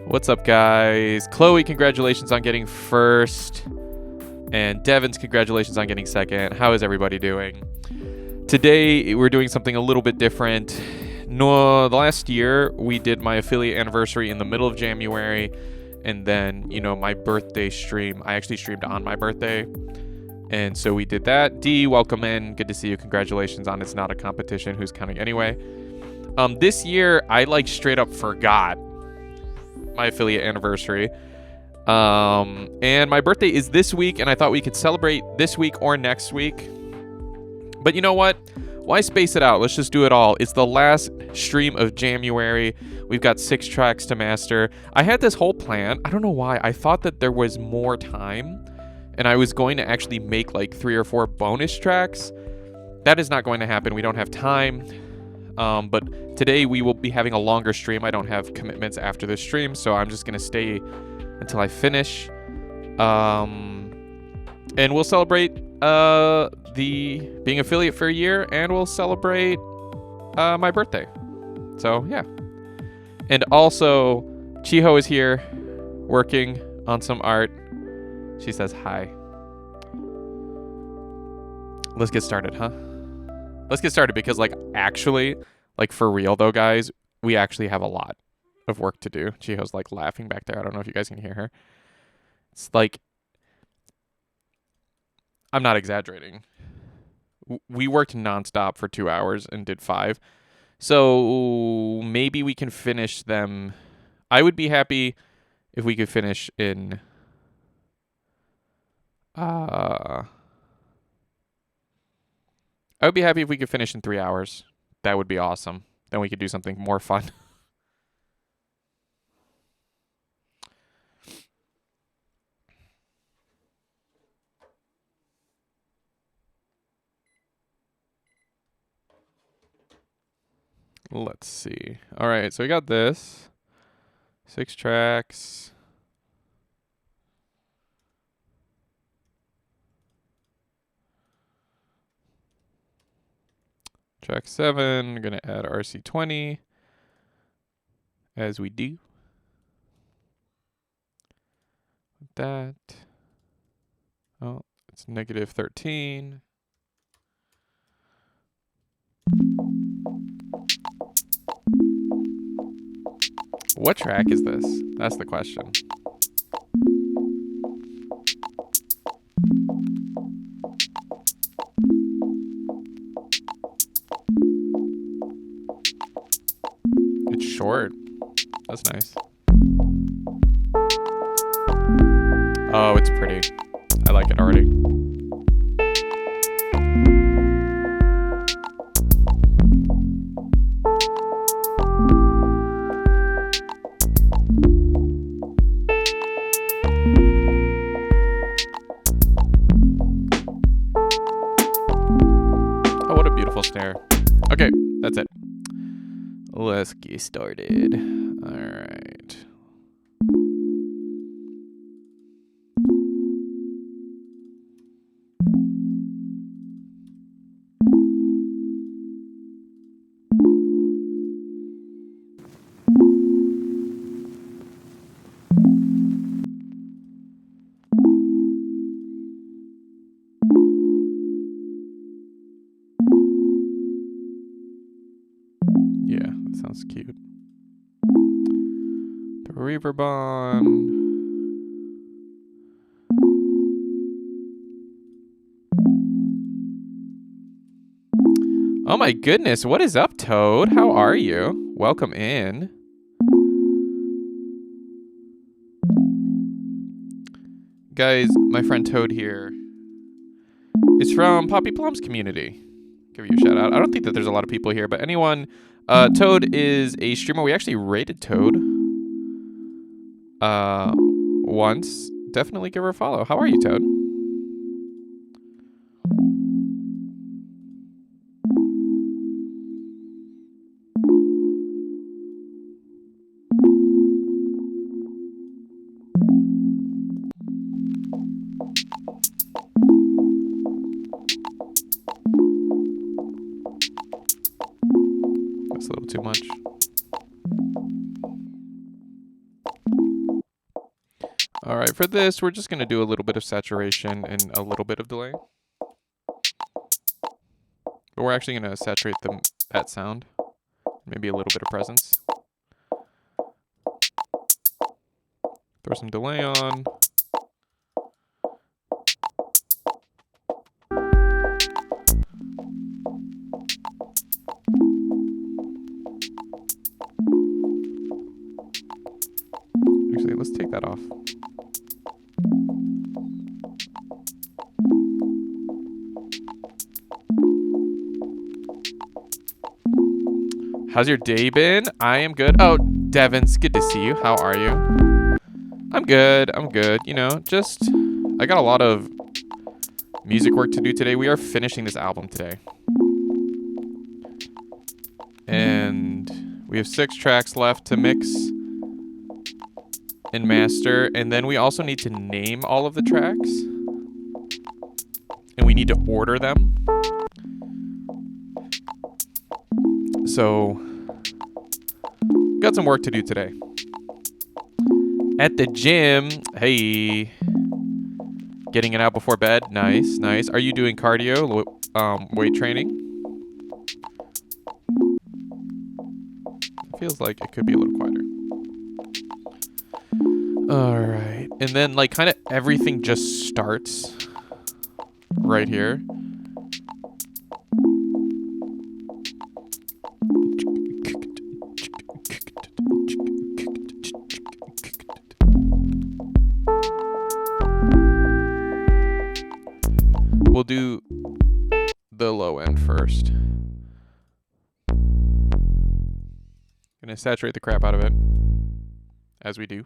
What's up, guys? Chloe, congratulations on getting first. And Devin's congratulations on getting second. How is everybody doing? Today, we're doing something a little bit different. No, the last year, we did my affiliate anniversary in the middle of January. And then, you know, my birthday stream. I actually streamed on my birthday. And so we did that. D, welcome in. Good to see you. Congratulations on It's Not a Competition. Who's counting anyway? This year, I straight up forgot my affiliate anniversary. And my birthday is this week, and I thought we could celebrate this week or next week. But you know what? Why space it out? Let's just do it all. It's the last stream of January. We've got 6 tracks to master. I had this whole plan. I don't know why. I thought that there was more time, and I was going to actually make 3 or 4 bonus tracks. That is not going to happen. We don't have time. But today we will be having a longer stream. I don't have commitments after this stream, so I'm just going to stay until I finish. And we'll celebrate the being affiliate for a year, and we'll celebrate my birthday. So, yeah. And also, Chiho is here working on some art. She says hi. Let's get started, huh? Let's get started because, actually, for real, though, guys, we actually have a lot of work to do. Chiho's, laughing back there. I don't know if you guys can hear her. It's I'm not exaggerating. We worked nonstop for 2 hours and did 5. So maybe we can finish them. I would be happy if we could finish in... I would be happy if we could finish in 3 hours. That would be awesome. Then we could do something more fun. Let's see. All right, so we got this. 6 tracks. Track 7, I'm going to add RC20 as we do. That. Oh, it's -13. What track is this? That's the question. It's short. That's nice. Oh, it's pretty. I like it already. Oh, what a beautiful snare. Okay, that's it. Let's get started. All right. That's cute. The reverb on. Oh my goodness, what is up, Toad? How are you? Welcome in. Guys, my friend Toad here is from Poppy Plum's community. Give you a shout out. I don't think that there's a lot of people here, but anyone, Toad is a streamer. We actually rated Toad once. Definitely give her a follow. How are you, Toad? That's a little too much. All right, for this, we're just going to do a little bit of saturation and a little bit of delay. But we're actually going to saturate that sound. Maybe a little bit of presence. Throw some delay on. Actually, let's take that off. How's your day been? I am good. Oh, Devins, good to see you. How are you? I'm good. I'm good. You know, just I got a lot of music work to do today. We are finishing this album today. And we have 6 tracks left to mix and master. And then we also need to name all of the tracks. And we need to order them. So, got some work to do today. At the gym, hey, getting it out before bed, nice, nice. Are you doing cardio, weight training? Feels like it could be a little quieter. All right, and then like kind of everything just starts right here. We'll do the low end first. Gonna saturate the crap out of it, as we do.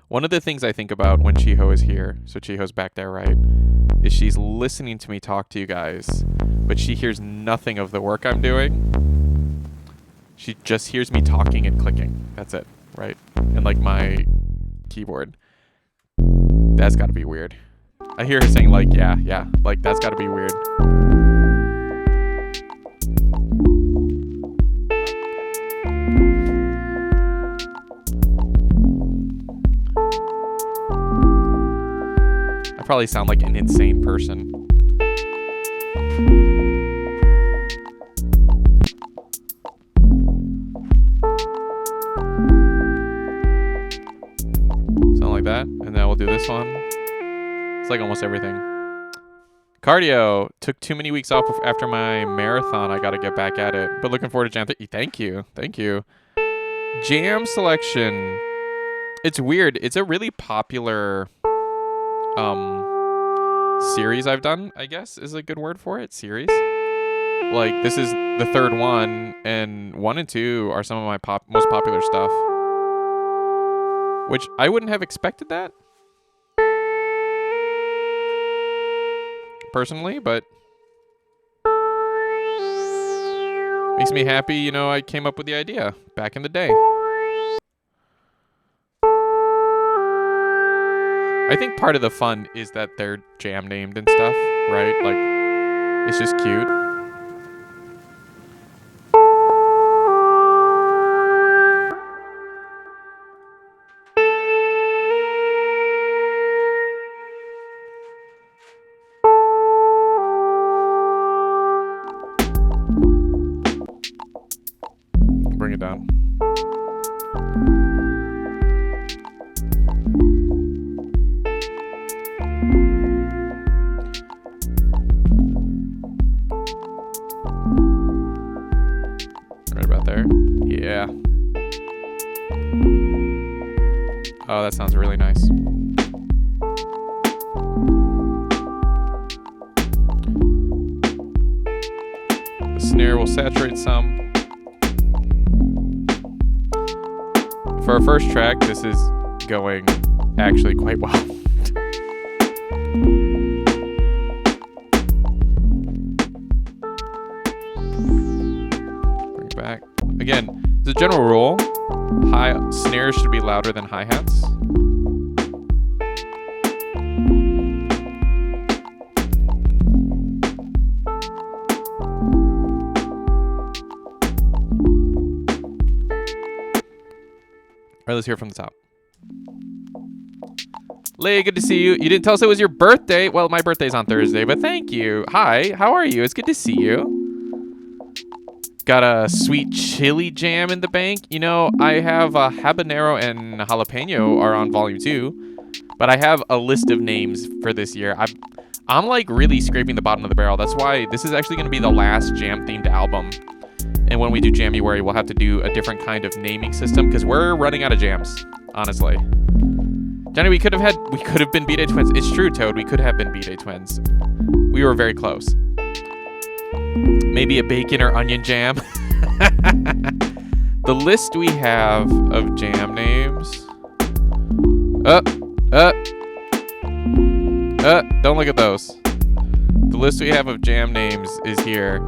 One of the things I think about when Chiho is here, so Chiho's back there, right, is she's listening to me talk to you guys, but she hears nothing of the work I'm doing. She just hears me talking and clicking. That's it, right? And like my keyboard. That's gotta be weird. I hear her saying like, yeah, like that's gotta be weird. I probably sound like an insane person. Something like that. And then we'll do this one. It's like almost everything. Cardio. Took too many weeks off after my marathon. I got to get back at it. But looking forward to Jam. Thank you. Thank you. Jam selection. It's weird. It's a really popular series I've done, I guess is a good word for it. Series. Like, this is the 3rd one, and 1 and 2 are some of my most popular stuff. Which I wouldn't have expected that. Personally, but makes me happy, you know, I came up with the idea back in the day. I think part of the fun is that they're jam named and stuff, right? Like, it's just cute. Oh, that sounds really nice. The snare will saturate some. For our first track, this is going actually quite well. Bring it back. Again, as a general rule, high snares should be louder than hi-hats. All right, let's hear it from the top. Lay, good to see you. You didn't tell us it was your birthday. Well, my birthday's on Thursday, but thank you. Hi, how are you? It's good to see you. Got a sweet chili jam in the bank. You know, I have habanero and jalapeno are on volume 2, but I have a list of names for this year. I'm like really scraping the bottom of the barrel. That's why this is actually going to be the last jam-themed album. And when we do Jamuary, we'll have to do a different kind of naming system because we're running out of jams, honestly. Johnny, we could have been B-Day Twins. It's true, Toad. We could have been B-Day Twins. We were very close. Maybe a bacon or onion jam. The list we have of jam names. Don't look at those. The list we have of jam names is here.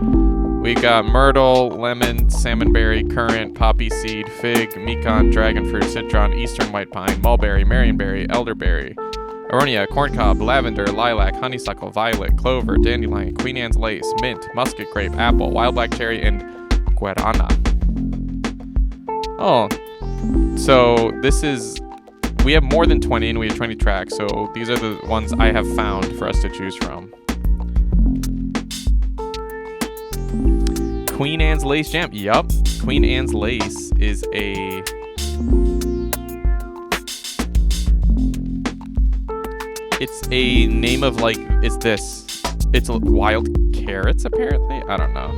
We got myrtle, lemon, salmonberry, currant, poppy seed, fig, pecan, dragon fruit, citron, eastern white pine, mulberry, marionberry, elderberry, aronia, corncob, lavender, lilac, honeysuckle, violet, clover, dandelion, Queen Anne's lace, mint, musket grape, apple, wild black cherry, and guarana. Oh, so we have more than 20 and we have 20 tracks, so these are the ones I have found for us to choose from. Queen Anne's Lace Jam. Yup. Queen Anne's Lace is a... It's a name of like... It's this. It's wild carrots, apparently? I don't know.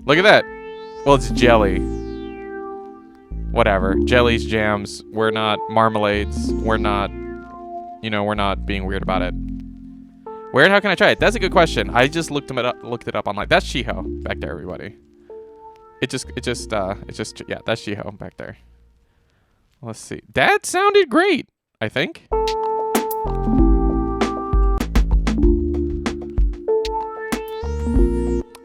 Look at that. Well, it's jelly. Whatever. Jellies, jams. We're not marmalades. We're not... You know, we're not being weird about it. Where and how can I try it? That's a good question. I just looked it up online. That's Shiho back there, everybody. Yeah, that's Shiho back there. Let's see. That sounded great, I think.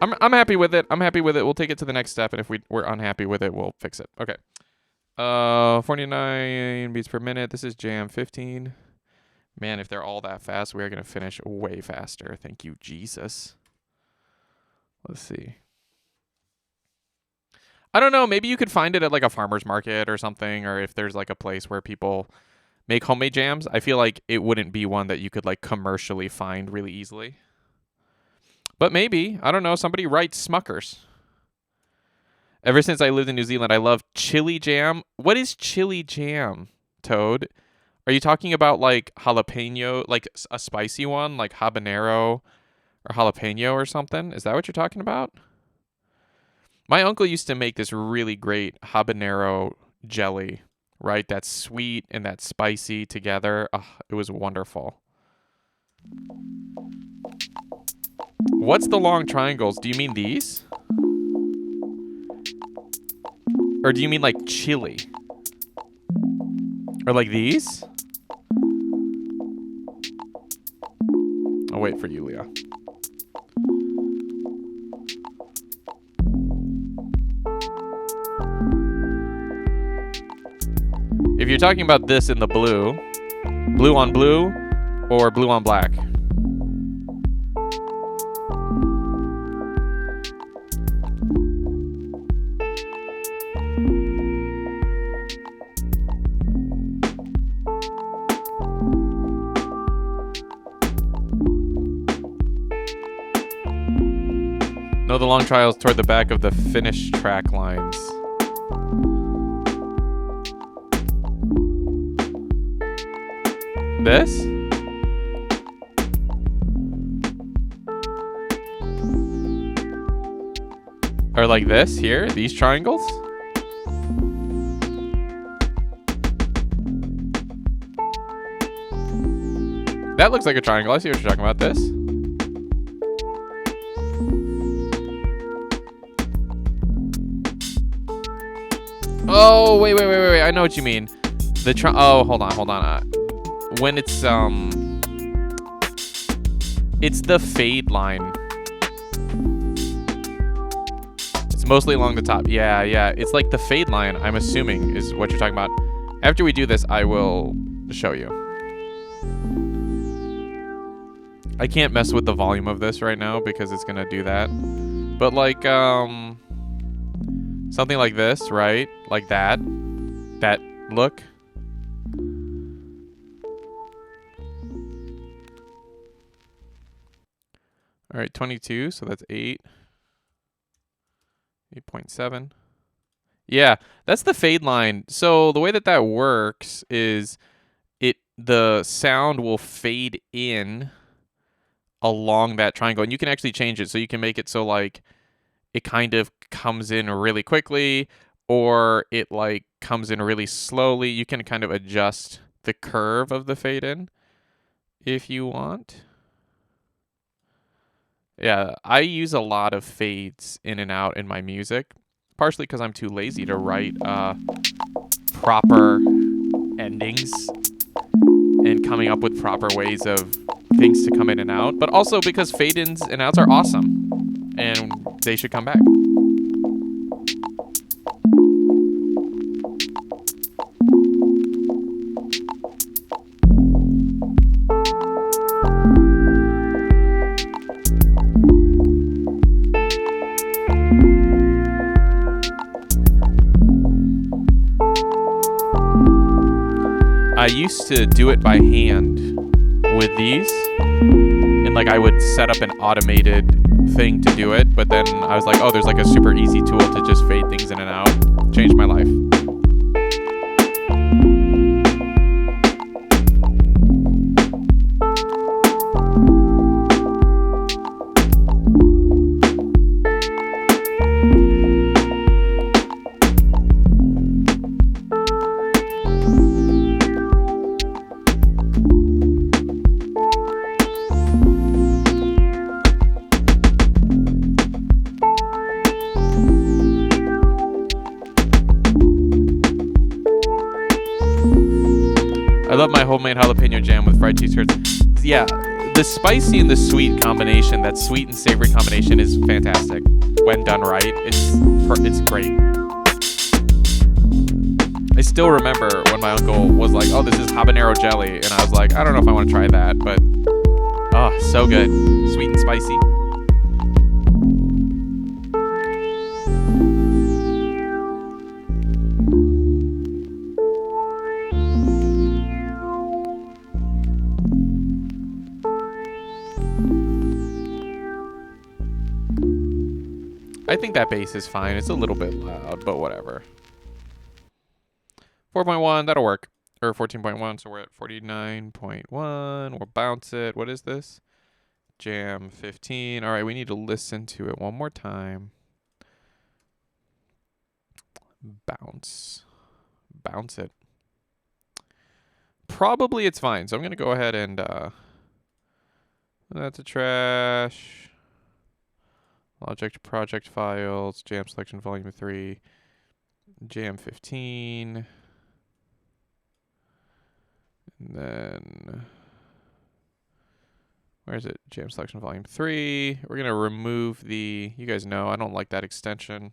I'm happy with it. We'll take it to the next step, and if we're unhappy with it, we'll fix it. Okay. 49 beats per minute. This is jam 15. Man, if they're all that fast, we're going to finish way faster. Thank you, Jesus. Let's see. I don't know. Maybe you could find it at like a farmer's market or something, or if there's like a place where people make homemade jams. I feel like it wouldn't be one that you could like commercially find really easily. But maybe. I don't know. Somebody writes Smuckers. Ever since I lived in New Zealand, I love chili jam. What is chili jam, Toad? Are you talking about like jalapeno, like a spicy one, like habanero or jalapeno or something? Is that what you're talking about? My uncle used to make this really great habanero jelly, right? That's sweet and that's spicy together. Oh, it was wonderful. What's the long triangles? Do you mean these? Or do you mean like chili? Or like these? I'll wait for you, Leah. If you're talking about this in the blue, blue on blue, or blue on black. No, the long trials toward the back of the finished track lines. This? Or like this here, these triangles. That looks like a triangle. I see what you're talking about. This. Oh, wait. I know what you mean. Oh, hold on. When it's the fade line. It's mostly along the top. Yeah. It's like the fade line, I'm assuming, is what you're talking about. After we do this, I will show you. I can't mess with the volume of this right now because it's gonna do that. But like something like this, right? Like that look. All right, 22, so that's 8.7. Yeah, that's the fade line. So the way that works is the sound will fade in along that triangle, and you can actually change it. So you can make it so like it kind of comes in really quickly, or it like comes in really slowly. You can kind of adjust the curve of the fade in if you want. Yeah, I use a lot of fades in and out in my music, partially because I'm too lazy to write proper endings and coming up with proper ways of things to come in and out, but also because fade-ins and outs are awesome, and they should come back. I used to do it by hand with these, and like I would set up an automated thing to do it, but then I was like, oh, there's like a super easy tool to just fade things in and out. Changed my life. I love my homemade jalapeno jam with fried cheese curds. Yeah, the spicy and the sweet combination, that sweet and savory combination is fantastic. When done right, it's great. I still remember when my uncle was like, oh, this is habanero jelly. And I was like, I don't know if I want to try that, but oh, so good. Sweet and spicy. I think that bass is fine. It's a little bit loud, but whatever. 4.1, that'll work. Or 14.1, so we're at 49.1. We'll bounce it. What is this? Jam 15. All right, we need to listen to it one more time. Bounce. Bounce it. Probably it's fine, so I'm going to go ahead and... that's a trash. Logic project files, jam selection volume 3, jam 15, and then where is it? Jam selection volume 3. We're gonna remove the, you guys know I don't like that extension.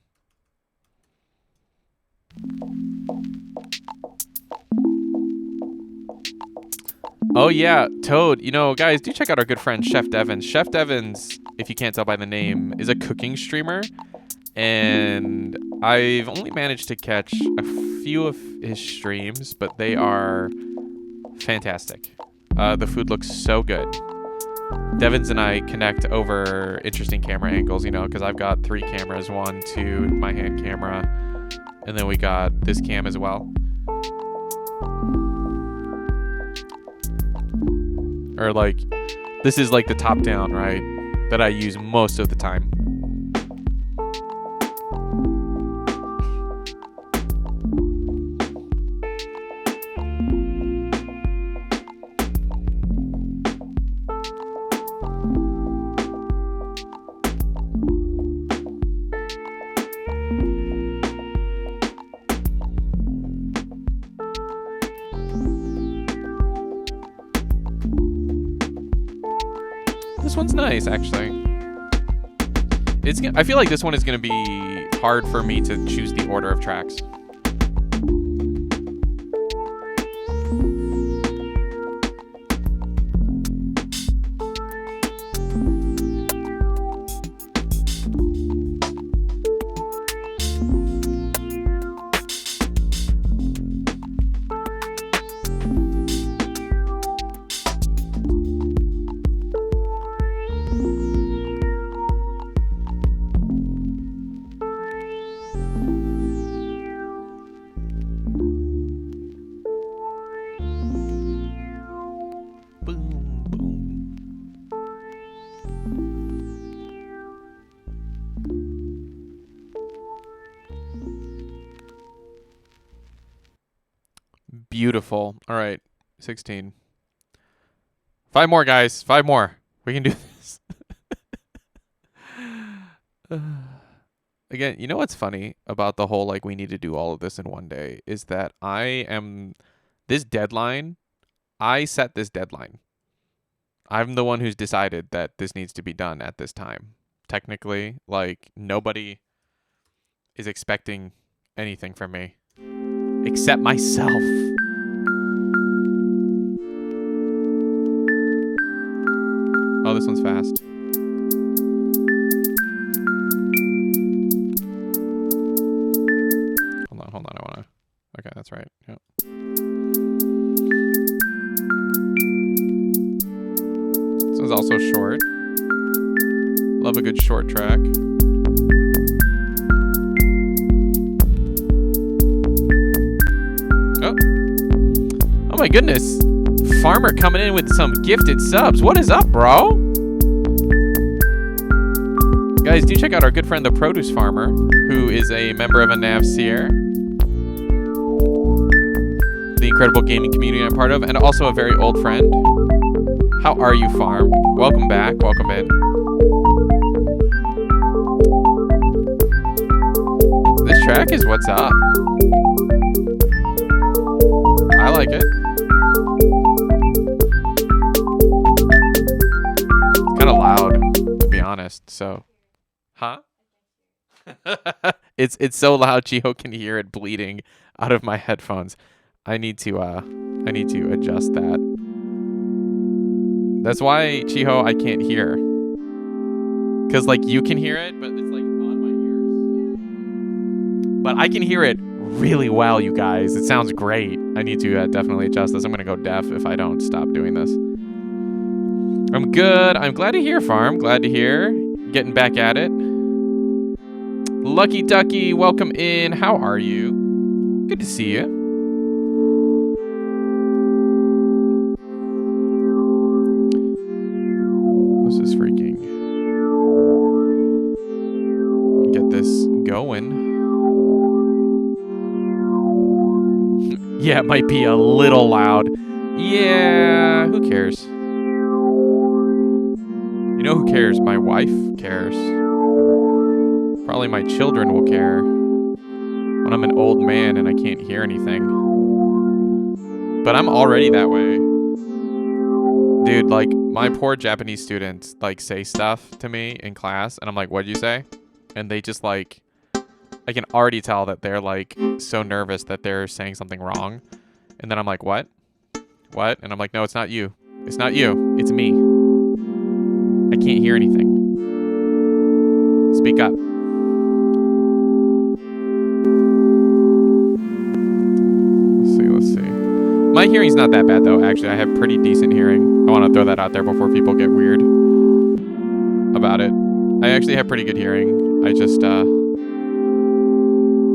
Oh yeah, Toad. You know, guys, do check out our good friend Chef Devins. Chef Devins, if you can't tell by the name, is a cooking streamer, and I've only managed to catch a few of his streams, but they are fantastic. The food looks so good. Devins and I connect over interesting camera angles, you know, because I've got 3 cameras, 1, 2, my hand camera, and then we got this cam as well. Or like, this is like the top down, right? That I use most of the time. This one's nice, actually. I feel like this one is going to be hard for me to choose the order of tracks. Beautiful. All right. 16. 5 more, guys. 5 more. We can do this. Again, you know what's funny about the whole, like, we need to do all of this in one day is that this deadline, I set this deadline. I'm the one who's decided that this needs to be done at this time. Technically, like, nobody is expecting anything from me except myself. Oh, this one's fast. Hold on, I wanna... Okay, that's right. Yep. This one's also short. Love a good short track. Oh my goodness. Farmer coming in with some gifted subs. What is up, bro? Guys, do check out our good friend, the Produce Farmer, who is a member of a NavSeer, the incredible gaming community I'm part of, and also a very old friend. How are you, Farm? Welcome back. Welcome in. This track is What's Up. I like it. It's kind of loud, to be honest, so... Huh? It's so loud Chiho can hear it bleeding out of my headphones. I need to adjust that. That's why, Chiho, I can't hear. Cause like you can hear it, but it's like on my ears. But I can hear it really well, you guys. It sounds great. I need to definitely adjust this. I'm gonna go deaf if I don't stop doing this. I'm good. I'm glad to hear, Farm. Glad to hear. Getting back at it. Lucky Ducky, welcome in. How are you? Good to see you. What's this freaking? Get this going. Yeah, it might be a little loud. Yeah, who cares? You know who cares? My wife cares. Probably my children will care when I'm an old man and I can't hear anything. But I'm already that way. Dude, like, my poor Japanese students, like, say stuff to me in class, and I'm like, what'd you say? And they just, like, I can already tell that they're, like, so nervous that they're saying something wrong. And then I'm like, what? What? And I'm like, no, it's not you. It's not you. It's me. I can't hear anything. Speak up. Let's see. My hearing's not that bad, though, actually. I have pretty decent hearing. I want to throw that out there before people get weird about it. I actually have pretty good hearing. I just,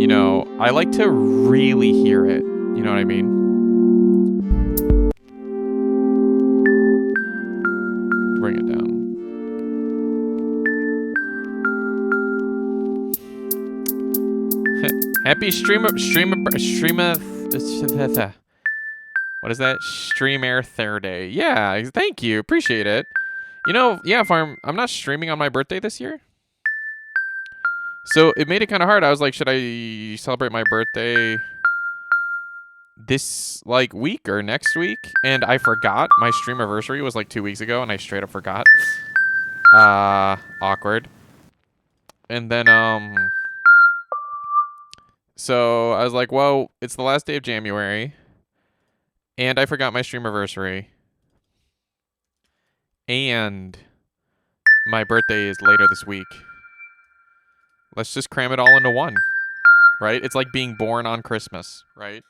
you know, I like to really hear it. You know what I mean? Bring it down. Happy streamer. What is that? Stream Air Thursday. Yeah, thank you. Appreciate it. You know, yeah, Farm, I'm not streaming on my birthday this year. So it made it kind of hard. I was like, should I celebrate my birthday this like week or next week? And I forgot. My stream anniversary was like 2 weeks ago and I straight up forgot. Awkward. And then, so I was like, well, it's the last day of January. And I forgot my streamiversary. And my birthday is later this week. Let's just cram it all into one. Right? It's like being born on Christmas, right?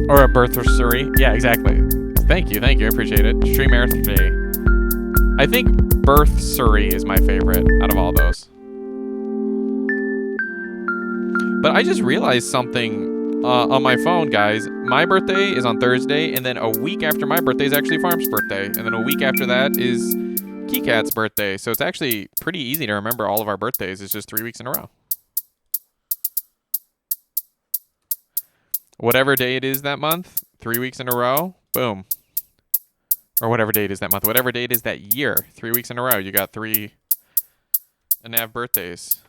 Or a birthday. Yeah, exactly. Thank you. I appreciate it. Stream birthday. I think birthday is my favorite out of all those. But I just realized something on my phone, guys. My birthday is on Thursday, and then a week after my birthday is actually Farm's birthday, and then a week after that is Keycat's birthday. So it's actually pretty easy to remember all of our birthdays. It's just 3 weeks in a row. Whatever day it is that month, 3 weeks in a row, boom. Or whatever day it is that month, whatever day it is that year, 3 weeks in a row, you got 3.5 birthdays.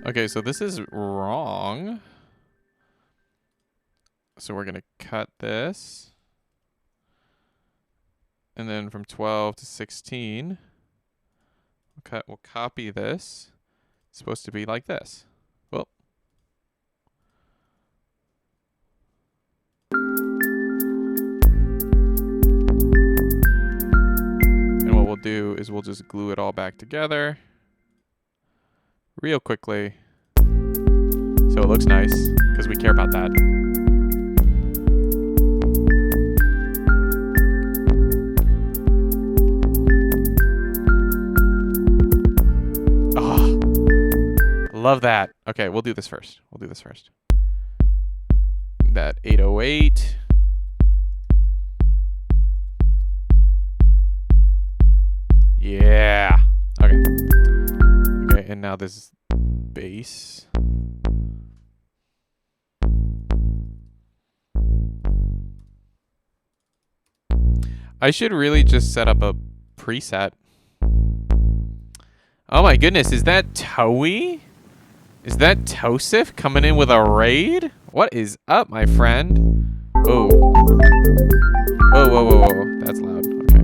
Okay, so this is wrong. So we're going to cut this. And then from 12 to 16, we'll copy this. It's supposed to be like this. Well. And what we'll do is we'll just glue it all back together real quickly. So it looks nice, because we care about that. Oh, love that. Okay, we'll do this first. That 808. Yeah. Okay. Okay, and now this bass. I should really just set up a preset. Oh my goodness, is that Toey? Is that Tosif coming in with a raid? What is up, my friend? Oh. Whoa. That's loud. Okay.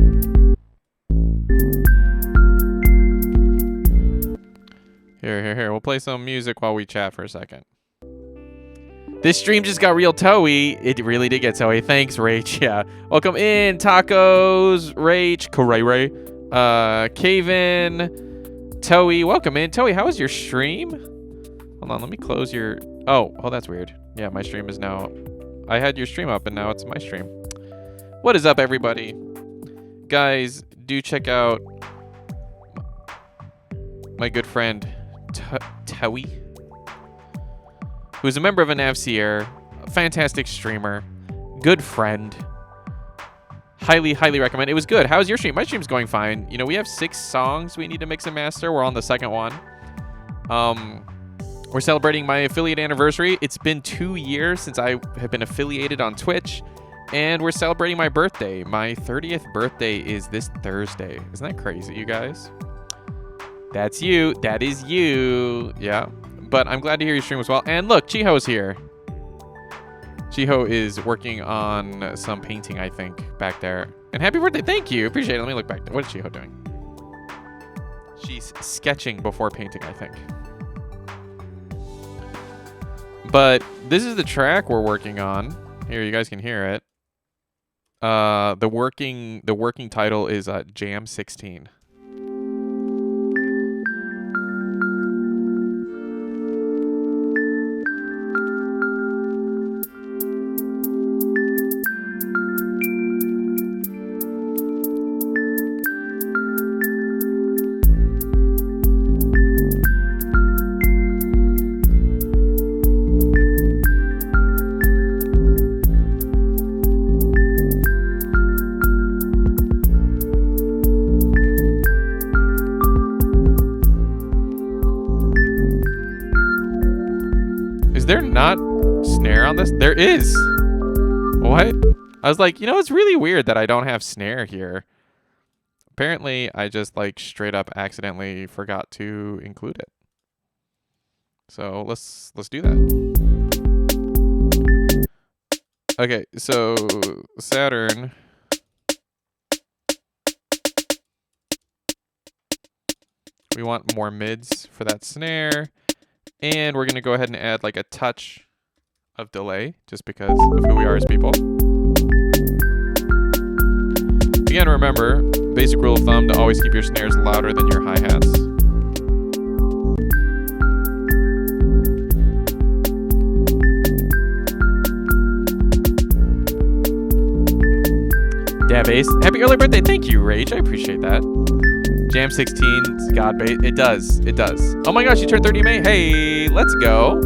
Here. We'll play some music while we chat for a second. This stream just got real Toey. It really did get Toey. Thanks, Rach. Yeah. Welcome in, Tacos, Rach, Corey, Kaven, Toey. Welcome in. Toey, how was your stream? Hold on, let me close your... Oh, that's weird. Yeah, my stream is now... I had your stream up, and now it's my stream. What is up, everybody? Guys, do check out my good friend, Toey, who's a member of a NavSeer, a fantastic streamer, good friend. Highly recommend. It was good. How's your stream? My stream's going fine. You know, we have 6 songs we need to mix and master. We're on the second one. We're celebrating my affiliate anniversary. It's been 2 years since I have been affiliated on Twitch, and we're celebrating my birthday. My 30th birthday is this Thursday. Isn't that crazy, you guys? That's you. That is you. Yeah. But I'm glad to hear your stream as well. And look, Chiho's here. Chiho is working on some painting, I think, back there. And happy birthday. Thank you. Appreciate it. Let me look back there. What is Chiho doing? She's sketching before painting, I think. But this is the track we're working on. Here, you guys can hear it. The working title is Jam 16. Is there not snare on this? There is. What? I was like, it's really weird that I don't have snare here. Apparently, I just like straight up accidentally forgot to include it. So let's do that. Okay, so Saturn. We want more mids for that snare. And we're going to go ahead and add like a touch of delay just because of who we are as people. Again, remember, basic rule of thumb to always keep your snares louder than your hi-hats. Dab Ace, happy early birthday. Thank you, Rage. I appreciate that. Jam 16, God base. It does. Oh my gosh, you turned 30 in May. Hey, let's go. I'm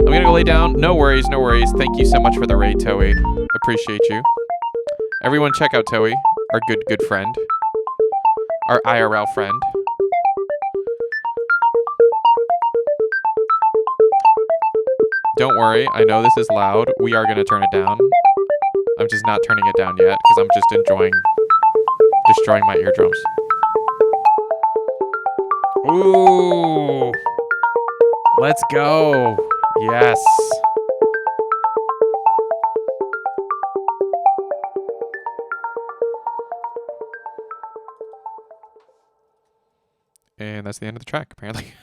going to go lay down. No worries. Thank you so much for the raid, Toei. Appreciate you. Everyone check out Toei, our good friend. Our IRL friend. Don't worry, I know this is loud. We are going to turn it down. I'm just not turning it down yet because I'm just destroying my eardrums. Ooh. Let's go. Yes. And that's the end of the track, apparently.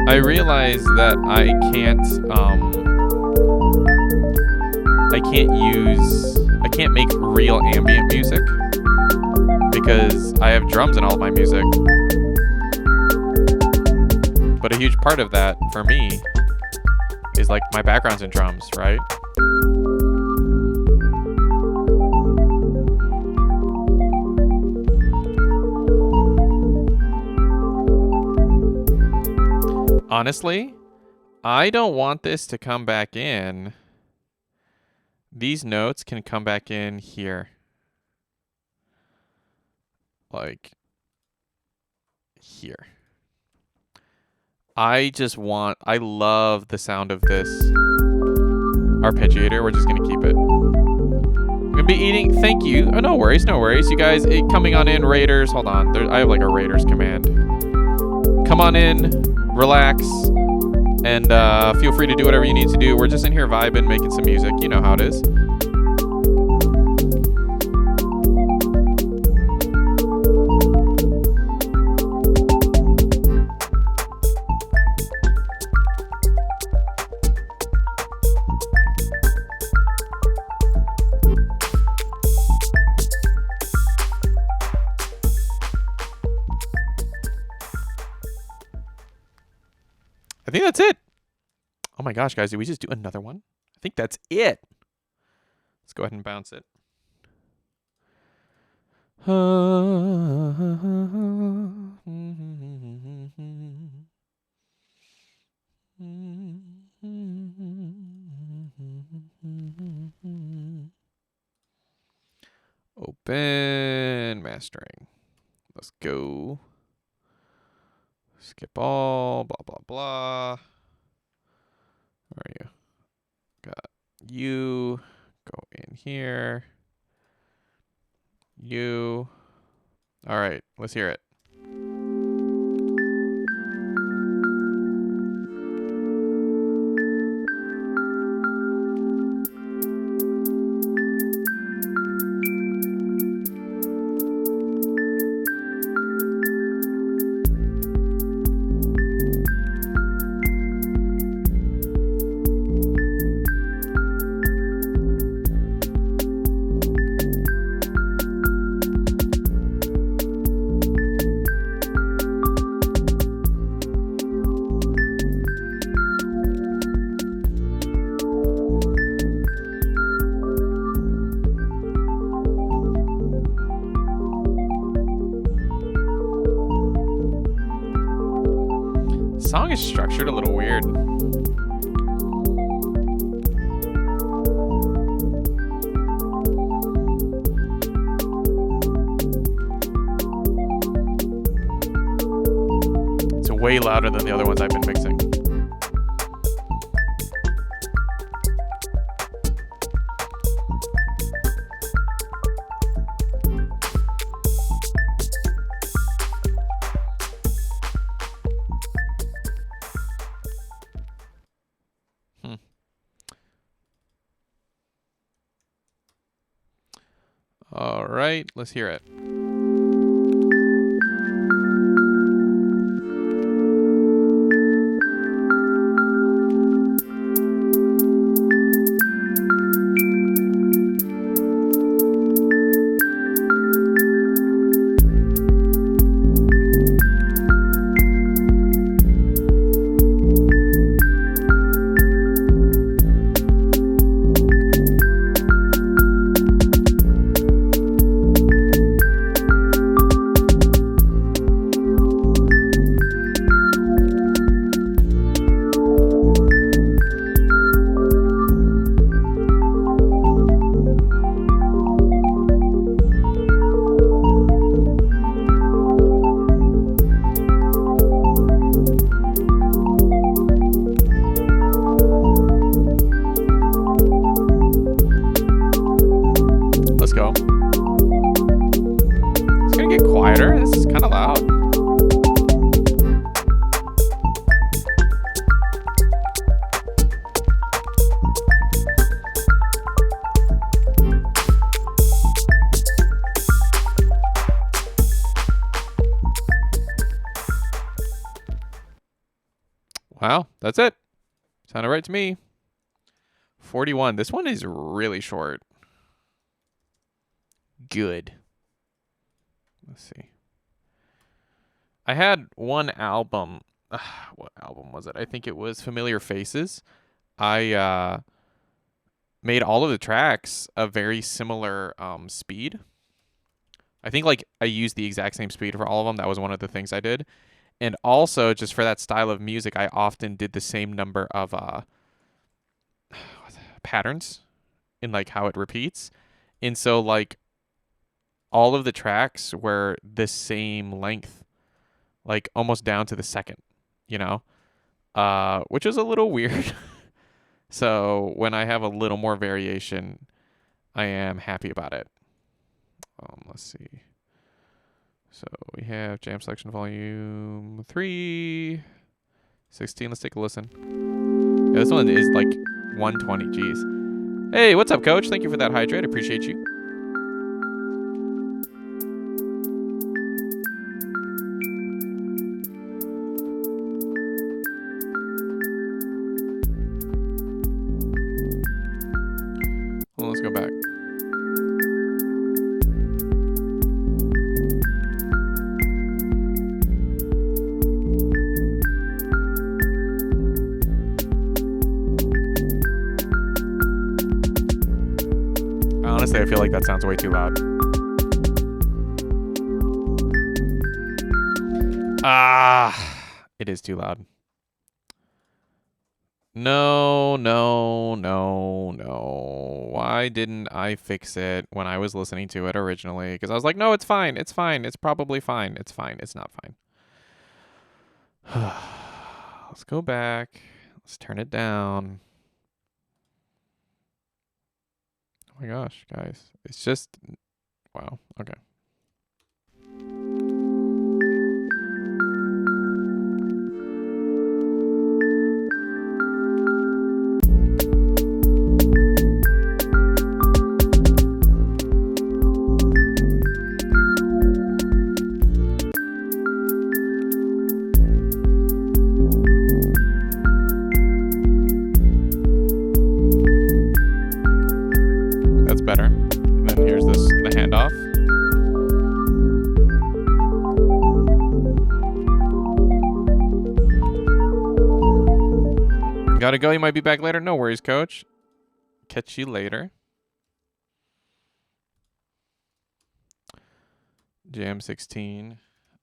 I realize that I can't make real ambient music because I have drums in all of my music. But a huge part of that for me is like my background's in drums, right? Honestly, I don't want this to come back in. These notes can come back in here. Like here. I love the sound of this arpeggiator. We're just going to keep it. I'm going to be eating. Thank you. Oh, no worries. You guys, coming on in, Raiders. Hold on. I have like a Raiders command. Come on in, relax, and feel free to do whatever you need to do. We're just in here vibing, making some music. You know how it is. I think that's it. Oh my gosh, guys, did we just do another one? I think that's it. Let's go ahead and bounce it. Open mastering. Let's go. Skip all, blah, blah, blah. Where are you? Got you. Go in here. You. All right, let's hear it. song is structured a little weird. It's way louder than the other ones I've been mixing. All right, let's hear it. Wow, that's it. Sounded right to me. 41. This one is really short. Good. Let's see. I had one album. What album was it? I think it was Familiar Faces. I made all of the tracks a very similar speed. I think like I used the exact same speed for all of them. That was one of the things I did. And also, just for that style of music, I often did the same number of patterns in like how it repeats. And so like all of the tracks were the same length, like almost down to the second, you know, which is a little weird. So when I have a little more variation, I am happy about it. Let's see. So we have Jam Selection Volume 3, 16. Let's take a listen. Yeah, this one is like 120. Jeez. Hey, what's up, Coach? Thank you for that hydrate. Appreciate you. Well, let's go back. Honestly, I feel like that sounds way too loud. It is too loud. No. Why didn't I fix it when I was listening to it originally? Because I was like, no, it's fine. It's fine. It's probably fine. It's fine. It's not fine. Let's go back. Let's turn it down. Oh my gosh, guys. It's just, wow. Okay. That's better. And then here's the handoff. Gotta go. You might be back later. No worries, Coach. Catch you later. Jam 16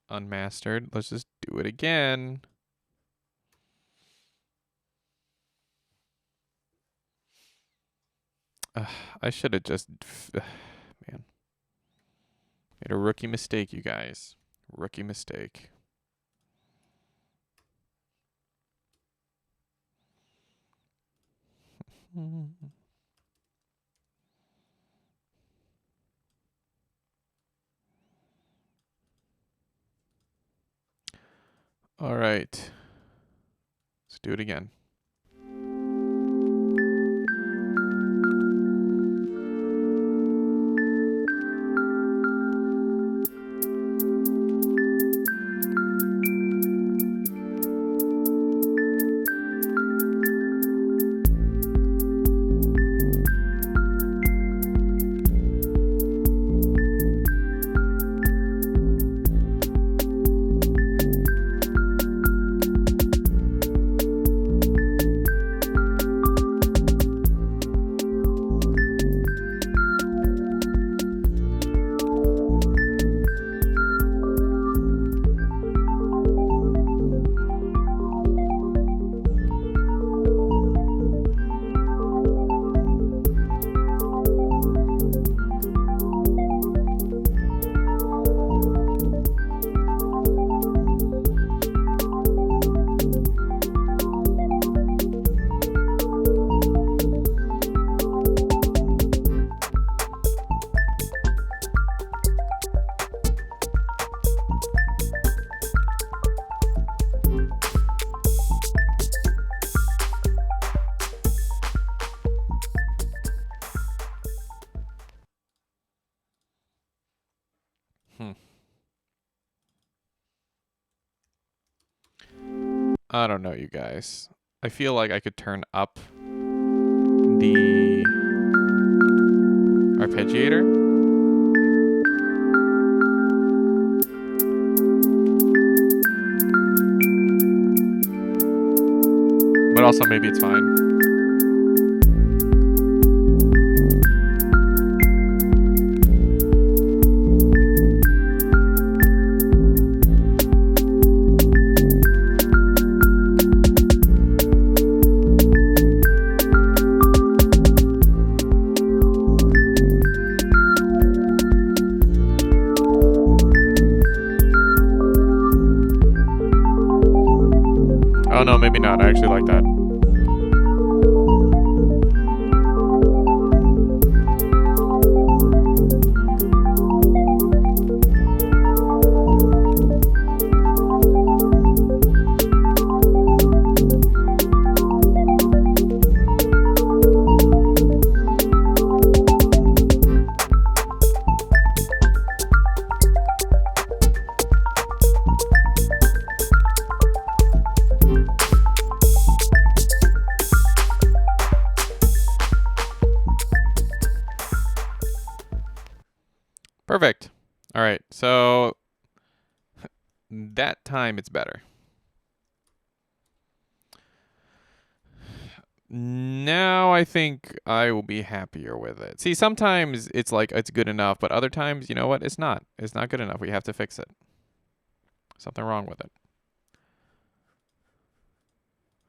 unmastered. Let's just do it again. I should have just... man. Made a rookie mistake, you guys. Rookie mistake. All right. Let's do it again. I don't know, you guys. I feel like I could turn up the arpeggiator. But also maybe it's fine. Oh no, maybe not. I actually like that. Perfect. All right, so that time it's better. Now I think I will be happier with it. See, sometimes it's like it's good enough, but other times, you know what? It's not. It's not good enough. We have to fix it. Something wrong with it.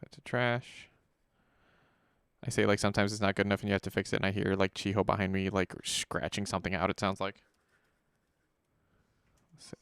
That's a trash. I say like sometimes it's not good enough and you have to fix it, and I hear like Chiho behind me like scratching something out, it sounds like. Let's see.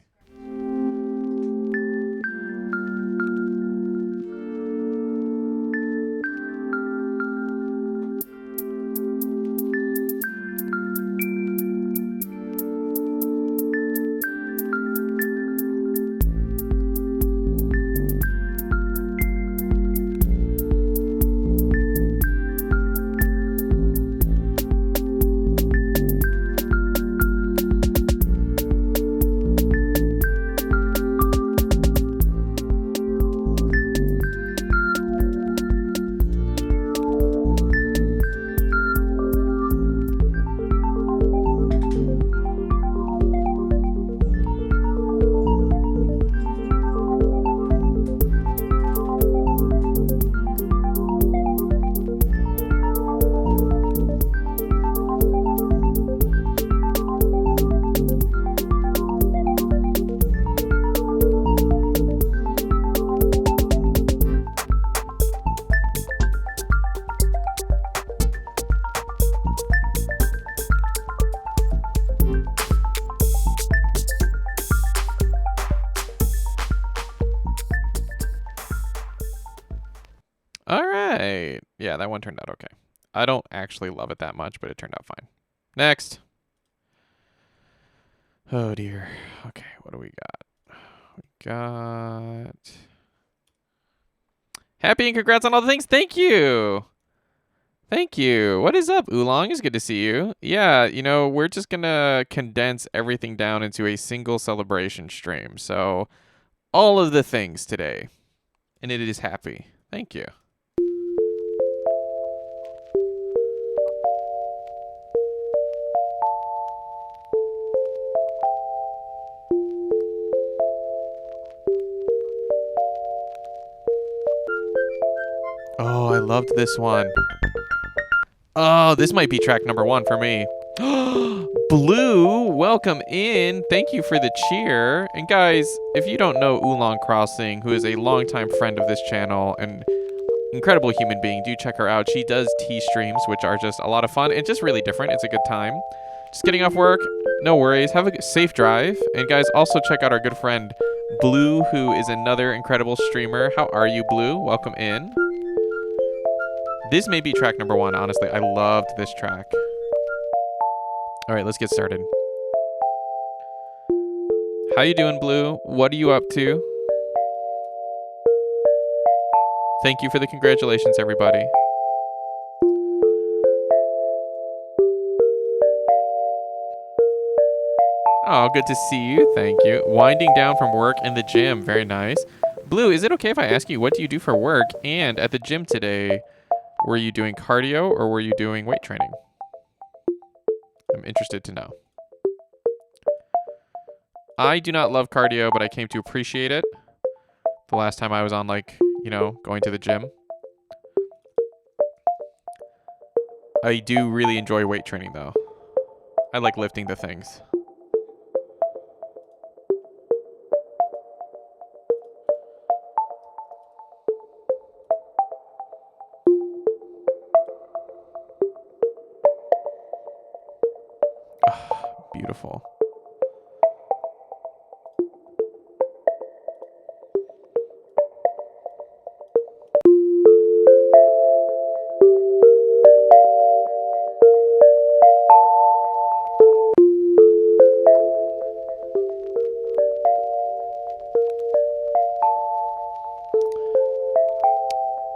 right. Yeah, that one turned out okay. I don't actually love it that much, but it turned out fine. Next. Oh, dear. Okay, what do we got? We got... Happy and congrats on all the things. Thank you. Thank you. What is up, Oolong? It's good to see you. Yeah, you know, we're just going to condense everything down into a single celebration stream. So, all of the things today. And it is happy. Thank you. Oh, I loved this one. Oh, this might be track number 1 for me. Blue, welcome in. Thank you for the cheer. And guys, if you don't know Oolong Crossing, who is a longtime friend of this channel and incredible human being, do check her out. She does tea streams, which are just a lot of fun and just really different. It's a good time. Just getting off work, no worries. Have a safe drive. And guys, also check out our good friend Blue, who is another incredible streamer. How are you, Blue? Welcome in. This may be track number 1, honestly. I loved this track. All right, let's get started. How you doing, Blue? What are you up to? Thank you for the congratulations, everybody. Oh, good to see you. Thank you. Winding down from work in the gym. Very nice. Blue, is it okay if I ask you, what do you do for work? And at the gym today, were you doing cardio or were you doing weight training? I'm interested to know. I do not love cardio, but I came to appreciate it the last time I was on, like, you know, going to the gym. I do really enjoy weight training, though. I like lifting the things. Beautiful.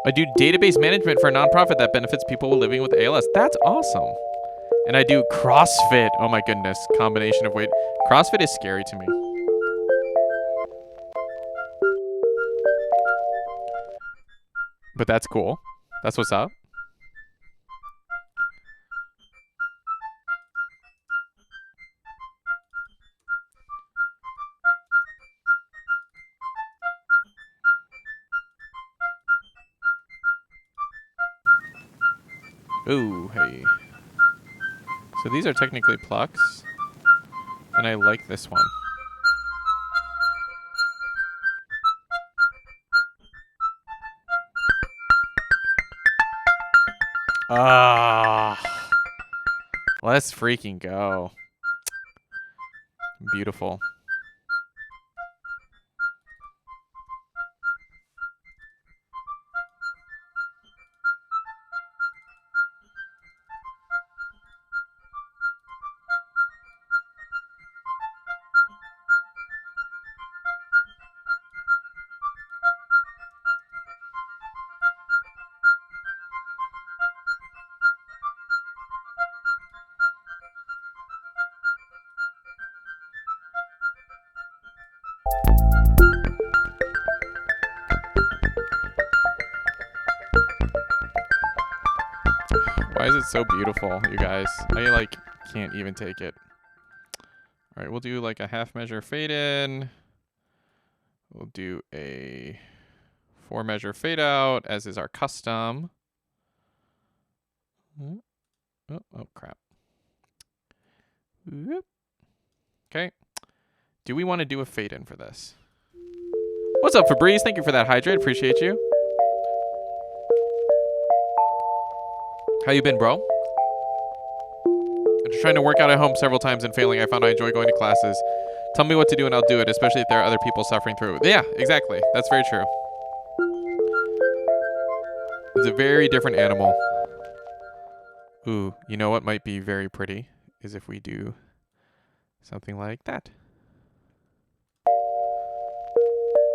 I do database management for a nonprofit that benefits people living with ALS. That's awesome. And I do CrossFit. Oh my goodness. Combination of weight. CrossFit is scary to me. But that's cool. That's what's up. Ooh, hey. So these are technically plucks. And I like this one. Ah. Let's freaking go. Beautiful. Why is it so beautiful, you guys? I, like, can't even take it. All right, we'll do, like, a half measure fade in. We'll do a 4 measure fade out, as is our custom. Oh, crap. Okay. Do we want to do a fade in for this? What's up, Febreze? Thank you for that hydrate. Appreciate you. How you been, bro? I'm just trying to work out at home several times and failing. I found I enjoy going to classes. Tell me what to do and I'll do it, especially if there are other people suffering through it. Yeah, exactly. That's very true. It's a very different animal. Ooh, you know what might be very pretty is if we do something like that.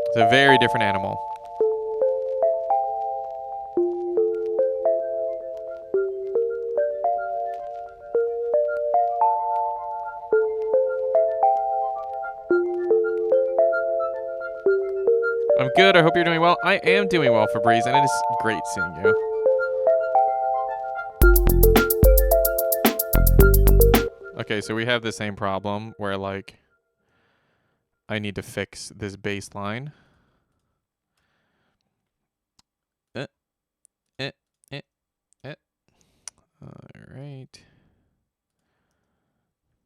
It's a very different animal. I'm good. I hope you're doing well. I am doing well, Febreze, and it is great seeing you. Okay, so we have the same problem where, like, I need to fix this baseline. All right.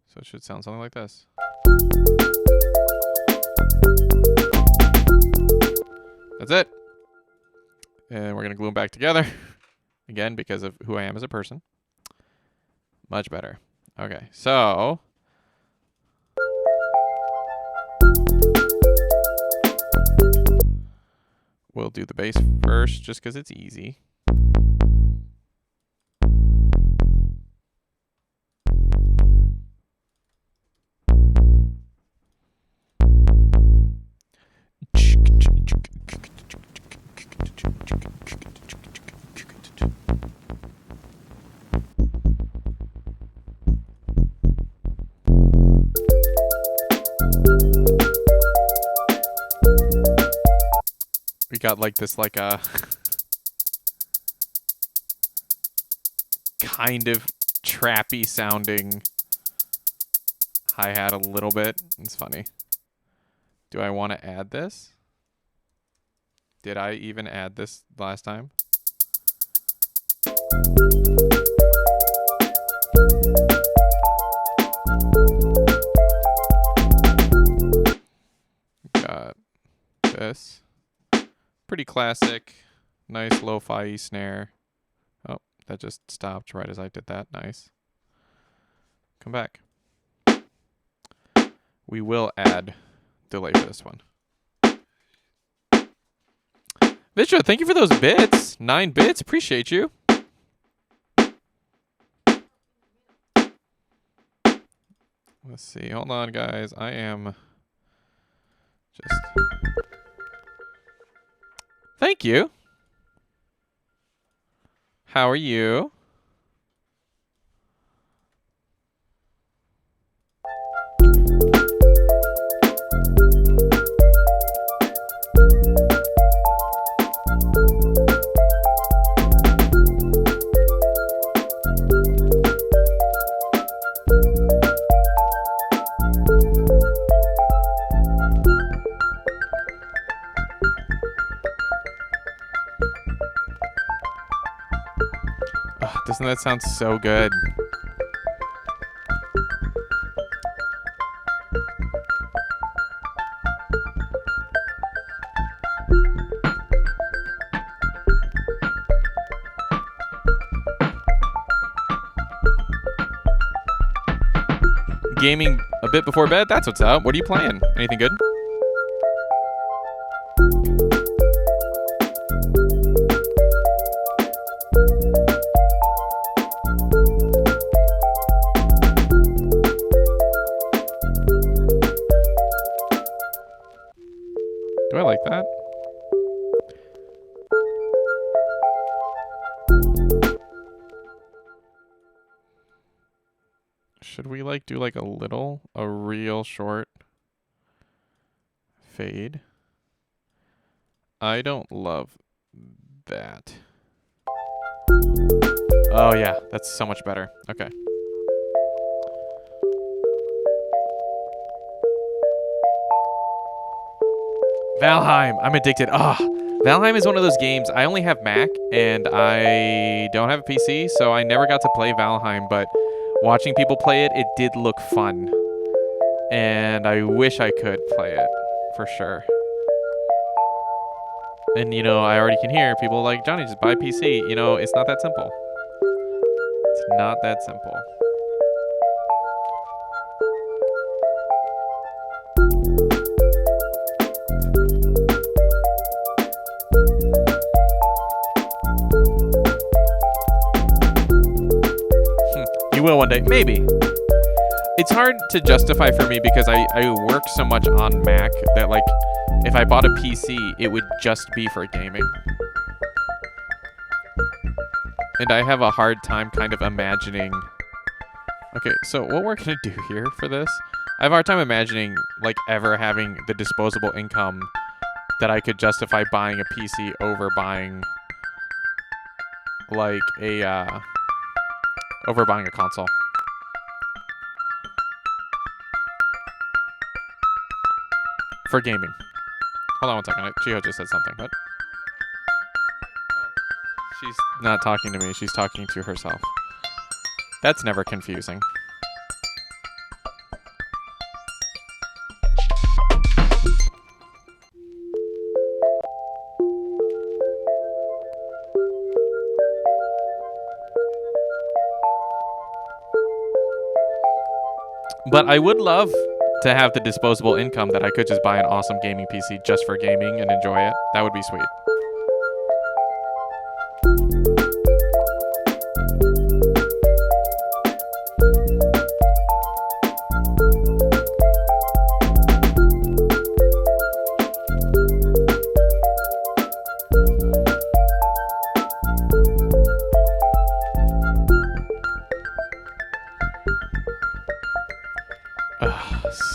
So it should sound something like this. That's it. And we're going to glue them back together. Again, because of who I am as a person. Much better. Okay, so... we'll do the bass first, just because it's easy. We got like this, like a kind of trappy sounding hi-hat a little bit. It's funny. Do I want to add this? Did I even add this last time? Got this. Pretty classic. Nice lo-fi snare. Oh, that just stopped right as I did that. Nice. Come back. We will add delay for this one. Vitra, thank you for those bits. 9 bits. Appreciate you. Let's see. Hold on, guys. I am just... Thank you. How are you? Doesn't that sound so good? Gaming a bit before bed? That's what's up. What are you playing? Anything good? Do I like that? Should we like do like a real short fade? I don't love that. Oh yeah, that's so much better. Okay. Valheim, I'm addicted. Valheim is one of those games. I only have Mac and I don't have a PC, so I never got to play Valheim, but watching people play it, it did look fun. And I wish I could play it, for sure. And, you know, I already can hear people like, Johnny, just buy PC. You know, it's not that simple. It's not that simple. will one day. Maybe. It's hard to justify for me because I work so much on Mac that, like, if I bought a PC, it would just be for gaming. And I have a hard time kind of imagining... Okay, so what we're going to do here for this, I have a hard time imagining, like, ever having the disposable income that I could justify buying a PC over buying, like, over buying a console. For gaming. Hold on one second. Chiho just said something. What? She's not talking to me. She's talking to herself. That's never confusing. But I would love to have the disposable income that I could just buy an awesome gaming PC just for gaming and enjoy it. That would be sweet.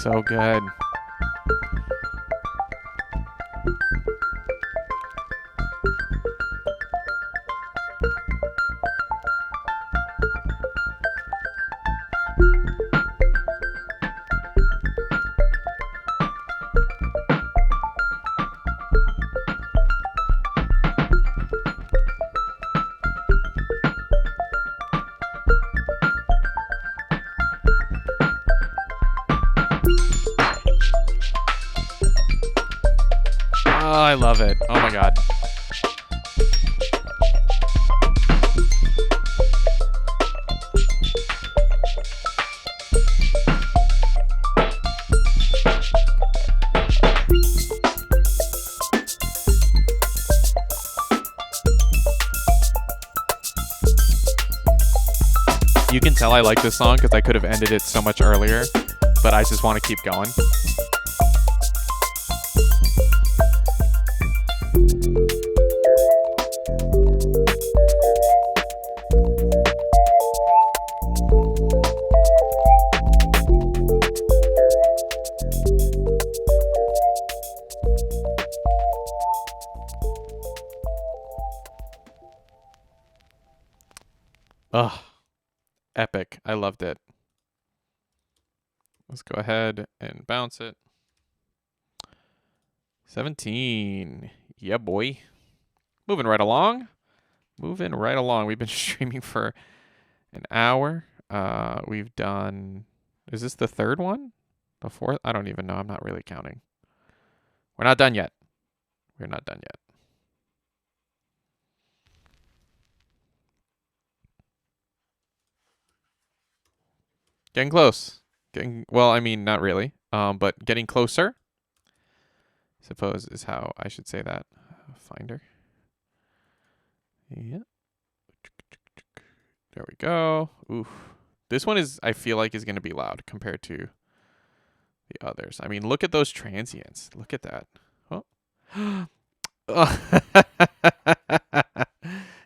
So good. I love it. Oh my god. You can tell I like this song because I could have ended it so much earlier, but I just want to keep going. Ugh. Epic. I loved it. Let's go ahead and bounce it. 17. Yeah, boy. Moving right along. Moving right along. We've been streaming for an hour. We've done... Is this the third one? The fourth? I don't even know. I'm not really counting. We're not done yet. We're not done yet. Getting close. Well, I mean, not really. But getting closer, I suppose, is how I should say that. Finder. Yeah. There we go. Oof. This one is, I feel like, is going to be loud compared to the others. I mean, look at those transients. Look at that. Oh.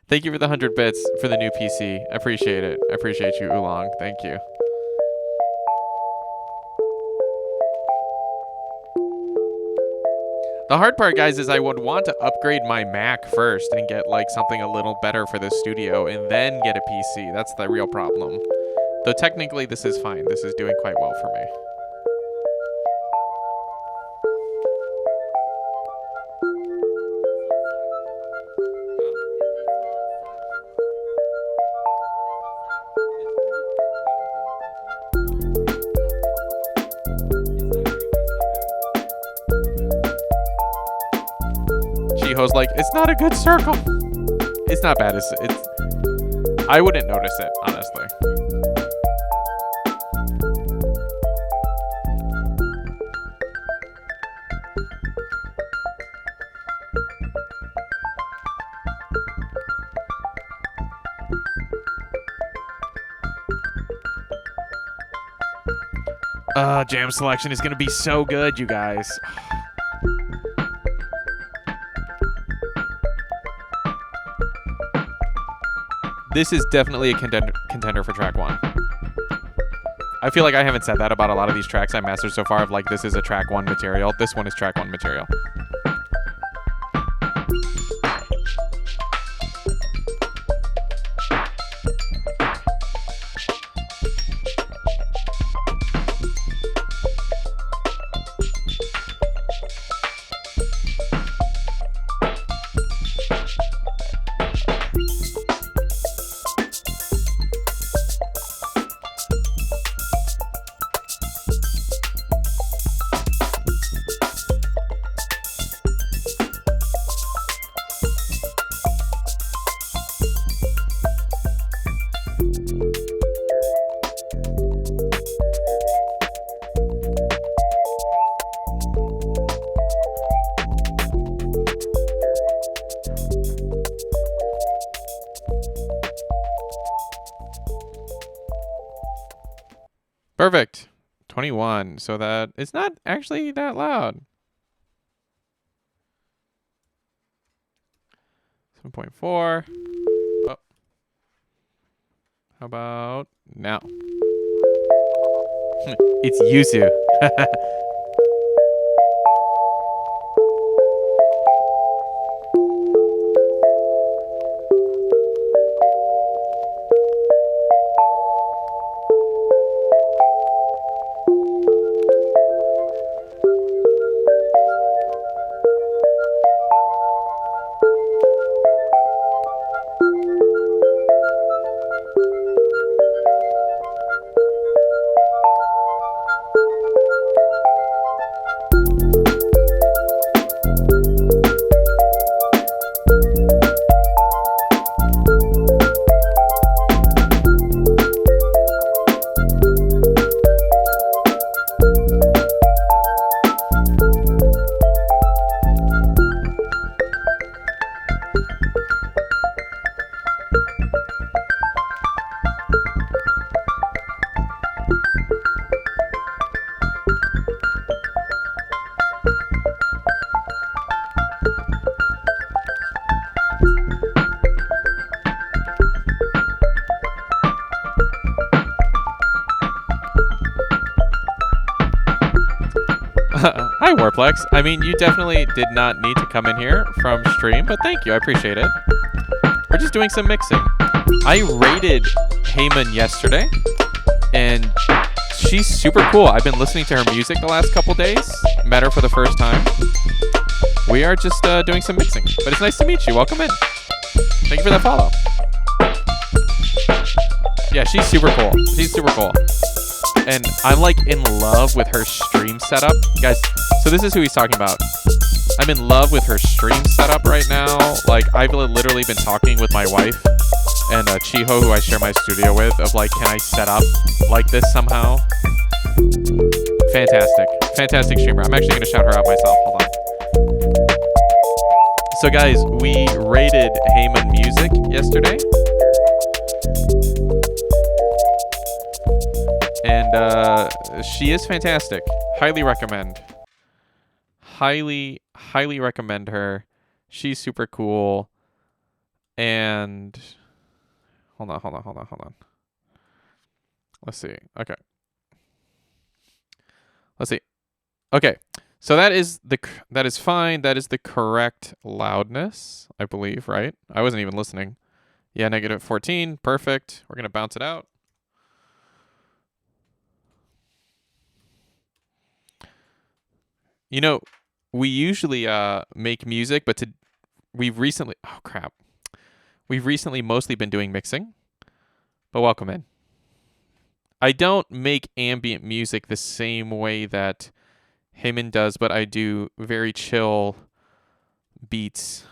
Thank you for the 100 bits for the new PC. I appreciate it. I appreciate you, Oolong. Thank you. The hard part, guys, is I would want to upgrade my Mac first and get like something a little better for the studio and then get a PC. That's the real problem. Though technically this is fine. This is doing quite well for me. Chiho's like, it's not a good circle. It's not bad. It's I wouldn't notice it, honestly. Jam selection is going to be so good, you guys. This is definitely a contender for track 1. I feel like I haven't said that about a lot of these tracks I mastered so far of like, this is a track 1 material. This one is track 1 material. Perfect. 21. So that it's not actually that loud. 7.4. Oh. How about now? It's Yuzu. Hi, Warplex. I mean, you definitely did not need to come in here from stream, but thank you. I appreciate it. We're just doing some mixing. I rated Heyman yesterday, and she's super cool. I've been listening to her music the last couple days. Met her for the first time. We are just doing some mixing, but it's nice to meet you. Welcome in. Thank you for that follow. Yeah, she's super cool. She's super cool. And I'm like in love with her stream setup. Guys, so this is who he's talking about. I'm in love with her stream setup right now. Like, I've literally been talking with my wife and Chiho, who I share my studio with, of like, can I set up like this somehow? Fantastic. Fantastic streamer. I'm actually going to shout her out myself. Hold on. So guys, we rated Heyman music yesterday. And she is fantastic. Highly recommend. Highly recommend her. She's super cool. And hold on. Let's see. Okay. Let's see. Okay. So that is fine. That is the correct loudness, I believe, right? I wasn't even listening. Yeah, -14. Perfect. We're going to bounce it out. You know, we usually make music, but we've recently mostly been doing mixing. But welcome in. I don't make ambient music the same way that Heyman does, but I do very chill beats.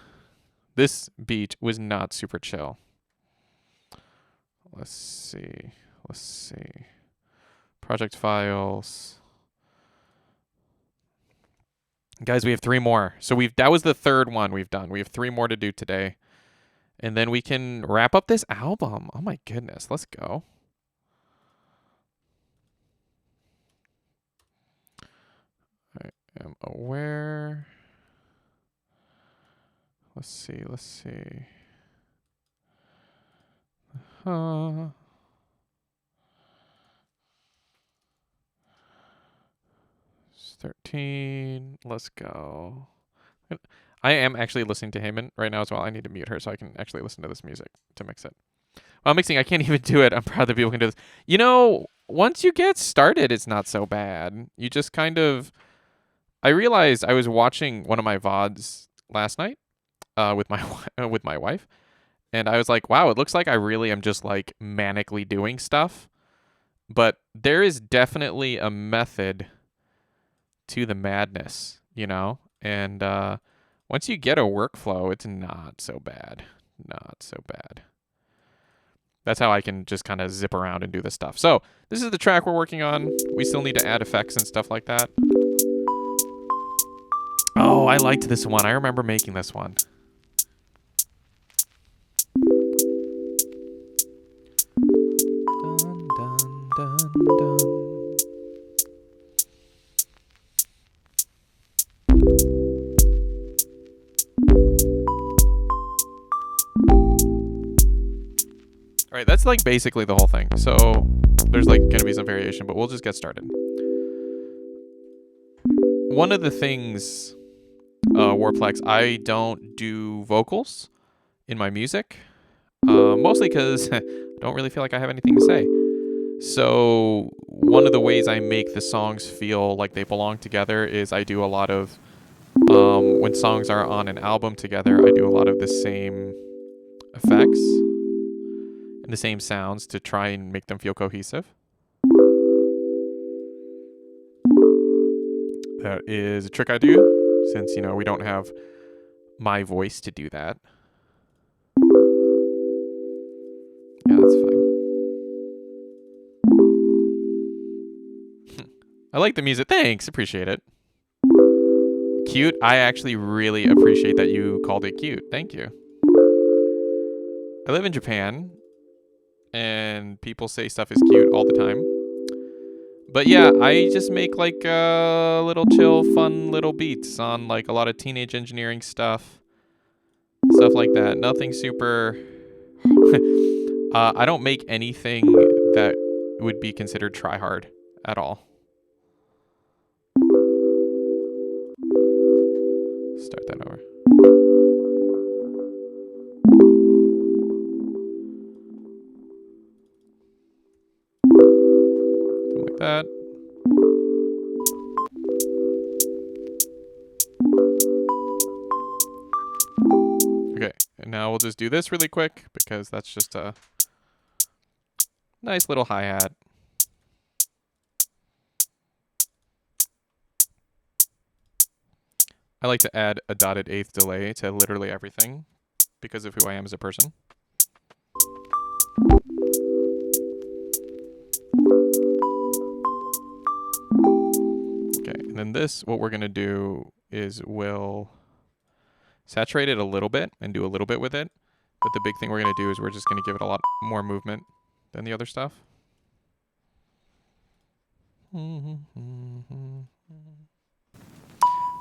This beat was not super chill. Let's see. Project files. Guys, we have 3 more. So that was the 3rd one we've done. We have 3 more to do today. And then we can wrap up this album. Oh my goodness, let's go. am aware. Let's see. 13. Let's go. I am actually listening to Heyman right now as well. I need to mute her so I can actually listen to this music to mix it. Well, mixing, I can't even do it. I'm proud that people can do this. You know, once you get started, it's not so bad. You just kind of... I realized I was watching one of my VODs last night with my wife, and I was like, wow, it looks like I really am just like manically doing stuff. But there is definitely a method to the madness, you know? And once you get a workflow, it's not so bad. Not so bad. That's how I can just kind of zip around and do this stuff. So this is the track we're working on. We still need to add effects and stuff like that. Oh, I liked this one. I remember making this one. Dun, dun, dun, dun. All right, that's like basically the whole thing. So there's like going to be some variation, but we'll just get started. One of the things, Warplex, I don't do vocals in my music, mostly because I don't really feel like I have anything to say. So one of the ways I make the songs feel like they belong together is I do a lot of, when songs are on an album together, I do a lot of the same effects and the same sounds to try and make them feel cohesive. That is a trick I do, since, you know, we don't have my voice to do that. Yeah, that's fine. I like the music. Thanks. Appreciate it. Cute. I actually really appreciate that you called it cute. Thank you. I live in Japan, and people say stuff is cute all the time. But yeah, I just make like little chill, fun little beats on like a lot of teenage engineering stuff like that. Nothing super... I don't make anything that would be considered try-hard at all. Start that over. Something like that. Okay, and now we'll just do this really quick because that's just a nice little hi-hat. I like to add a dotted eighth delay to literally everything because of who I am as a person. Okay, and then this, what we're going to do is we'll saturate it a little bit and do a little bit with it. But the big thing we're going to do is we're just going to give it a lot more movement than the other stuff.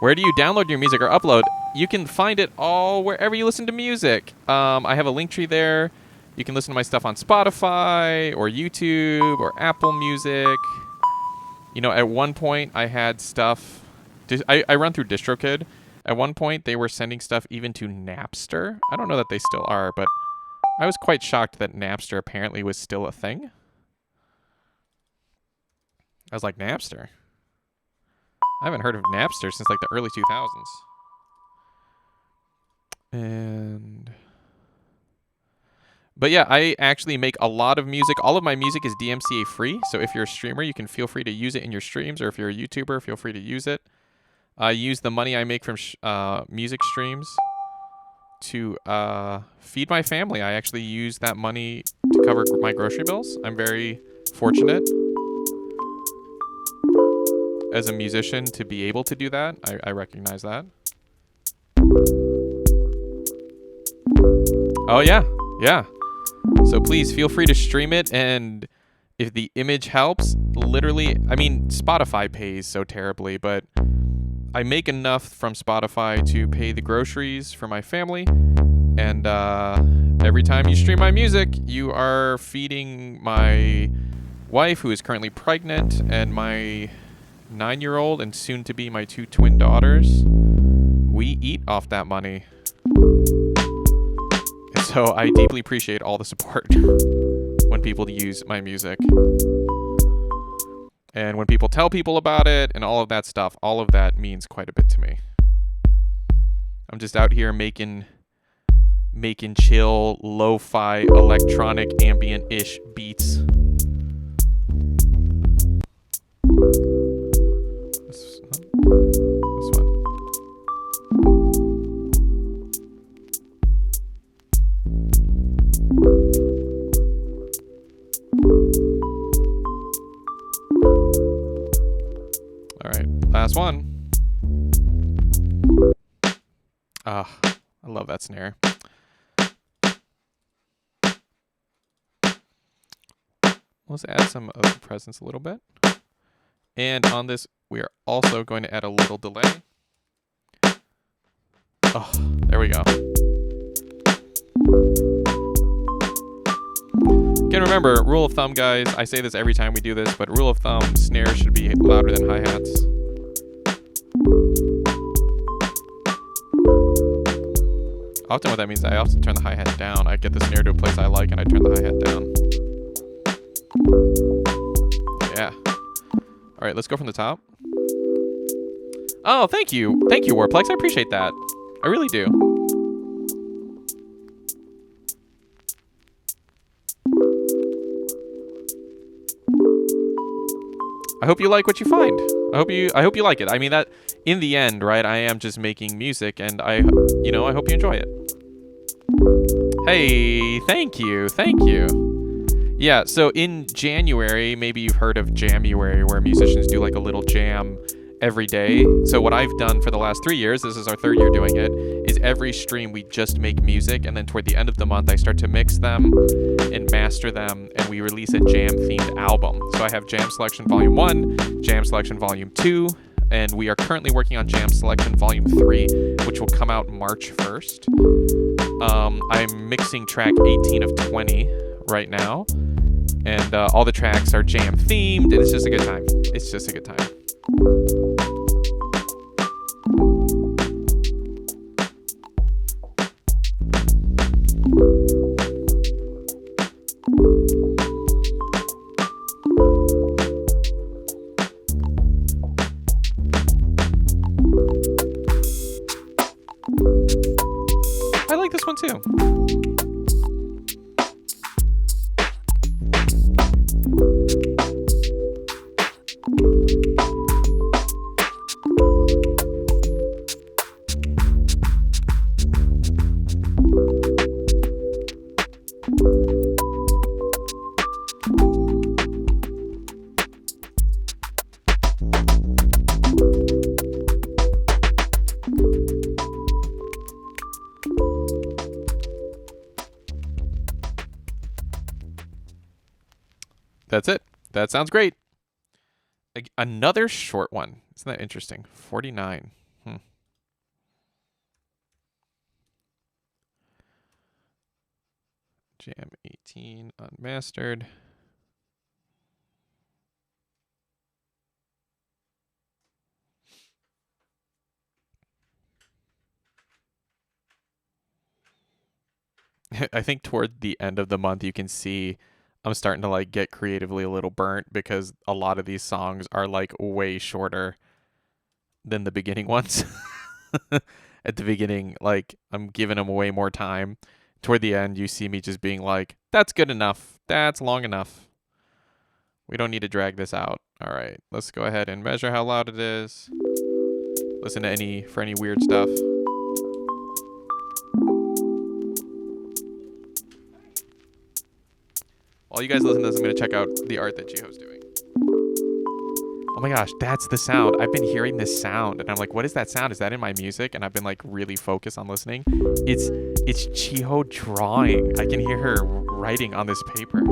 Where do you download your music or upload? You can find it all wherever you listen to music. I have a link tree there. You can listen to my stuff on Spotify or YouTube or Apple Music. You know, at one point I had stuff... I run through DistroKid. At one point they were sending stuff even to Napster. I don't know that they still are, but I was quite shocked that Napster apparently was still a thing. I was like, Napster? I haven't heard of Napster since like the early 2000s. But yeah, I actually make a lot of music. All of my music is DMCA free. So if you're a streamer, you can feel free to use it in your streams. Or if you're a YouTuber, feel free to use it. I use the money I make from music streams to feed my family. I actually use that money to cover my grocery bills. I'm very fortunate as a musician to be able to do that. I recognize that. Oh yeah, yeah. So please feel free to stream it, and if the image helps, literally, I mean, Spotify pays so terribly, but I make enough from Spotify to pay the groceries for my family. And every time you stream my music, you are feeding my wife, who is currently pregnant, and my 9-year-old and soon to be my 2 twin daughters. We eat off that money. And so I deeply appreciate all the support when people use my music. And when people tell people about it and all of that stuff, all of that means quite a bit to me. I'm just out here making chill, lo-fi, electronic, ambient-ish beats. This one. All right, last one. I love that snare. Let's add some of the presence a little bit. And on this, we are also going to add a little delay. Oh, there we go. Again, remember, rule of thumb, guys, I say this every time we do this, but rule of thumb, snares should be louder than hi-hats. Often what that means is I often turn the hi-hat down. I get the snare to a place I like and I turn the hi-hat down. Yeah. All right, let's go from the top. Oh, thank you. Thank you, Warplex. I appreciate that. I really do. I hope you like what you find. I hope you like it. I mean, that in the end, right? I am just making music, and I hope you enjoy it. Hey, thank you. Yeah, so in January, maybe you've heard of Jamuary, where musicians do like a little jam every day. So what I've done for the last 3 years, this is our 3rd year doing it, is every stream we just make music, and then toward the end of the month I start to mix them and master them, and we release a jam-themed album. So I have Jam Selection Volume 1, Jam Selection Volume 2, and we are currently working on Jam Selection Volume 3, which will come out March 1st. I'm mixing track 18 of 20 right now, and all the tracks are jam-themed, and it's just a good time. It's just a good time. I like this one too. That's it. That sounds great. Another short one. Isn't that interesting? 49. Jam 18 unmastered. I think toward the end of the month you can see I'm starting to like get creatively a little burnt because a lot of these songs are like way shorter than the beginning ones. At the beginning, like I'm giving them way more time. Toward the end, you see me just being like, that's good enough. That's long enough. We don't need to drag this out. All right, let's go ahead and measure how loud it is. Listen to for any weird stuff. While you guys listen to this, I'm going to check out the art that Jiho's doing. Oh my gosh, that's the sound. I've been hearing this sound, and I'm like, what is that sound? Is that in my music? And I've been like really focused on listening. It's Chiho drawing. I can hear her writing on this paper.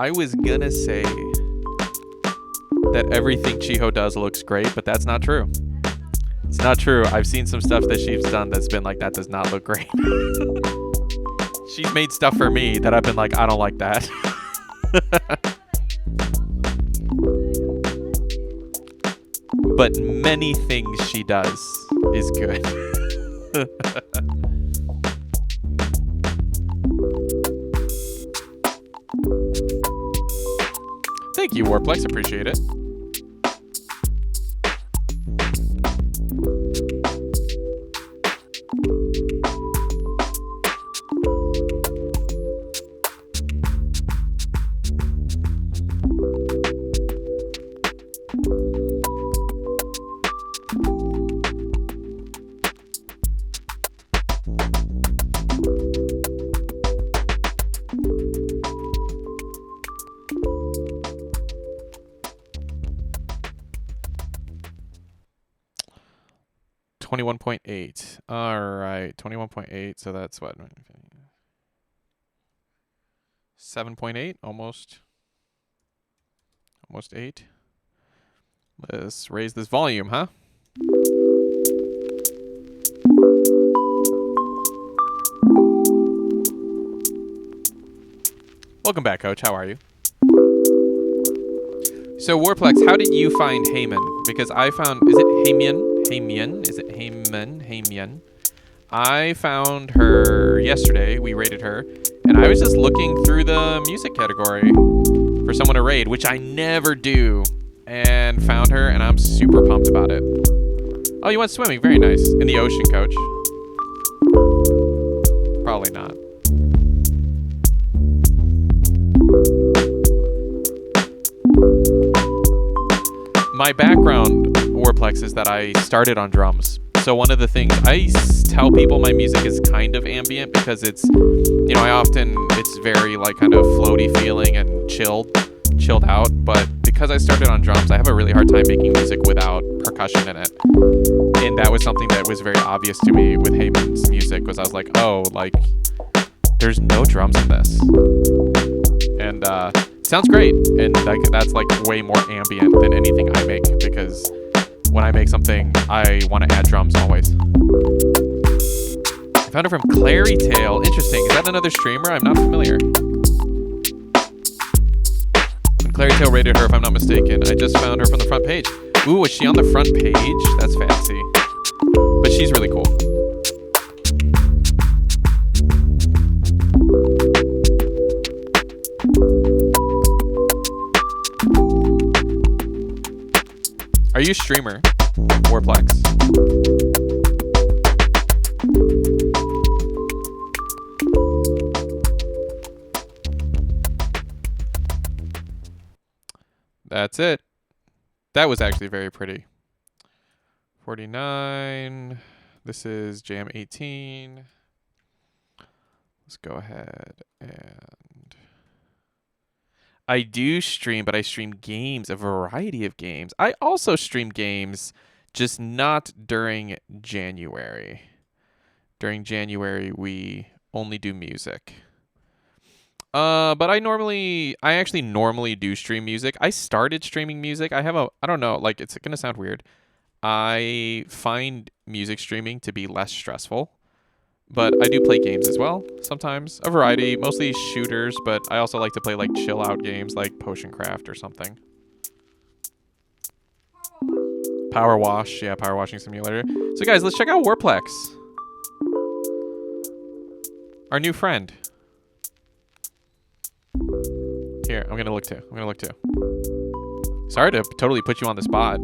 I was gonna say that everything Chiho does looks great, but that's not true. It's not true. I've seen some stuff that she's done that's been like, that does not look great. She's made stuff for me that I've been like, I don't like that. But many things she does is good. Thank you, Warplex. Appreciate it. $21.8. All right, 21.8. So that's what? 7.8, almost 8. Let's raise this volume, huh? Welcome back, Coach. How are you? So, Warplex, how did you find Heyman? Because I found... Is it Heyman? Heyman? Is it Heyman? Heyman? I found her yesterday. We raided her. And I was just looking through the music category for someone to raid, which I never do. And found her, and I'm super pumped about it. Oh, you went swimming. Very nice. In the ocean, Coach. Probably not. My background, Warplex, is that I started on drums. So one of the things I tell people my music is kind of ambient because it's, you know, it's very like kind of floaty feeling and chilled out. But because I started on drums, I have a really hard time making music without percussion in it. And that was something that was very obvious to me with Heyman's music, was I was like, oh, like there's no drums in this. And sounds great, and like that's like way more ambient than anything I make, because when I make something, I want to add drums always. I found her from Clary Tale. Interesting. Is that another streamer? I'm not familiar. When Clary Tale rated her, if I'm not mistaken, I just found her from the front page. Ooh, is she on the front page? That's fancy. But she's really cool. Are you a streamer, Warplex? That's it. That was actually very pretty. 49. This is Jam 18. Let's go ahead and... I do stream, but I stream games, a variety of games. I also stream games, just not during January. During January, we only do music. But I actually normally do stream music. I started streaming music. I don't know, like, it's going to sound weird. I find music streaming to be less stressful. But I do play games as well, sometimes. A variety, mostly shooters, but I also like to play like chill out games like Potion Craft or something. Power Wash, yeah, Power Washing Simulator. So guys, let's check out Warplex. Our new friend. Here, I'm gonna look too. Sorry to totally put you on the spot.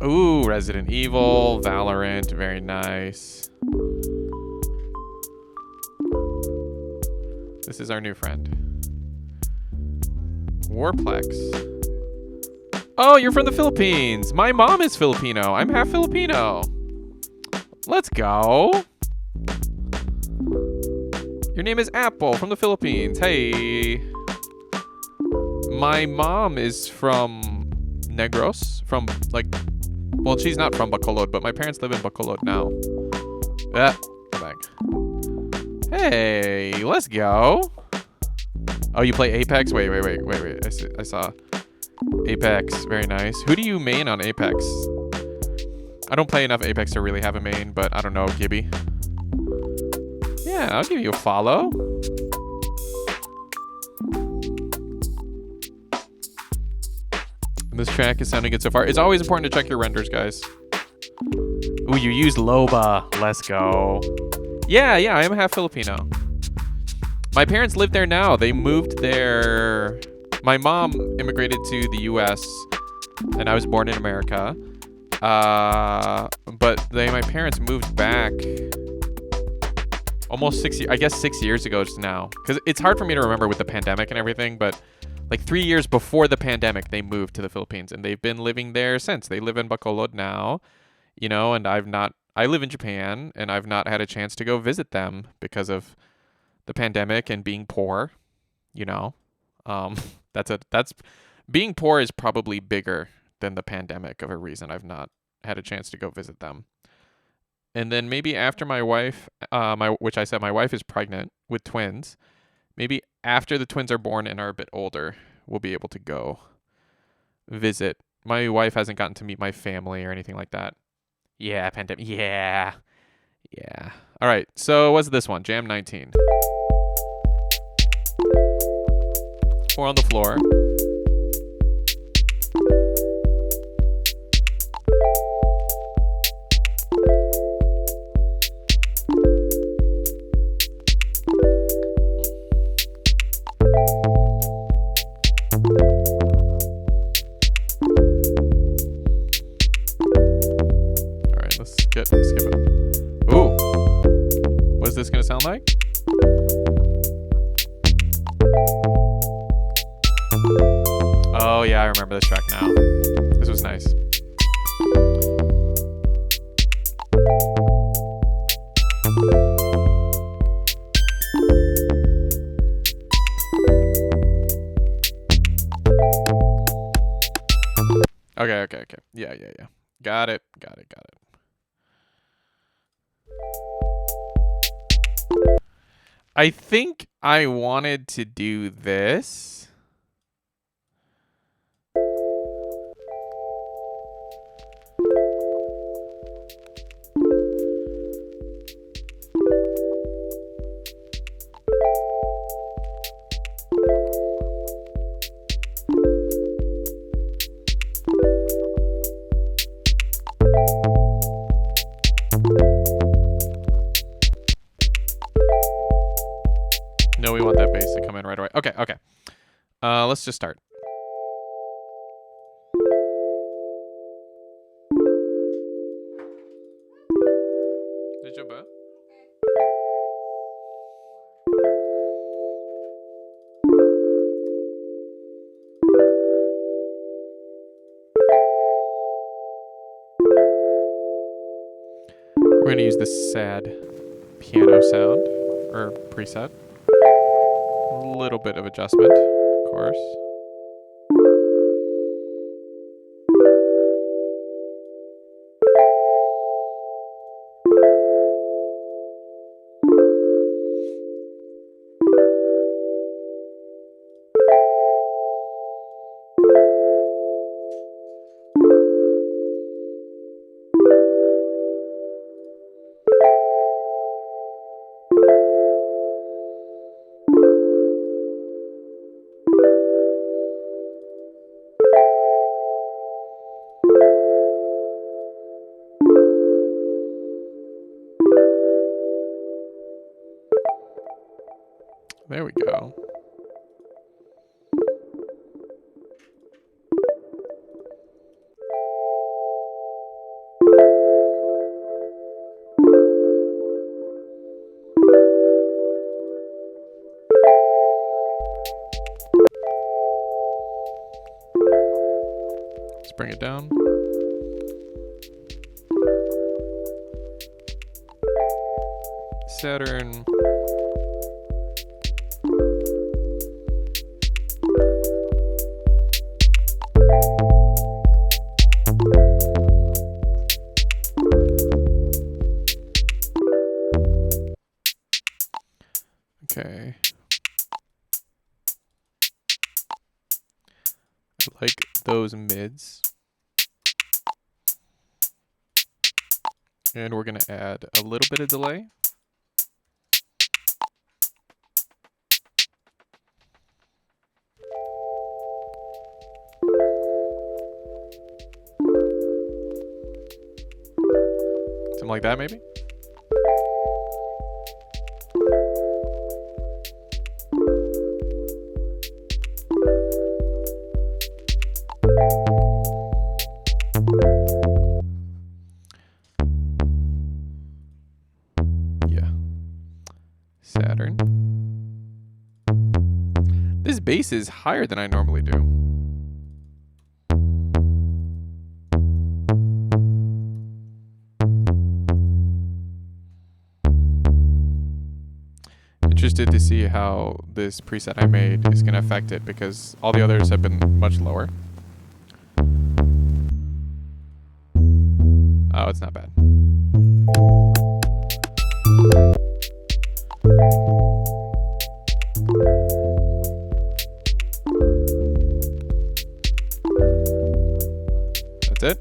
Ooh, Resident Evil, Valorant, very nice. This is our new friend. Warplex. Oh, you're from the Philippines. My mom is Filipino. I'm half Filipino. Let's go. Your name is Apple from the Philippines. Hey. My mom is from Negros, from like... Well, she's not from Bacolod, but my parents live in Bacolod now. Yeah, go back. Hey, let's go. Oh, you play Apex? Wait. I saw Apex. Very nice. Who do you main on Apex? I don't play enough Apex to really have a main, but I don't know, Gibby. Yeah, I'll give you a follow. This track is sounding good so far. It's always important to check your renders, guys. Ooh, you used Loba. Let's go. Yeah, I am half Filipino. My parents live there now. They moved there. My mom immigrated to the U.S. and I was born in America. But my parents moved back almost 6 years ago just now. Because it's hard for me to remember with the pandemic and everything, but like 3 years before the pandemic, they moved to the Philippines and they've been living there since. They live in Bacolod now, and I live in Japan and I've not had a chance to go visit them because of the pandemic and being poor, that's being poor is probably bigger than the pandemic of a reason I've not had a chance to go visit them. And then maybe after my wife, which I said my wife is pregnant with twins, maybe after the twins are born and are a bit older, we'll be able to go visit. My wife hasn't gotten to meet my family or anything like that. Yeah, pandemic. Yeah. All right, so what's this one? Jam 19. We're on the floor. Skip it. Ooh. What's this gonna sound like? Oh yeah, I remember this track now. This was nice. Okay. Yeah. Got it. I think I wanted to do this. No, we want that bass to come in right away. Okay. Let's just start. We're going to use this sad piano sound or preset. A little bit of adjustment, of course. There we go. Let's bring it down. Saturn. Okay. those mids. And we're going to add a little bit of delay. Something like that, maybe? Yeah. Saturn. This bass is higher than I normally do. Interested to see how this preset I made is going to affect it, because all the others have been much lower. Oh, it's not bad. That's it.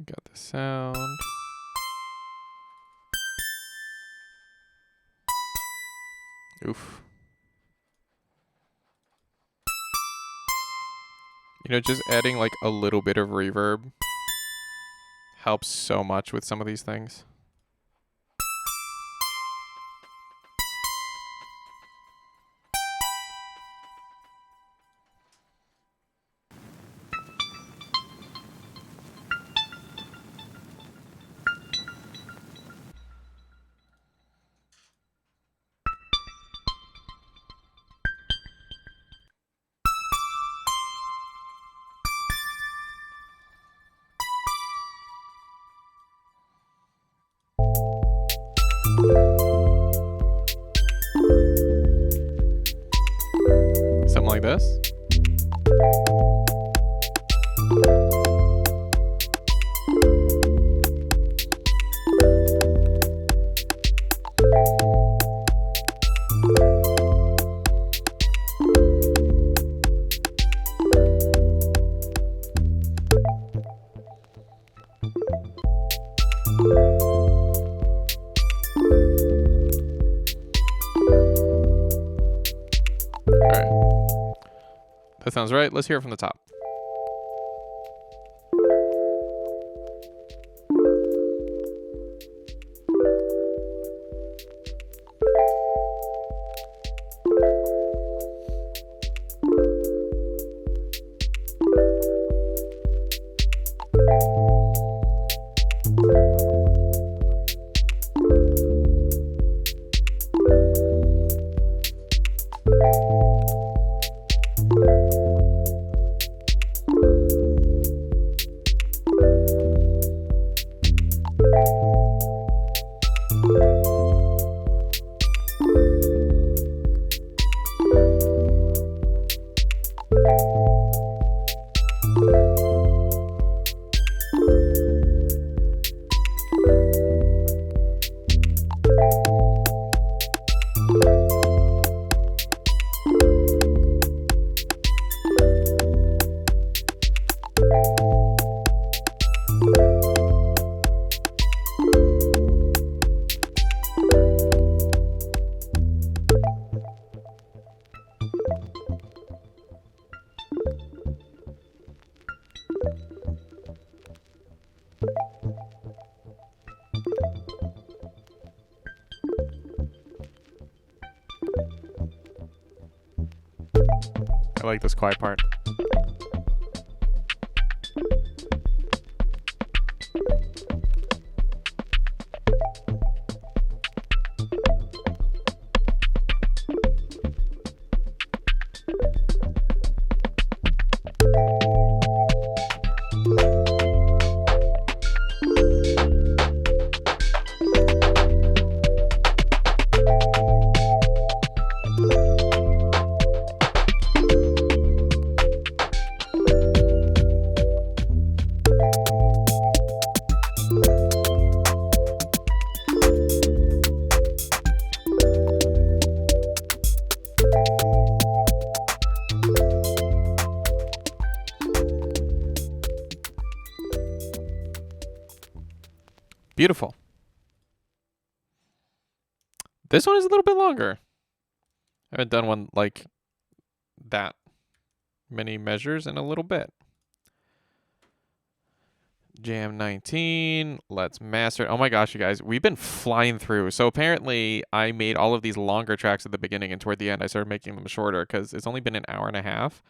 Got the sound. Oof. You know, just adding like a little bit of reverb helps so much with some of these things. Something like this. That sounds right. Let's hear it from the top. I like this quiet part. Beautiful. This one is a little bit longer. I haven't done one like that many measures in a little bit. Jam 19. Let's master. Oh my gosh, you guys. We've been flying through. So apparently I made all of these longer tracks at the beginning, and toward the end I started making them shorter because it's only been an hour and a half.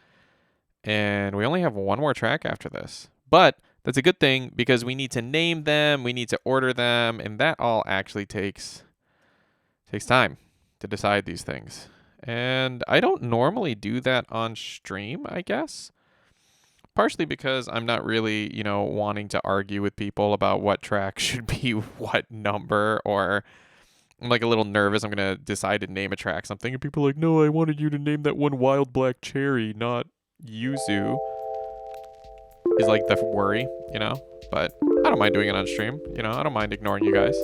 And we only have one more track after this. But that's a good thing because we need to name them, we need to order them, and that all actually takes time to decide these things. And I don't normally do that on stream, I guess. Partially because I'm not really, wanting to argue with people about what track should be what number, or I'm like a little nervous. I'm going to decide to name a track something, and people are like, no, I wanted you to name that one Wild Black Cherry, not Yuzu. Is like the worry, but I don't mind doing it on stream. I don't mind ignoring you guys.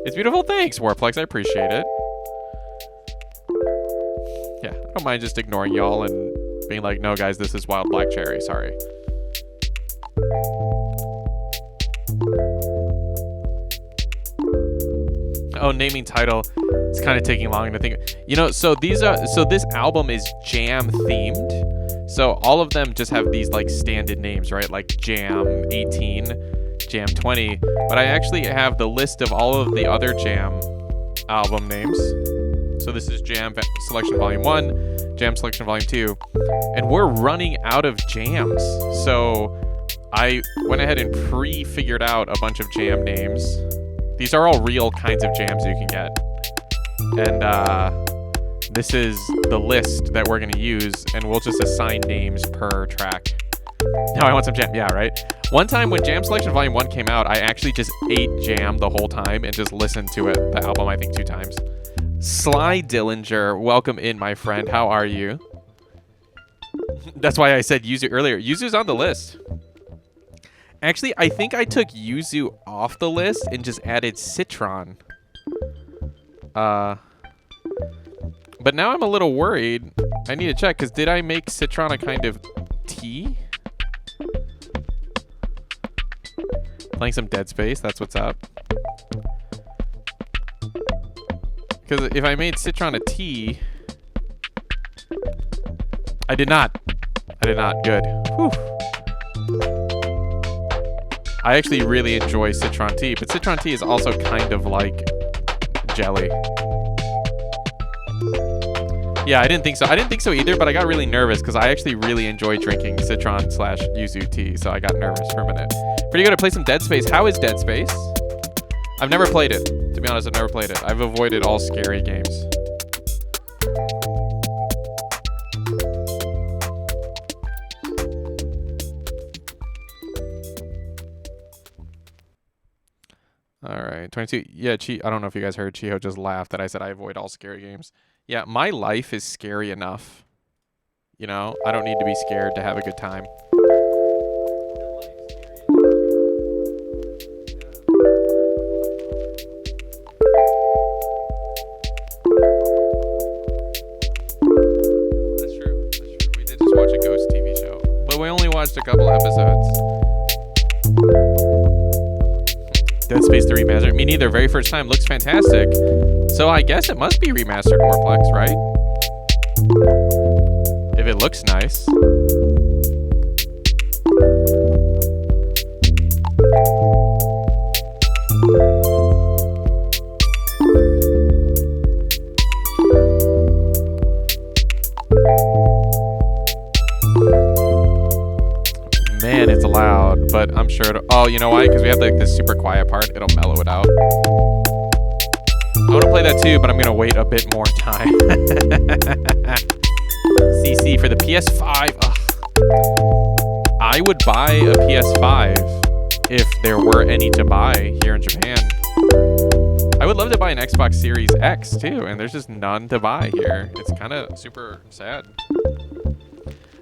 It's beautiful. Thanks, Warplex. I appreciate it. Yeah, I don't mind just ignoring y'all and being like, no, guys, this is Wild Black Cherry. Sorry. Oh, naming title. It's kind of taking long to think. So this album is jam themed. So all of them just have these like standard names, right? Like Jam 18, Jam 20. But I actually have the list of all of the other Jam album names. So this is Jam Selection Volume 1, Jam Selection Volume 2. And we're running out of jams. So I went ahead and pre-figured out a bunch of jam names. These are all real kinds of jams you can get. And this is the list that we're going to use, and we'll just assign names per track. Now I want some jam. Yeah, right? One time when Jam Selection Volume 1 came out, I actually just ate jam the whole time and just listened to it, the album, I think 2 times. Sly Dillinger, welcome in, my friend. How are you? That's why I said Yuzu earlier. Yuzu's on the list. Actually, I think I took Yuzu off the list and just added Citron. But now I'm a little worried. I need to check, because did I make Citron a kind of tea? Playing some Dead Space, that's what's up. Because if I made Citron a tea... I did not. Good. Whew. I actually really enjoy Citron tea, but Citron tea is also kind of like jelly. Yeah, I didn't think so. I didn't think so either, but I got really nervous because I actually really enjoy drinking Citron/Yuzu tea, so I got nervous for a minute. Pretty good to play some Dead Space. How is Dead Space? I've never played it. To be honest, I've never played it. I've avoided all scary games. All right, 22. Yeah, I don't know if you guys heard Chiho just laughed that I said I avoid all scary games. Yeah, my life is scary enough. I don't need to be scared to have a good time. That's true. We did just watch a ghost TV show, but we only watched a couple episodes. Dead Space 3 remastered. Me neither. Very first time. Looks fantastic. So I guess it must be remastered Warplex, right? If it looks nice. Man, it's loud, but I'm sure oh, you know why? Because we have like this super quiet part. It'll mellow it out. I want to play that too, but I'm going to wait a bit more time. CC for the PS5. Ugh. I would buy a PS5 if there were any to buy here in Japan. I would love to buy an Xbox Series X too, and there's just none to buy here. It's kind of super sad.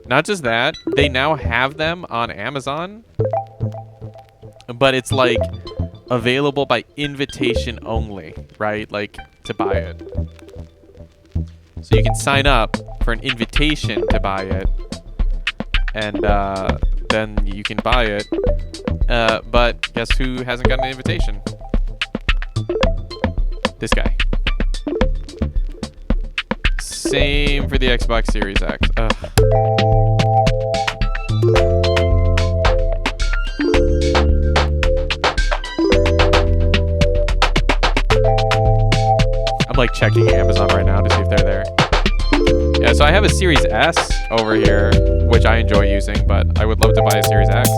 Not just that, they now have them on Amazon, but it's like available by invitation only, right? Like to buy it. So you can sign up for an invitation to buy it, and then you can buy it. But guess who hasn't gotten an invitation? This guy. Same for the Xbox Series X. Ugh. I'm like checking Amazon right now to see if they're there. Yeah, so I have a Series S over here, which I enjoy using, but I would love to buy a Series X.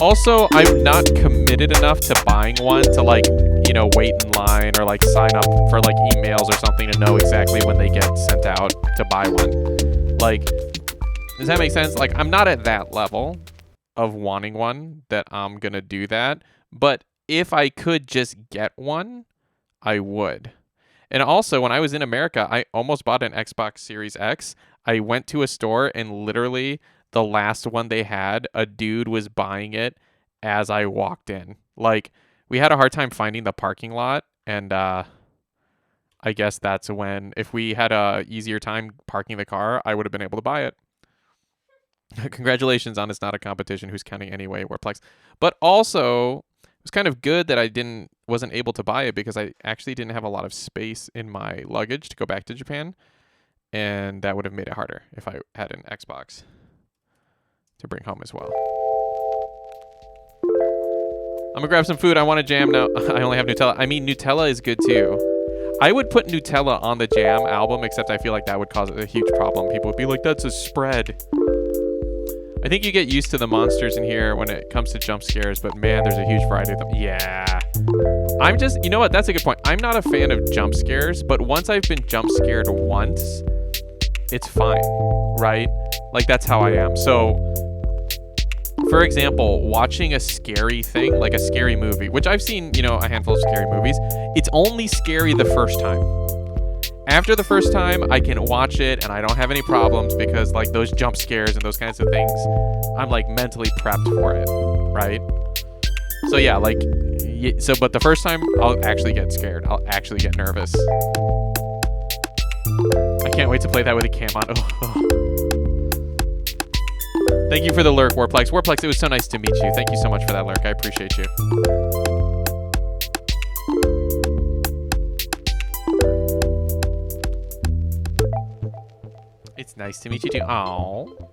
Also, I'm not committed enough to buying one to like, you know, wait in line or like sign up for like emails or something to know exactly when they get sent out to buy one. Like, does that make sense? Like, I'm not at that level of wanting one that I'm gonna do that. But if I could just get one, I would. And also, when I was in America, I almost bought an Xbox Series X. I went to a store and literally the last one they had, a dude was buying it as I walked in. Like, we had a hard time finding the parking lot, and I guess that's when, if we had a easier time parking the car, I would have been able to buy it. Congratulations on It's Not a Competition. Who's counting anyway? Warplex. But also, it was kind of good that I wasn't able to buy it because I actually didn't have a lot of space in my luggage to go back to Japan, and that would have made it harder if I had an Xbox to bring home as well. I'm gonna grab some food. I want a jam now. I only have Nutella. I mean, Nutella is good too. I would put Nutella on the Jam album, except I feel like that would cause a huge problem. People would be like, that's a spread. I think you get used to the monsters in here when it comes to jump scares, but man, there's a huge variety of them. Yeah. I'm just, you know what? That's a good point. I'm not a fan of jump scares, but once I've been jump scared once, it's fine, right? Like, that's how I am. So, for example, watching a scary thing, like a scary movie, which I've seen, you know, a handful of scary movies, it's only scary the first time. After the first time, I can watch it and I don't have any problems because, like, those jump scares and those kinds of things, I'm, like, mentally prepped for it, right? So, yeah, like, but the first time, I'll actually get scared. I'll actually get nervous. I can't wait to play that with a cam on. Oh. Thank you for the lurk, Warplex. Warplex, it was so nice to meet you. Thank you so much for that lurk. I appreciate you. It's nice to meet you too. Aww.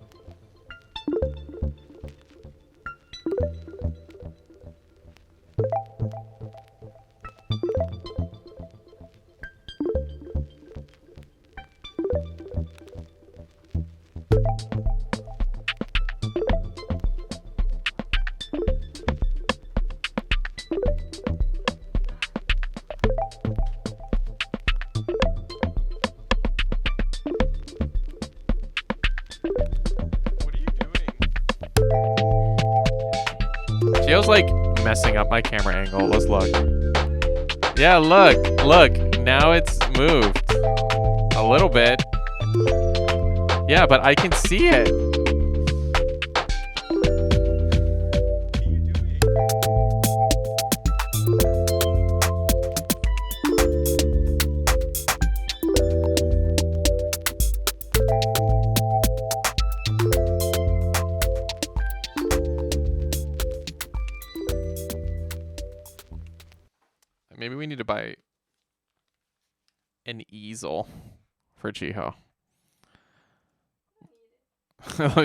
Gio's like messing up my camera angle. Let's look. Yeah, look. Now it's moved a little bit. Yeah, but I can see it. What are you doing? Maybe we need to buy an easel for Chiho.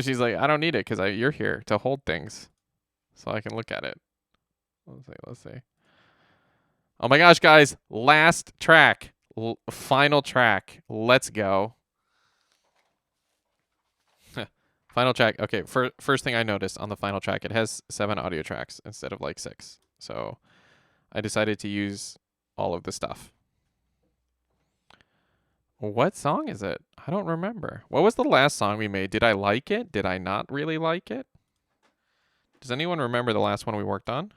She's like, I don't need it because you're here to hold things, so I can look at it. Let's see. Oh my gosh, guys! Last track, final track. Let's go. Final track. Okay. First thing I noticed on the final track, it has 7 audio tracks instead of like 6. So I decided to use all of the stuff. What song is it? I don't remember. What was the last song we made? Did I like it? Did I not really like it? Does anyone remember the last one we worked on?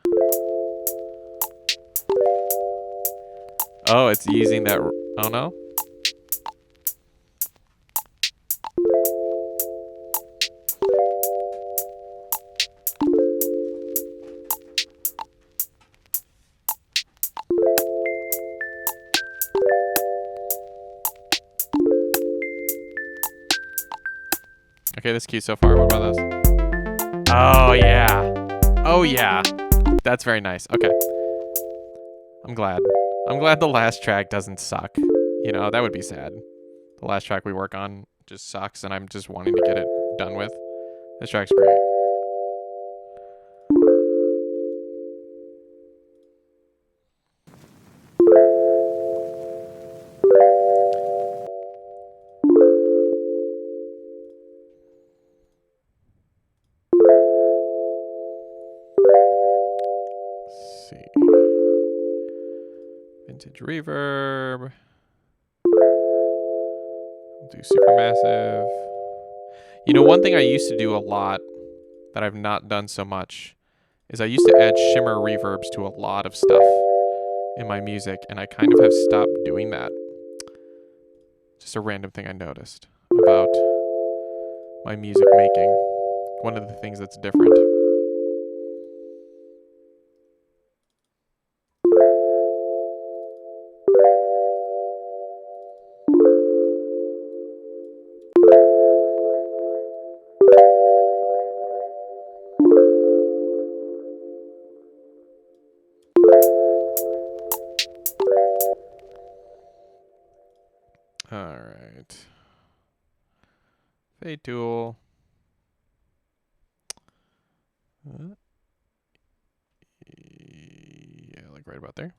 Oh, it's using that. Oh no. Okay, this key so far. What about this? Oh yeah. Oh yeah. That's very nice. Okay. I'm glad. I'm glad the last track doesn't suck. You know, that would be sad. The last track we work on just sucks, and I'm just wanting to get it done with. This track's great. Let's see. Vintage reverb. We'll do supermassive. You know, one thing I used to do a lot that I've not done so much is I used to add shimmer reverbs to a lot of stuff in my music, and I kind of have stopped doing that. Just a random thing I noticed about my music making. One of the things that's different. All right. Fade tool. Yeah, like right about there.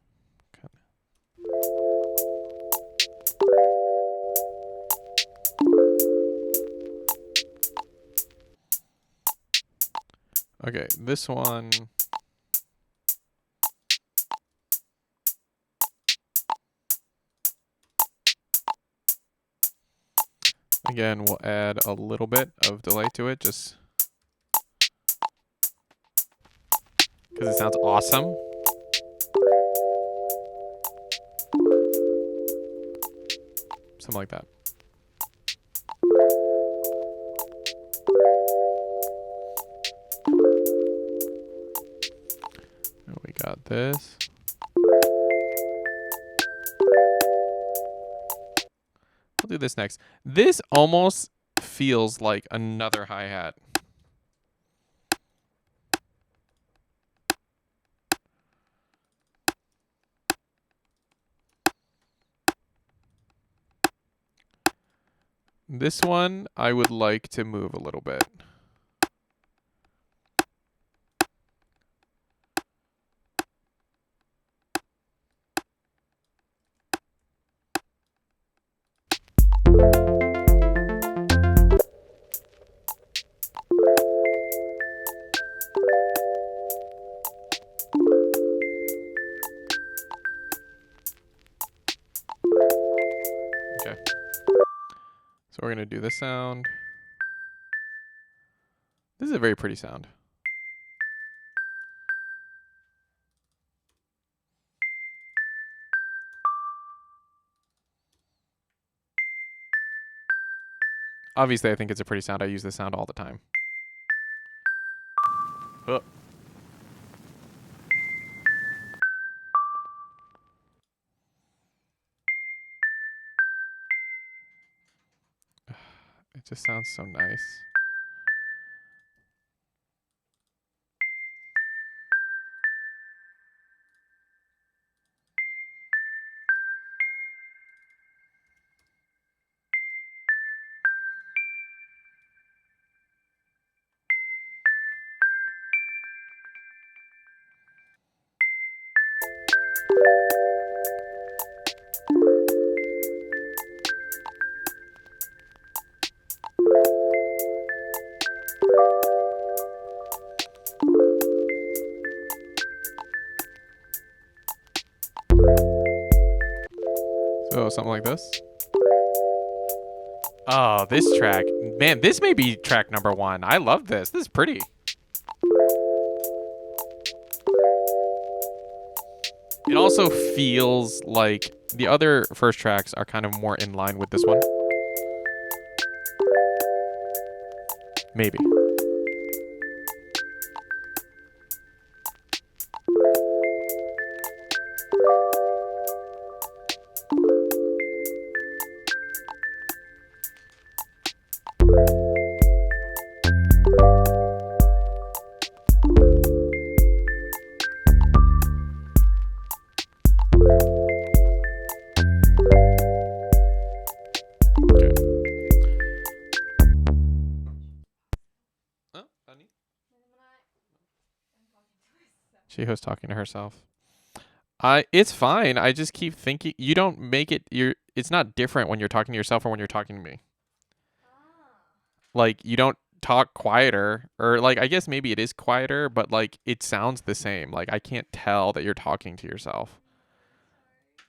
Okay, this one. Again, we'll add a little bit of delay to it just because it sounds awesome. Something like that. And we got this. We'll do this next. This almost feels like another hi-hat. This one I would like to move a little bit. Okay. So we're going to do this sound. This is a very pretty sound. Obviously, I think it's a pretty sound. I use this sound all the time. Oh. It just sounds so nice. So something like this. Oh, this track. Man, this may be track number 1. I love this. This is pretty. It also feels like the other first tracks are kind of more in line with this one. Maybe. She hosts talking to herself. It's fine. I just keep thinking you don't make it. It's not different when you're talking to yourself or when you're talking to me. Like you don't talk quieter, or like I guess maybe it is quieter, but like it sounds the same. Like I can't tell that you're talking to yourself.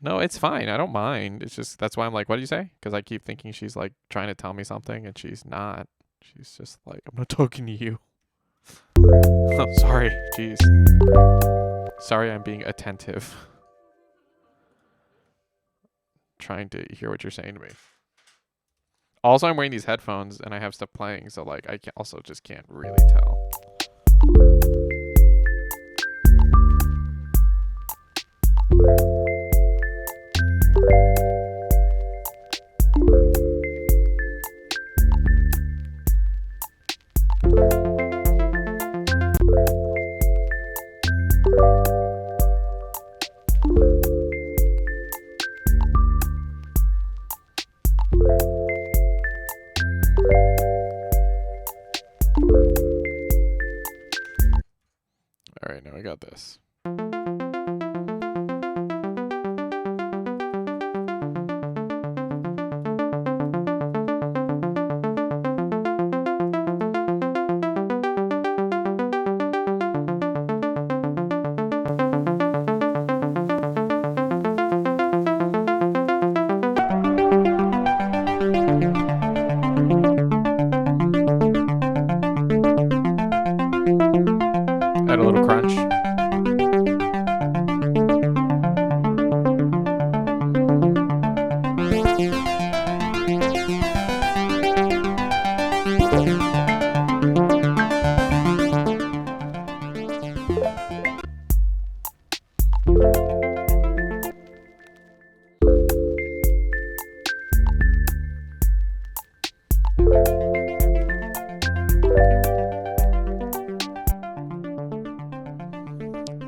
No, it's fine. I don't mind. It's just that's why I'm like, what did you say? Because I keep thinking she's like trying to tell me something, and she's not. She's just like, I'm not talking to you. Oh, sorry. Jeez. Sorry, I'm being attentive. Trying to hear what you're saying to me. Also, I'm wearing these headphones and I have stuff playing, so like I also just can't really tell. All right, now I got this. Add a little crunch.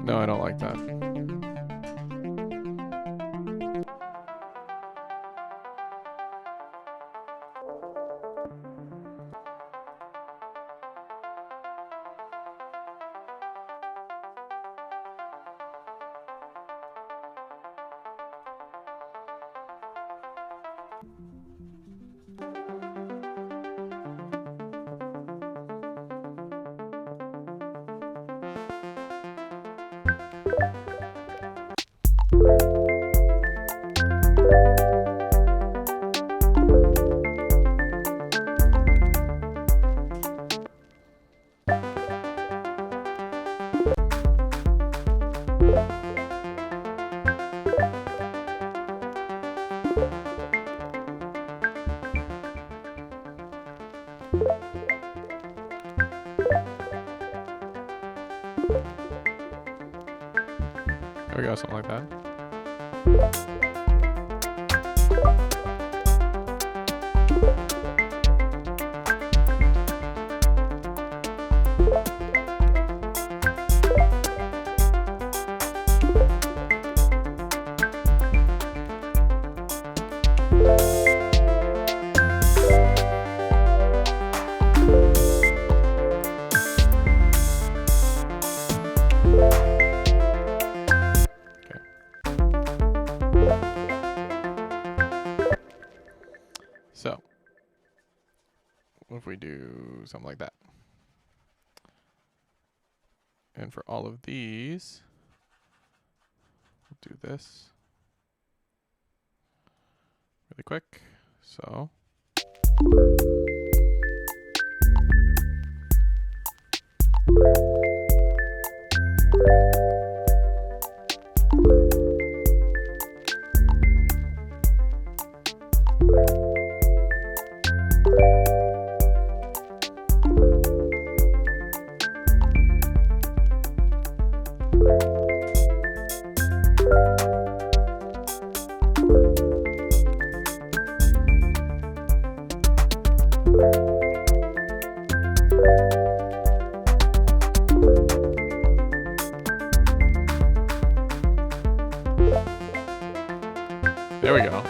No, I don't like that. There we go, something like that. So, what if we do something like that? And for all of these, we'll do this really quick. So, there we go.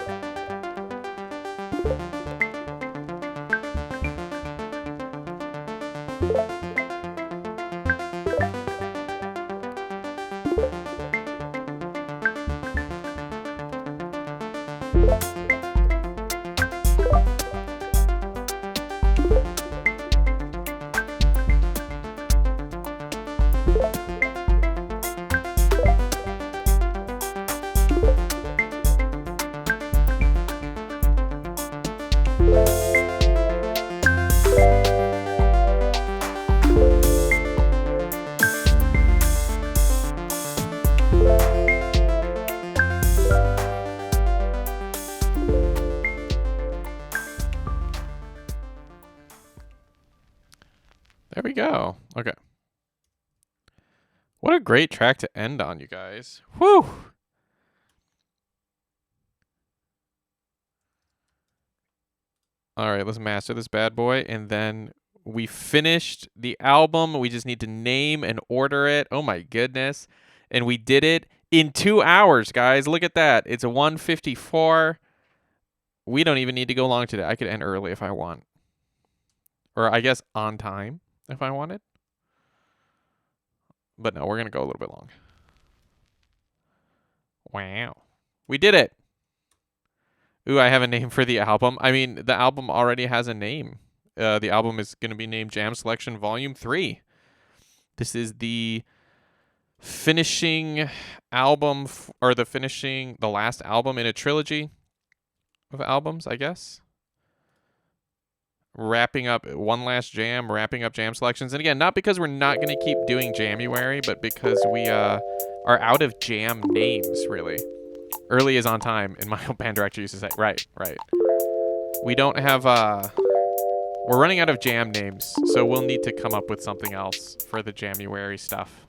There we go. Okay. What a great track to end on, you guys. Whew. All right, let's master this bad boy. And then we finished the album. We just need to name and order it. Oh, my goodness. And we did it in 2 hours, guys. Look at that. It's 1:54. We don't even need to go long today. I could end early if I want. Or I guess on time if I wanted. But no, we're going to go a little bit long. Wow. We did it. Ooh, I have a name for the album. I mean, the album already has a name. The album is going to be named Jam Selection Volume 3. This is the finishing album, or the last album in a trilogy of albums, I guess. Wrapping up one last jam, wrapping up jam selections. And again, not because we're not going to keep doing Jamuary, but because we are out of jam names, really. Early is on time, and my band director used to say. Right. We don't have, we're running out of jam names, so we'll need to come up with something else for the Jamuary stuff.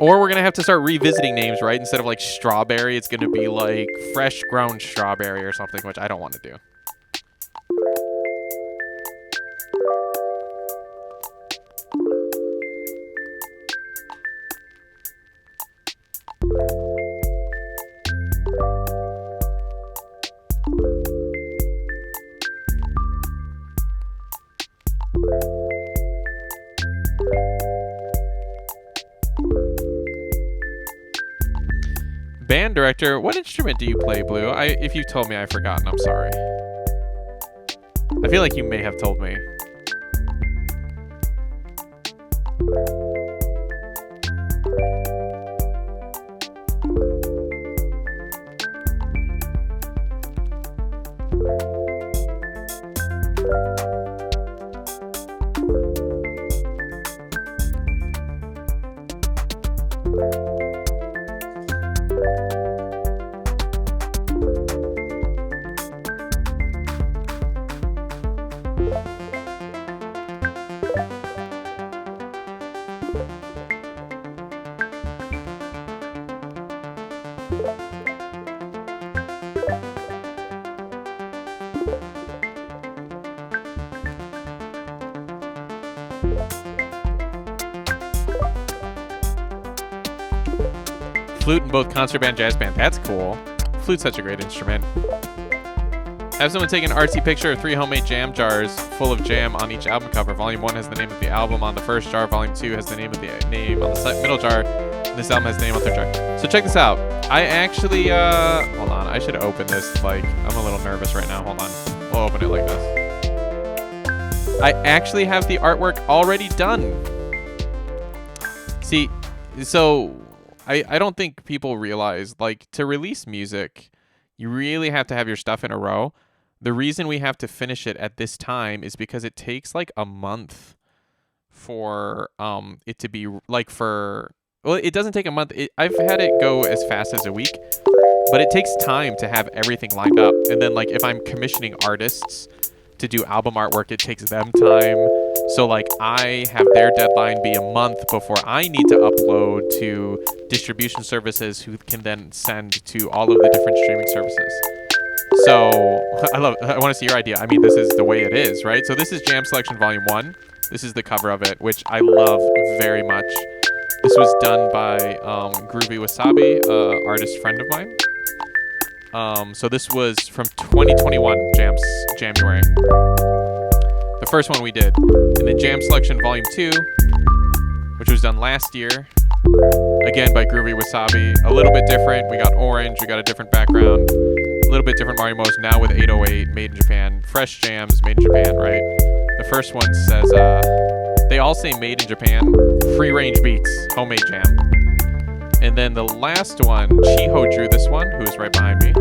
Or we're going to have to start revisiting names, right? Instead of like strawberry, it's going to be like fresh grown strawberry or something, which I don't want to do. Band director, what instrument do you play, Blue? If you told me, I've forgotten. I'm sorry. I feel like you may have told me. Flute in both concert band, jazz band. That's cool. Flute's such a great instrument. Have someone take an artsy picture of 3 homemade jam jars full of jam on each album cover. Volume 1 has the name of the album on the first jar. Volume 2 has the name of the name on the middle jar. This album has the name on the third jar. So check this out. I actually, hold on. I should open this. Like, I'm a little nervous right now. Hold on. We'll open it like this. I actually have the artwork already done. See, so I don't think people realize, like, to release music, you really have to have your stuff in a row. The reason we have to finish it at this time is because it takes like a month for it to be like well, it doesn't take a month. I've had it go as fast as a week, but it takes time to have everything lined up. And then like if I'm commissioning artists to do album artwork, it takes them time. So like I have their deadline be a month before I need to upload to distribution services who can then send to all of the different streaming services. So I want to see your idea. I mean, this is the way it is, right? So this is Jam Selection Volume 1. This is the cover of it, which I love very much. This was done by Groovy Wasabi, artist friend of mine. So this was from 2021, Jamuary. The first one we did. And then Jam Selection Volume 2, which was done last year. Again by Groovy Wasabi. A little bit different. We got orange. We got a different background. A little bit different Mario modes, now with 808, made in Japan. Fresh jams, made in Japan, right? The first one says, they all say made in Japan. Free range beats, homemade jam. And then the last one, Chiho drew this one, who is right behind me.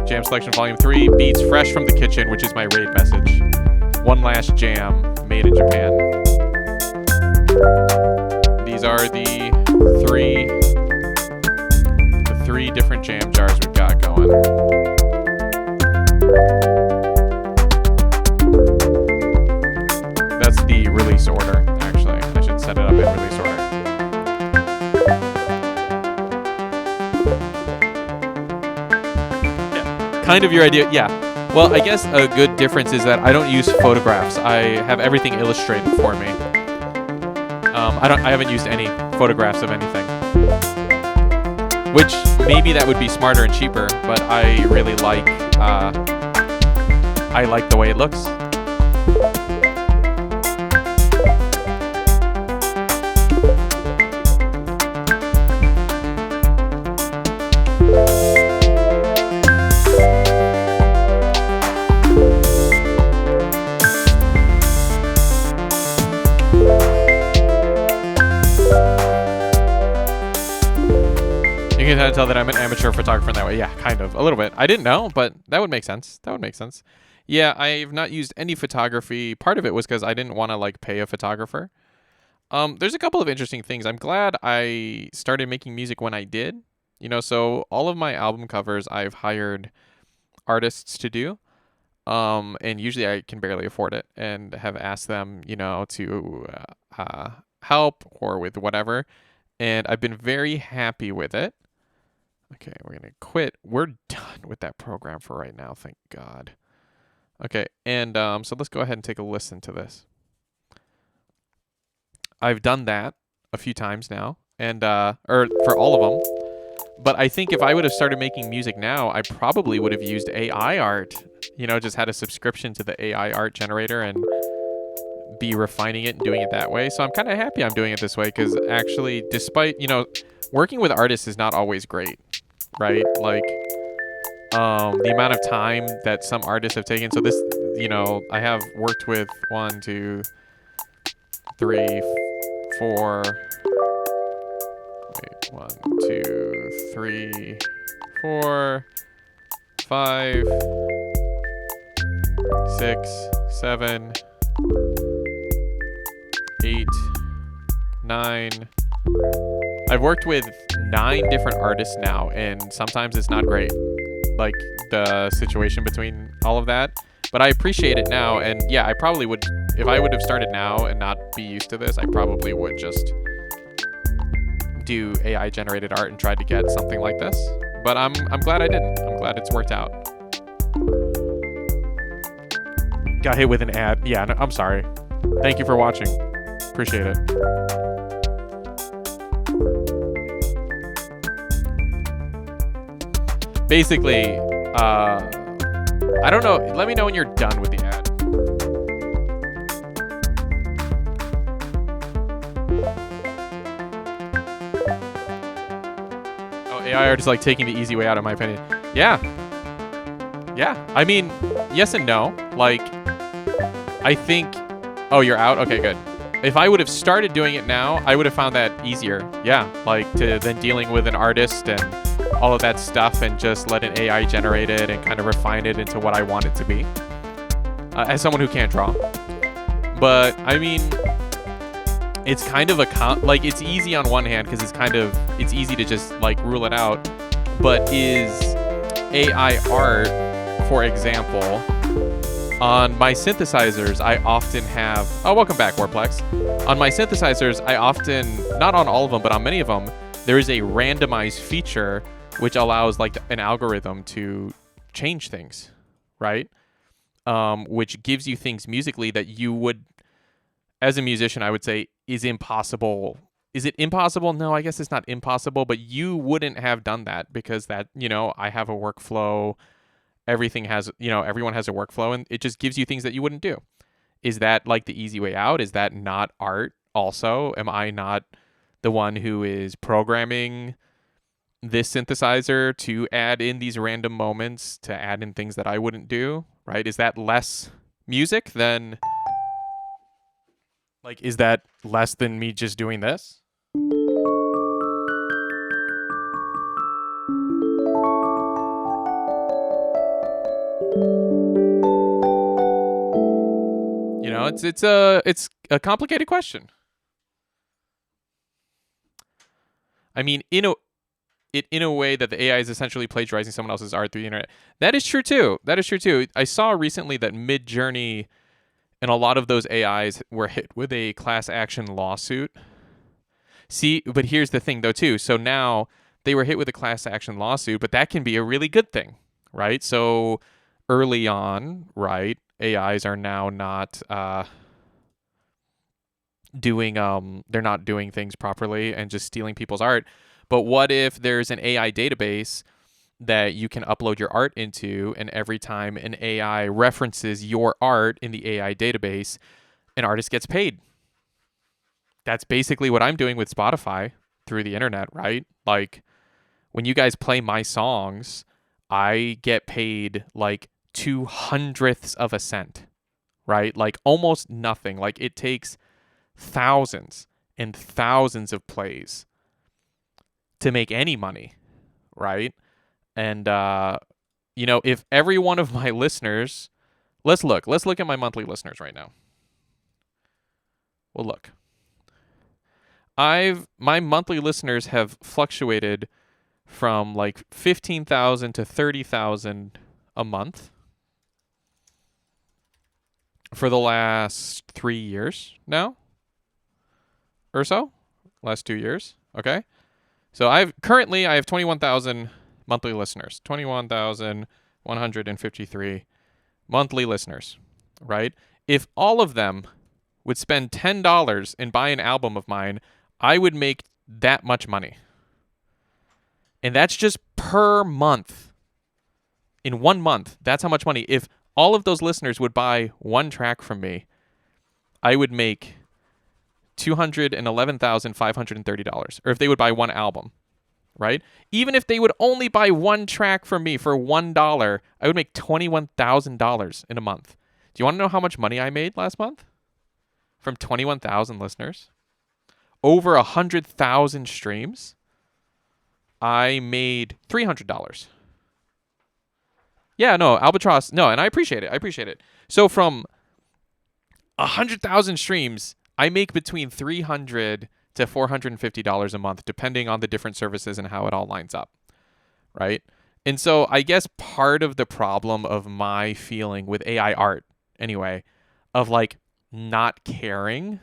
Jam Selection Volume 3, beats fresh from the kitchen, which is my raid message. One last jam, made in Japan. These are the three different jam jars we've got going. kind of your idea. Yeah. Well, I guess a good difference is that I don't use photographs. I have everything illustrated for me. I haven't used any photographs of anything. Which maybe that would be smarter and cheaper, but I really like the way it looks. You can kind of tell that I'm an amateur photographer in that way. Yeah, kind of. A little bit. I didn't know, but that would make sense. That would make sense. Yeah, I've not used any photography. Part of it was because I didn't want to like pay a photographer. There's a couple of interesting things. I'm glad I started making music when I did. You know, so all of my album covers I've hired artists to do. And usually I can barely afford it and have asked them, you know, to help or with whatever. And I've been very happy with it. Okay, we're going to quit. We're done with that program for right now, thank God. Okay, and so let's go ahead and take a listen to this. I've done that a few times now, and or for all of them. But I think if I would have started making music now, I probably would have used AI art. You know, just had a subscription to the AI art generator and be refining it and doing it that way. So I'm kind of happy I'm doing it this way because actually, despite, you know, working with artists is not always great, right? Like, the amount of time that some artists have taken. So this, you know, I have worked with 1, 2, 3, 4. Wait, 1, 2, 3, 4, 5, 6, 7, 8, 9. I've worked with 9 different artists now, and sometimes it's not great, like the situation between all of that. But I appreciate it now, and yeah, I probably would, if I would have started now and not be used to this, I probably would just do AI generated art and try to get something like this. But I'm glad I didn't. I'm glad it's worked out. Got hit with an ad. Yeah, no, I'm sorry. Thank you for watching. Appreciate it. Basically, I don't know. Let me know when you're done with the ad. Oh, AI art is like taking the easy way out, in my opinion. Yeah. Yeah. I mean, yes and no. Like, I think... Oh, you're out? Okay, good. If I would have started doing it now, I would have found that easier. Yeah, like than dealing with an artist and all of that stuff and just let an AI generate it and kind of refine it into what I want it to be. As someone who can't draw. But, I mean, it's kind of like, it's easy on one hand because it's easy to just, like, rule it out. But is AI art, for example... On my synthesizers, I often have... Oh, welcome back, Warplex. On my synthesizers, I often... Not on all of them, but on many of them, there is a randomized feature which allows like an algorithm to change things, right? Which gives you things musically that you would... As a musician, I would say is impossible. Is it impossible? No, I guess it's not impossible, but you wouldn't have done that because that, you know, I have a workflow... Everything has, you know, everyone has a workflow and it just gives you things that you wouldn't do. Is that like the easy way out? Is that not art also? Am I not the one who is programming this synthesizer to add in these random moments, to add in things that I wouldn't do, right? Is that less music than, like, is that less than me just doing this? You know, it's a complicated question. I mean, in a way that the AI is essentially plagiarizing someone else's art through the internet. That is true too. That is true too. I saw recently that Midjourney and a lot of those AIs were hit with a class action lawsuit. See, but here's the thing though too. So now they were hit with a class action lawsuit, but that can be a really good thing, right? So early on, right, AIs are now not they're not doing things properly and just stealing people's art. But what if there's an AI database that you can upload your art into, and every time an AI references your art in the AI database, an artist gets paid? That's basically what I'm doing with Spotify through the internet, right? Like when you guys play my songs, I get paid like 2/100ths of a cent, right? Like almost nothing. Like it takes thousands and thousands of plays to make any money, right? And if every one of my listeners, let's look at my monthly listeners right now. Well, look. My monthly listeners have fluctuated from like 15,000 to 30,000 a month for the last 3 years now or so. Last 2 years, okay? So I have 21,000 monthly listeners. 21,153 monthly listeners, right? If all of them would spend $10 and buy an album of mine, I would make that much money. And that's just per month. In 1 month, that's how much money. If all of those listeners would buy one track from me, I would make $211,530. Or if they would buy one album, right? Even if they would only buy one track from me for $1, I would make $21,000 in a month. Do you want to know how much money I made last month? From 21,000 listeners? Over 100,000 streams? I made $300. Yeah, no, Albatross, no, and I appreciate it. So from 100,000 streams, I make between $300 to $450 a month, depending on the different services and how it all lines up, right? And so I guess part of the problem of my feeling with AI art, anyway, of like not caring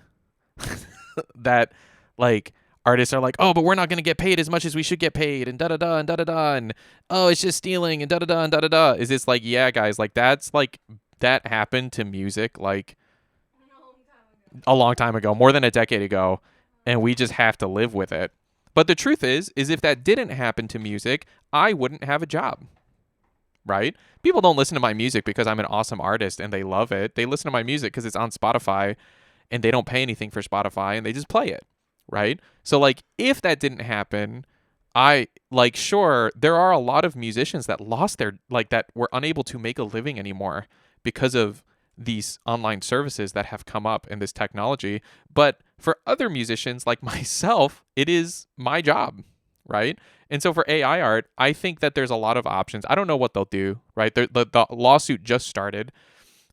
that like artists are like, oh, but we're not going to get paid as much as we should get paid, and da da da and da da da, and oh, it's just stealing and da da da and da da da. Is this like, yeah, guys, like that's like that happened to music like a long time ago, more than a decade ago, and we just have to live with it. But the truth is if that didn't happen to music, I wouldn't have a job, right? People don't listen to my music because I'm an awesome artist and they love it. They listen to my music because it's on Spotify and they don't pay anything for Spotify and they just play it, right? So like if that didn't happen, sure, there are a lot of musicians that lost their that were unable to make a living anymore because of these online services that have come up in this technology. But for other musicians like myself, it is my job, right? And so for AI art, I think that there's a lot of options. I don't know what they'll do, right? The lawsuit just started.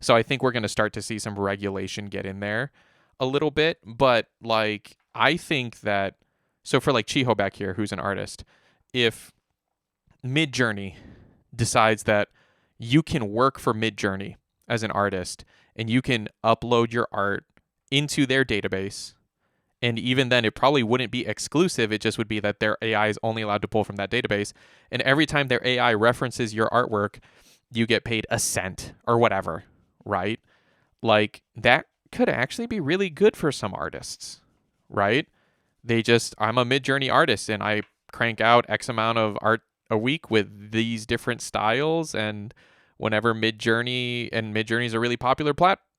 So I think we're going to start to see some regulation get in there a little bit. But like, I think that, so for like Chiho back here, who's an artist, if Midjourney decides that you can work for Midjourney as an artist and you can upload your art into their database, and even then it probably wouldn't be exclusive, it just would be that their AI is only allowed to pull from that database, and every time their AI references your artwork, you get paid a cent or whatever, right? Like that could actually be really good for some artists, right? I'm a Midjourney artist and I crank out X amount of art a week with these different styles, and whenever Midjourney's a really popular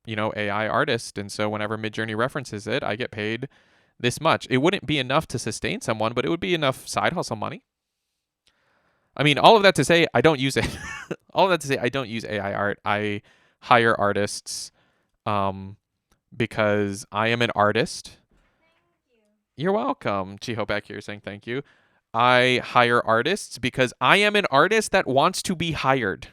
AI artist, and so whenever Midjourney references it, I get paid this much. It wouldn't be enough to sustain someone, but it would be enough side hustle money. I mean, all of that to say, I don't use it. All of that to say, I don't use AI art. I hire artists because I am an artist. You're welcome. Chiho back here saying thank you. I hire artists because I am an artist that wants to be hired,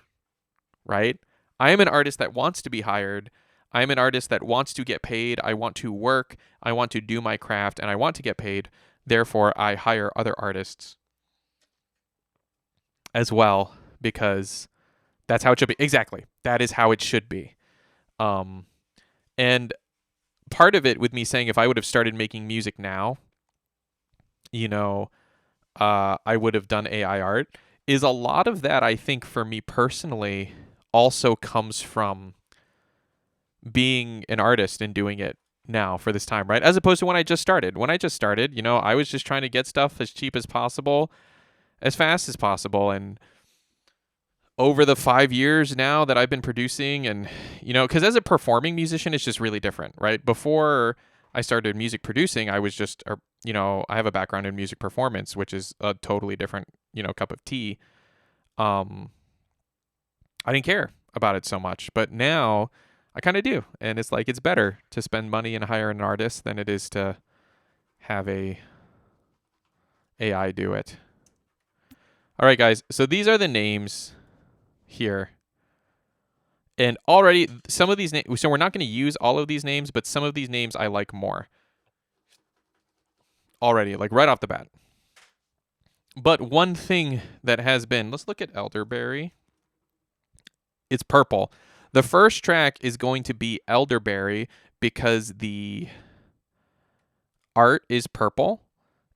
right? I am an artist that wants to be hired. I am an artist that wants to get paid. I want to work. I want to do my craft, and I want to get paid. Therefore, I hire other artists as well because that's how it should be. Exactly. That is how it should be. And part of it with me saying if I would have started making music now, I would have done AI art, is a lot of that, I think, for me personally, also comes from being an artist and doing it now for this time, right? As opposed to when I just started. When I just started, you know, I was just trying to get stuff as cheap as possible, as fast as possible. And over the 5 years now that I've been producing, and, you know, because as a performing musician, it's just really different, right? Before I started music producing, I was just, you know, I have a background in music performance, which is a totally different, you know, cup of tea. I didn't care about it so much, but now I kind of do. And it's like, it's better to spend money and hire an artist than it is to have a AI do it. All right, guys. So these are the names here. And already some of these names, so we're not going to use all of these names, but some of these names I like more. Already, like right off the bat. But one thing that has been, let's look at Elderberry. It's purple. The first track is going to be Elderberry because the art is purple.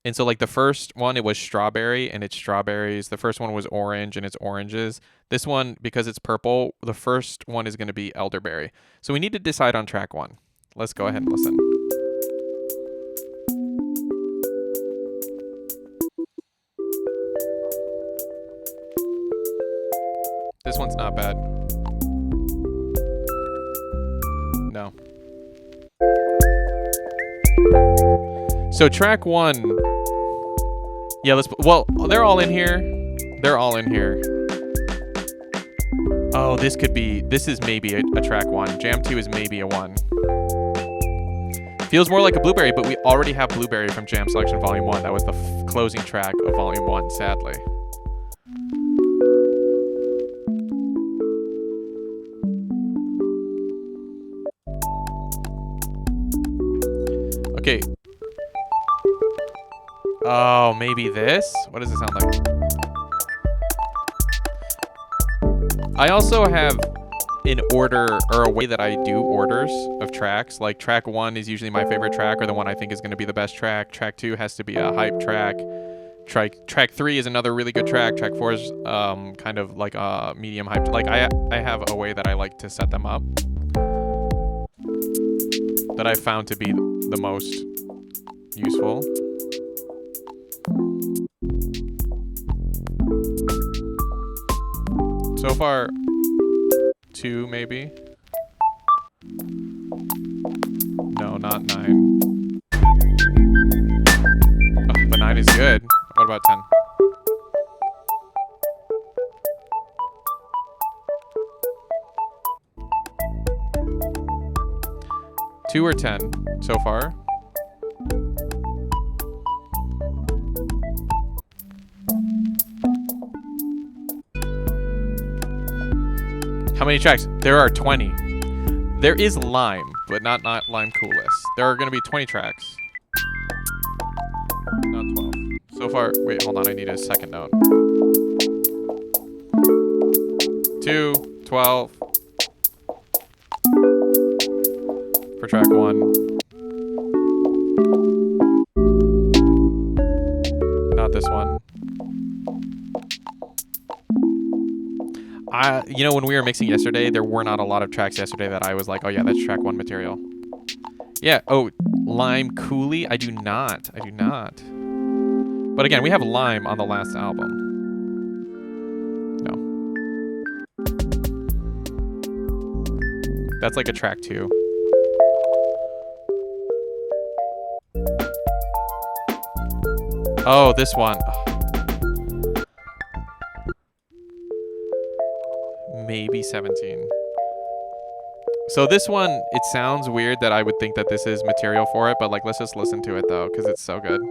And so like the first one, it was strawberry and it's strawberries. The first one was orange and it's oranges. This one, because it's purple, the first one is going to be Elderberry. So we need to decide on track 1. Let's go ahead and listen. This one's not bad. No. So track 1. Yeah, well, they're all in here. They're all in here. Oh, this is maybe a track 1. Jam 2 is maybe a 1. Feels more like a Blueberry, but we already have Blueberry from Jam Selection Volume 1. That was the closing track of Volume 1, sadly. Okay. Oh, maybe this? What does it sound like? I also have an order, or a way that I do orders of tracks. Like track 1 is usually my favorite track, or the one I think is going to be the best track. Track 2 has to be a hype track. Track 3 is another really good track. Track 4 is kind of like a medium hype. Like I have a way that I like to set them up that I found to be the most useful. So far, 2 maybe. No, not 9. Oh, but 9 is good. What about 10? Two or 10 so far. How many tracks? There are 20. There is Lime, but not Lime Coolest. There are going to be 20 tracks. Not 12. So far, wait, hold on. I need a second note. 2, 12. For track 1. Not this one. You know, when we were mixing yesterday, there were not a lot of tracks yesterday that I was like, oh yeah, that's track 1 material. Yeah, oh, Lime Cooley? I do not. But again, we have Lime on the last album. No. That's like a track 2. Oh, this one. Maybe 17. So this one, it sounds weird that I would think that this is material for it, but like, let's just listen to it though, because it's so good.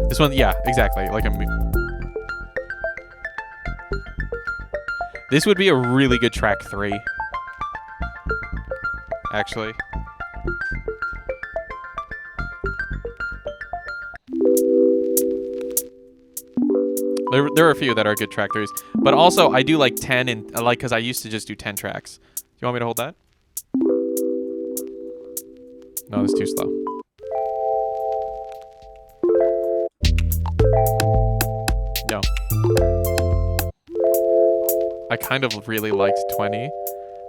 This one, yeah, exactly. Like this would be a really good track 3. Actually. There are a few that are good track 3s, but also I do like 10 and like, because I used to just do 10 tracks. Do you want me to hold that? No, that's too slow. I kind of really liked 20.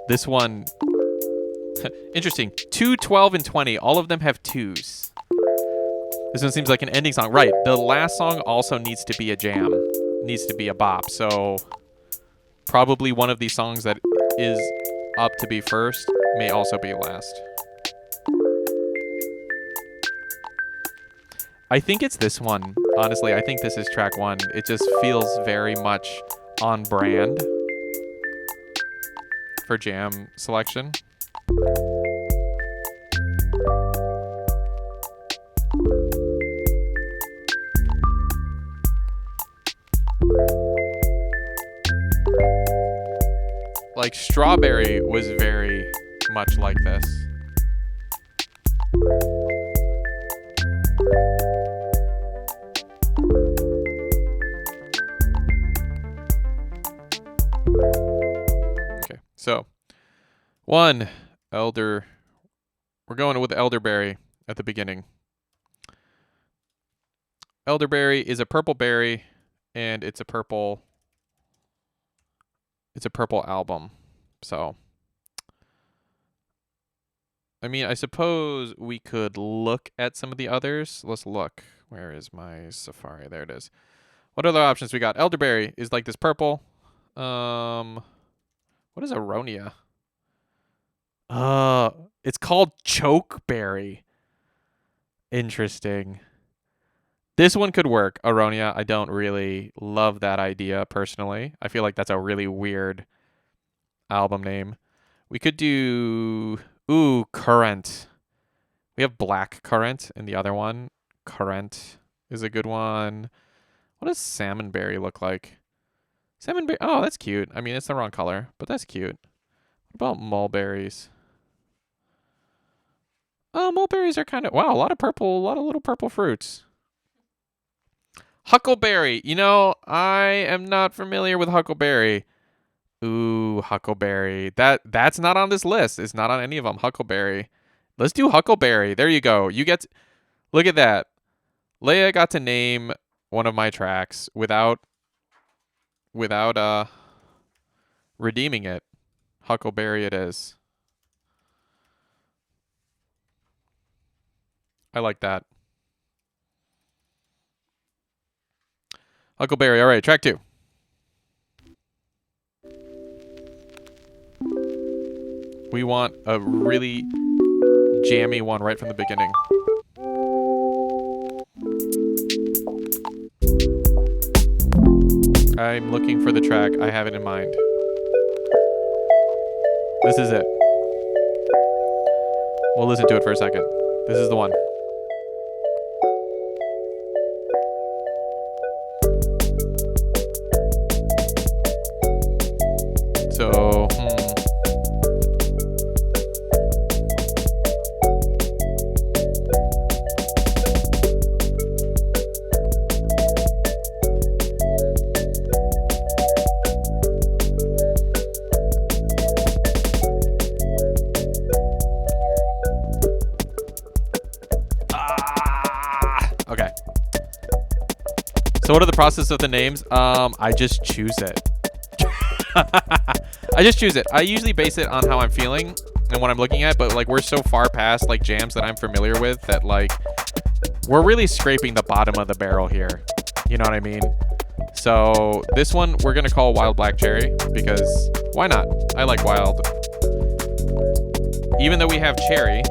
This one, interesting. 2, 12, and 20. All of them have 2s. This one seems like an ending song. Right. The last song also needs to be a jam. Needs to be a bop. So probably one of these songs that is up to be first may also be last. I think it's this one. Honestly, I think this is track 1. It just feels very much on brand for jam selection. Like Strawberry was very much like this. Okay, so 1, Elder. We're going with Elderberry at the beginning. Elderberry is a purple berry, and it's a purple album. So, I mean, I suppose we could look at some of the others. Let's look. Where is my Safari? There it is. What other options we got? Elderberry is like this purple. What is Aronia? It's called Chokeberry. Interesting. This one could work. Aronia, I don't really love that idea personally. I feel like that's a really weird album name. We could do Current. We have Black Currant in the other one. Current is a good one. What does Salmonberry look like? Salmonberry. Oh, that's cute. I mean, it's the wrong color, but that's cute. What about mulberries? Oh, mulberries are kind of, wow, a lot of little purple fruits. Huckleberry. You know, I am not familiar with Huckleberry. Ooh, Huckleberry. That's not on this list. It's not on any of them. Huckleberry. Let's do Huckleberry. There you go. Look at that. Leia got to name one of my tracks without redeeming it. Huckleberry it is. I like that. Huckleberry. All right, track 2. We want a really jammy one right from the beginning. I'm looking for the track. I have it in mind. This is it. We'll listen to it for a second. This is the one. So, okay. So what are the process of the names? I just choose it. I just choose it. I usually base it on how I'm feeling and what I'm looking at, but like we're so far past like jams that I'm familiar with that like we're really scraping the bottom of the barrel here. You know what I mean? So this one we're gonna call Wild Black Cherry because why not? I like wild. Even though we have cherry.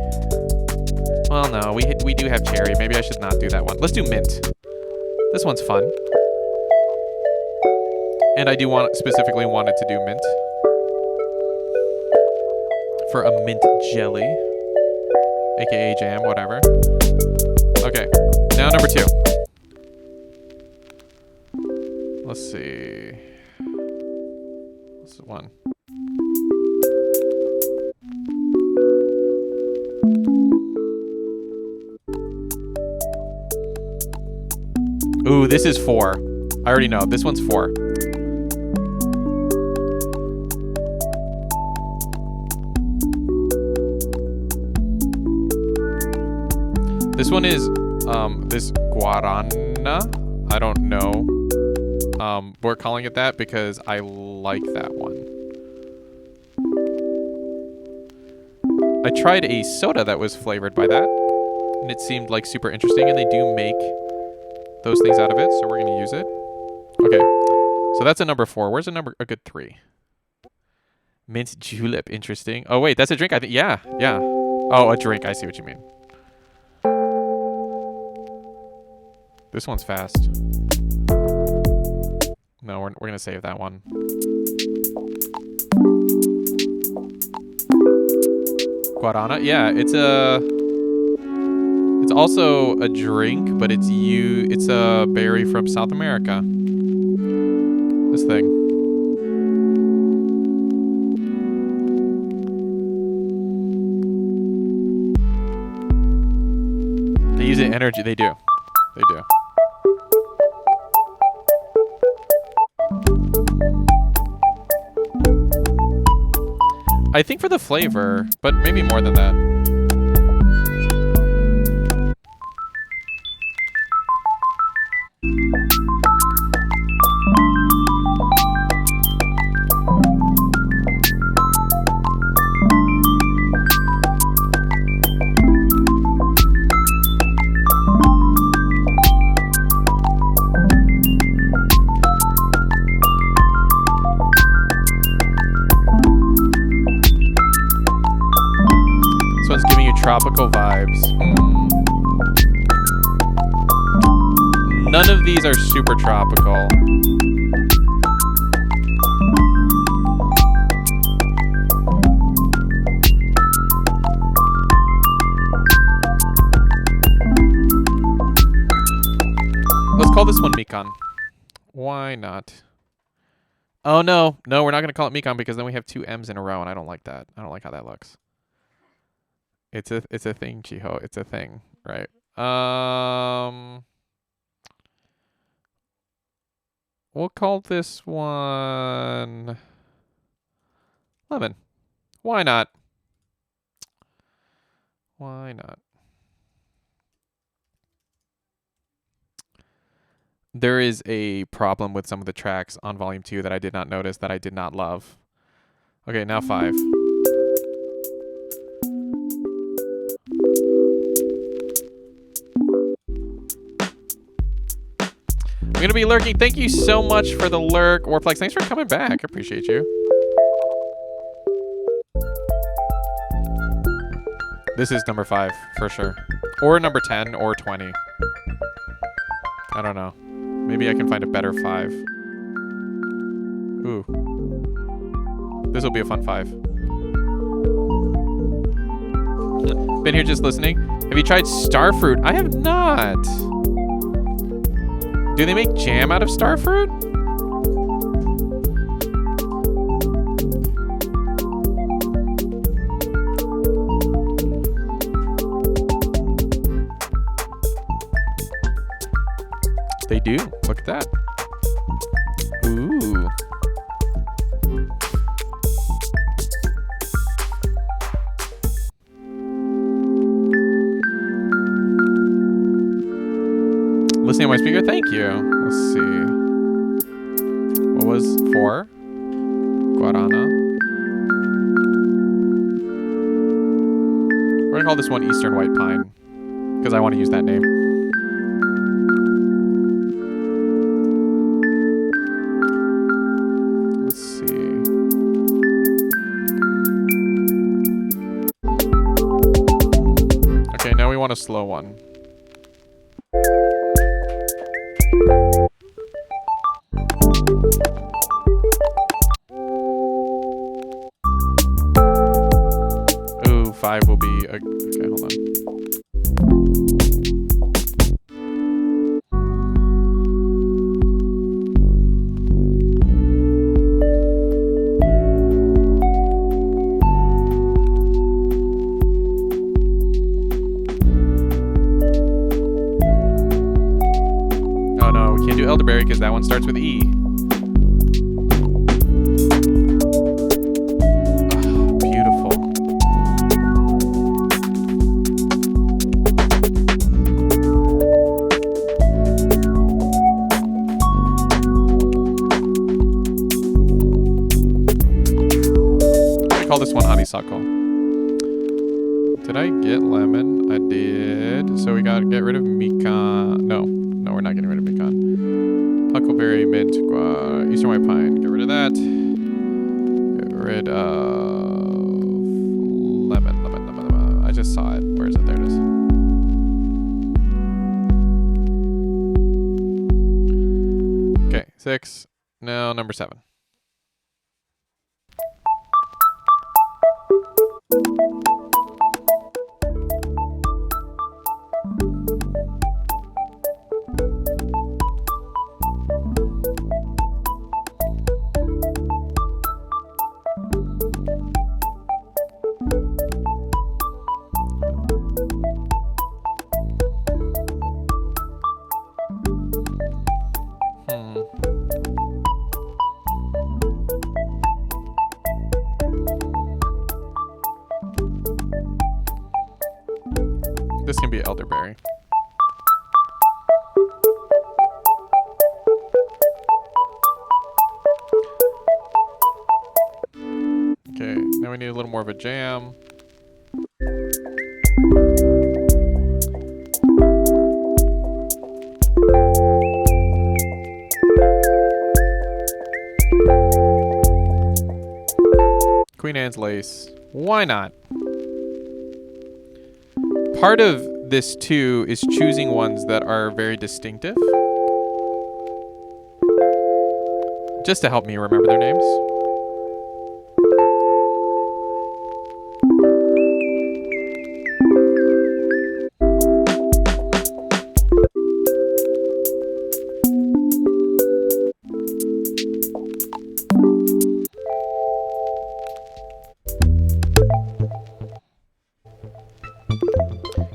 Well, no, we do have cherry. Maybe I should not do that one. Let's do mint. This one's fun. And I do specifically wanted to do mint. For a mint jelly. AKA jam, whatever. Okay, now number 2. Let's see. What's the one? Ooh, this is 4. I already know. This one's 4. This one is this guarana. I don't know. We're calling it that because I like that one. I tried a soda that was flavored by that, and it seemed like super interesting, and they do make those things out of it, so we're going to use it. Okay, so that's a number 4. Where's a good 3? Mint julep, interesting. Oh, wait, that's a drink, I think. Yeah. Oh, a drink. I see what you mean. This one's fast. No, we're going to save that one. Guarana? Yeah, it's also a drink, but it's a berry from South America. This thing. They use it energy. They do. They do. I think for the flavor, but maybe more than that. Tropical vibes. None of these are super tropical. Let's call this one Mikan. Why not? Oh no, we're not gonna call it Mikan because then we have 2 M's in a row, and I don't like that. I don't like how that looks. It's a thing, Chiho. It's a thing, right? We'll call this one lemon. Why not? Why not? There is a problem with some of the tracks on Volume 2 that I did not notice, that I did not love. Okay, now 5. I'm going to be lurking. Thank you so much for the lurk. Warplex, thanks for coming back. I appreciate you. This is number 5, for sure. Or number 10, or 20. I don't know. Maybe I can find a better 5. Ooh. This will be a fun 5. Been here just listening. Have you tried starfruit? I have not. Do they make jam out of starfruit? They do. Look at that. Ooh. Listening on my speaker, thank you. Let's see. What was 4? Guarana. We're gonna call this one Eastern White Pine because I want to use that name. Let's see. Okay, now we want a slow one. Ooh, 5 will be a... Okay, hold on. Oh no, we can't do elderberry because that one starts with E. call this one honeysuckle. Did I get lemon? I did. So we gotta get rid of Mikan. No, we're not getting rid of Mikan. Huckleberry, mint, eastern white pine. Get rid of that. Get rid of lemon. I just saw it. Where is it? There it is. Okay, 6. Now number 7. This can be elderberry. Okay, now we need a little more of a jam. Queen Anne's lace. Why not? Part of this too is choosing ones that are very distinctive. Just to help me remember their names.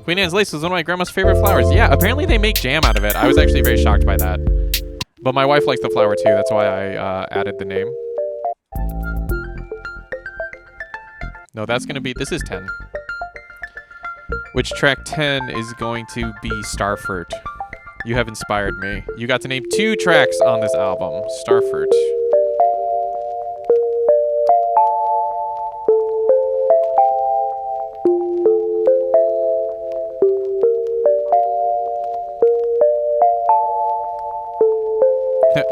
Queen Anne's lace was one of my grandma's favorite flowers. Yeah, apparently they make jam out of it. I was actually very shocked by that. But my wife likes the flower too. That's why I added the name. No, that's going to be... This is 10. Which track 10 is going to be Starfruit. You have inspired me. You got to name 2 tracks on this album. Starfruit.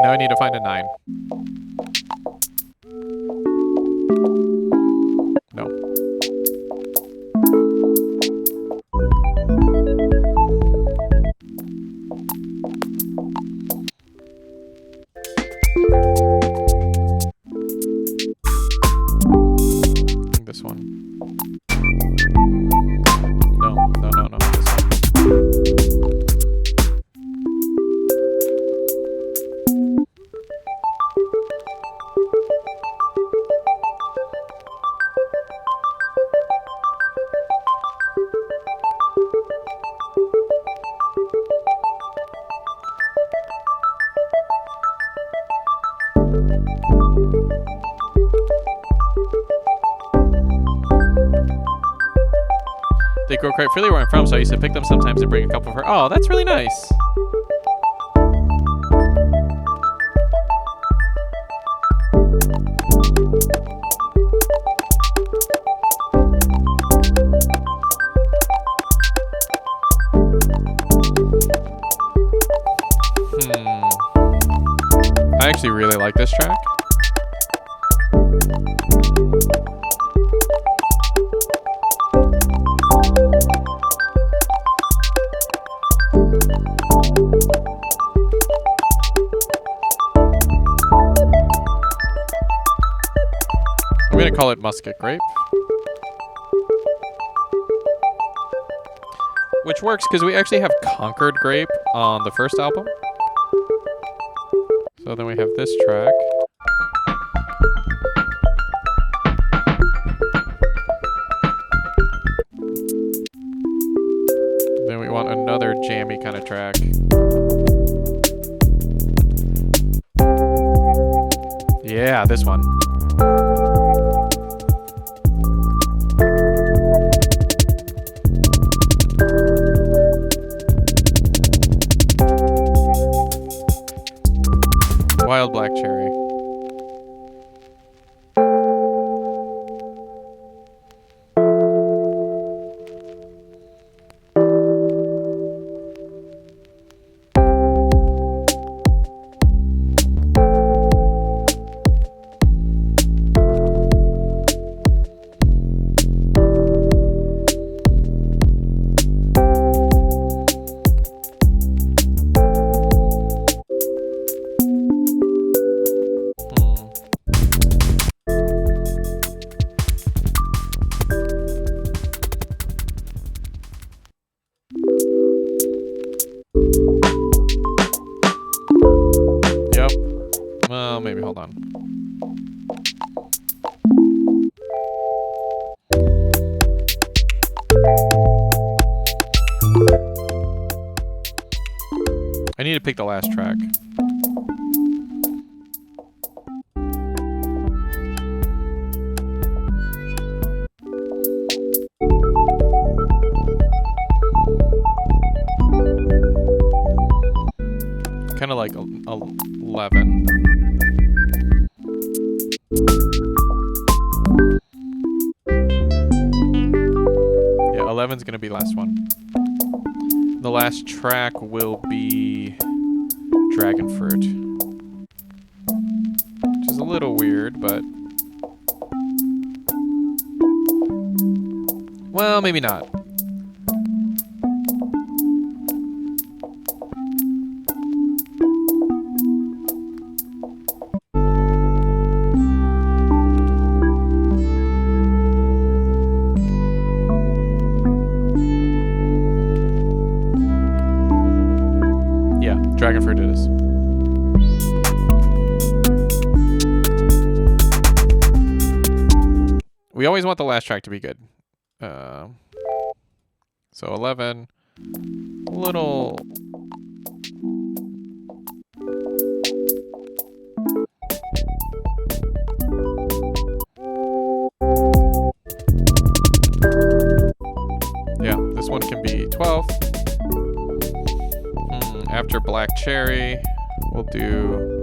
Now I need to find a 9. No. This one. No. This one. They grow quite freely where I'm from, so I used to pick them sometimes and bring a couple for her. Oh, that's really nice. I actually really like this track. I'm gonna call it Musket Grape. Which works because we actually have Concord Grape on the first album. So then we have this track. Then we want another jammy kind of track. Yeah, this one. Wild Black Cherry. Well, maybe hold on. I need to pick the last track. Kind of like 11. Yeah, 11's gonna be the last one. The last track will be Dragon Fruit, which is a little weird, but well, maybe not. Dragon Fruit it is. We always want the last track to be good. So 11. A little... Yeah, this one can be 12. After Black Cherry, we'll do...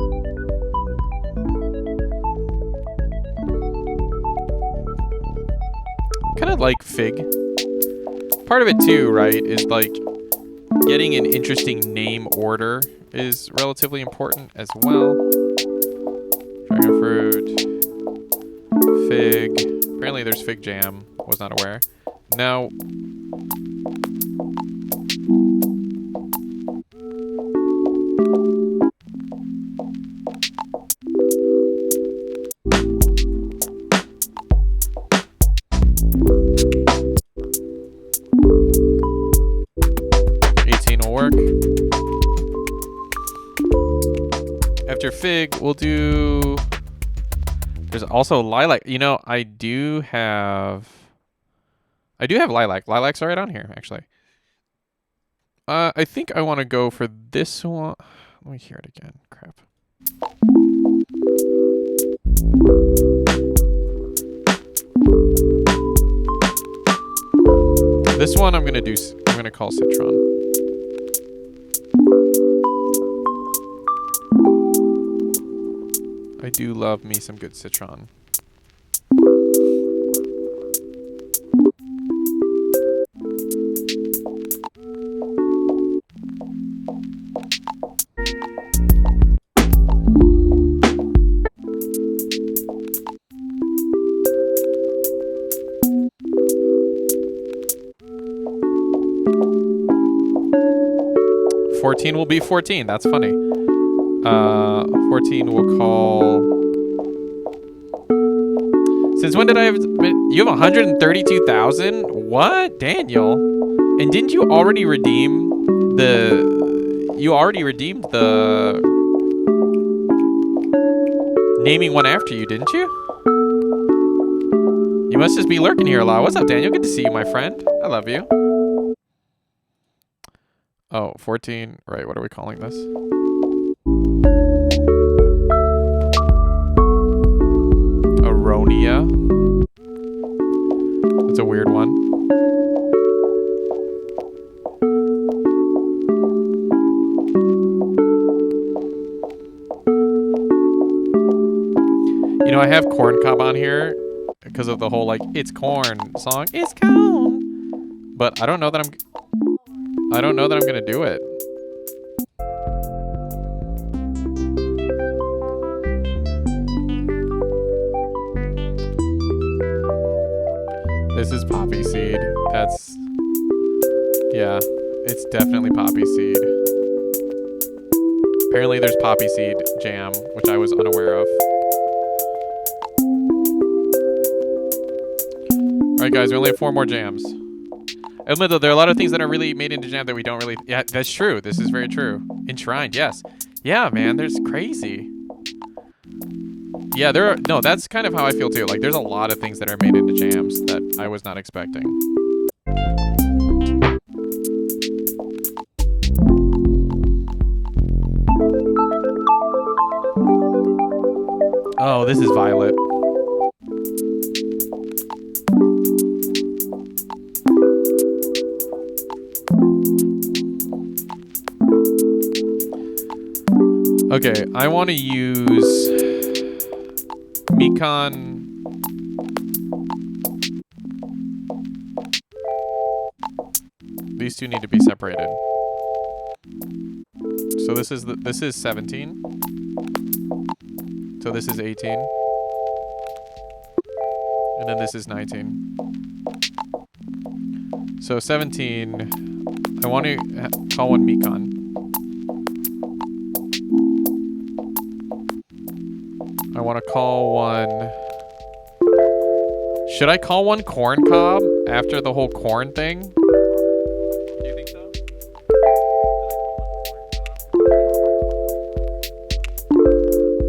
kind of like Fig. Part of it too, right, is like getting an interesting name order is relatively important as well. Dragon Fruit, Fig. Apparently there's Fig Jam. Was not aware. Now... After Fig, we'll do... There's also Lilac. You know, I do have Lilac. Lilac's right on here, actually. I think I want to go for this one. Let me hear it again. Crap. This one I'm going to call Citron. I do love me some good Citron. Will be 14. That's funny. 14 we'll call... Since when did I have... You have 132,000? What? Daniel? And didn't you already redeem the... You already redeemed the... Naming one after you, didn't you? You must just be lurking here a lot. What's up, Daniel? Good to see you, my friend. I love you. Oh, 14. Right, what are we calling this? Aronia. That's a weird one. You know, I have Corn Cob on here because of the whole, like, it's corn song. It's corn. But I don't know that I'm gonna do it. This is poppy seed. That's... Yeah, it's definitely poppy seed. Apparently there's poppy seed jam, which I was unaware of. Alright guys, we only have 4 more jams. I admit though, there are a lot of things that are really made into jam that we don't really... Yeah, that's true. This is very true. Enshrined, yes. Yeah, man, there's crazy. Yeah, there are, no, that's kind of how I feel too. Like, there's a lot of things that are made into jams that I was not expecting. Oh, this is Violet. Okay, I want to use Mikan. These two need to be separated. So this is 17. So this is 18. And then this is 19. So 17, I want to call one Mikan. I want to call one... Should I call one Corn Cob after the whole corn thing? Do you think so?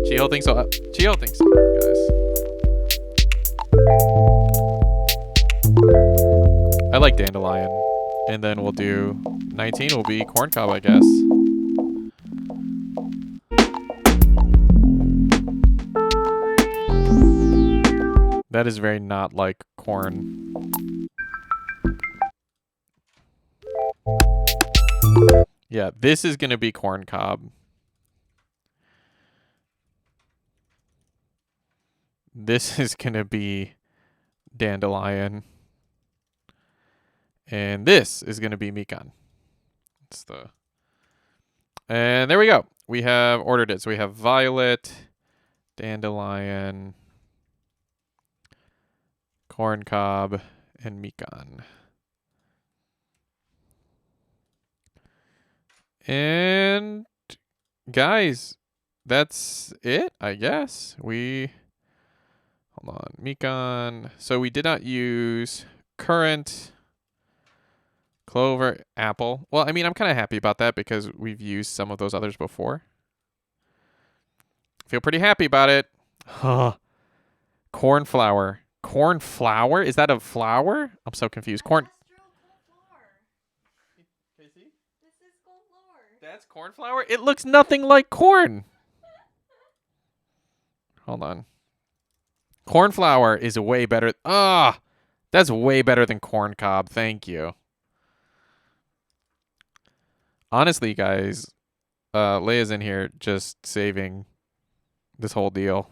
Chio thinks so. Chio thinks so, guys. I like Dandelion. And then we'll do 19 will be Corn Cob, I guess. That is very not like corn. Yeah, this is going to be Corn Cob. This is going to be Dandelion. And this is going to be Mikan. It's the... And there we go. We have ordered it. So we have Violet, Dandelion, Corn Cob, and Mikan. And guys, that's it, I guess. Hold on, Mikan. So we did not use currant, clover, apple. Well, I mean, I'm kind of happy about that because we've used some of those others before. Feel pretty happy about it. Cornflower. Cornflower? Is that a flower? I'm so confused. Corn. That's cornflower? It looks nothing like corn. Hold on. Cornflower is way better. That's way better than corn cob. Thank you. Honestly, guys, Leia's in here just saving this whole deal.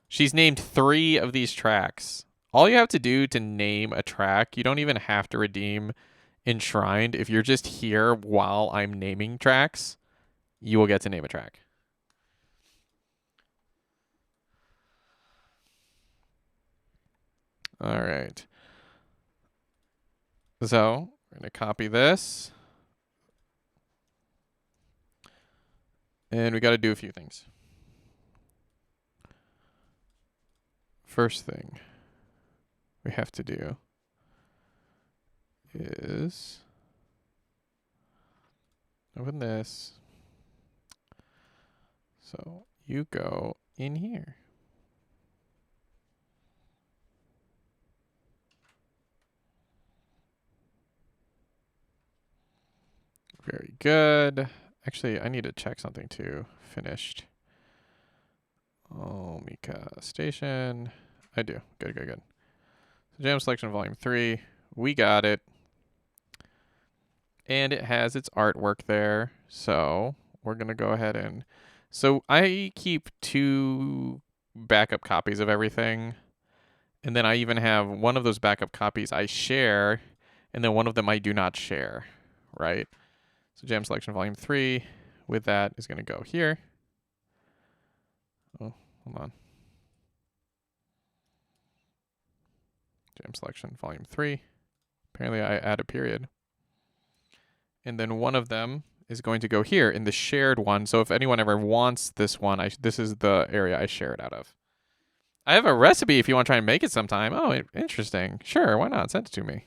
She's named 3 of these tracks. All you have to do to name a track, you don't even have to redeem Enshrined. If you're just here while I'm naming tracks, you will get to name a track. All right. So we're going to copy this. And we got to do a few things. First thing we have to do is open this. So you go in here. Very good. Actually, I need to check something too. Finished. Oh, Mika Station. I do. Good, good, good. So Jam Selection Volume 3. We got it. And it has its artwork there. So we're going to go ahead and... So I keep 2 backup copies of everything. And then I even have one of those backup copies I share. And then one of them I do not share. Right? So Jam Selection Volume 3 with that is going to go here. Oh, hold on. Jam Selection Volume 3. Apparently I add a period. And then one of them is going to go here in the shared one. So if anyone ever wants this one, this is the area I share it out of. I have a recipe if you want to try and make it sometime. Oh, interesting. Sure, why not? Send it to me.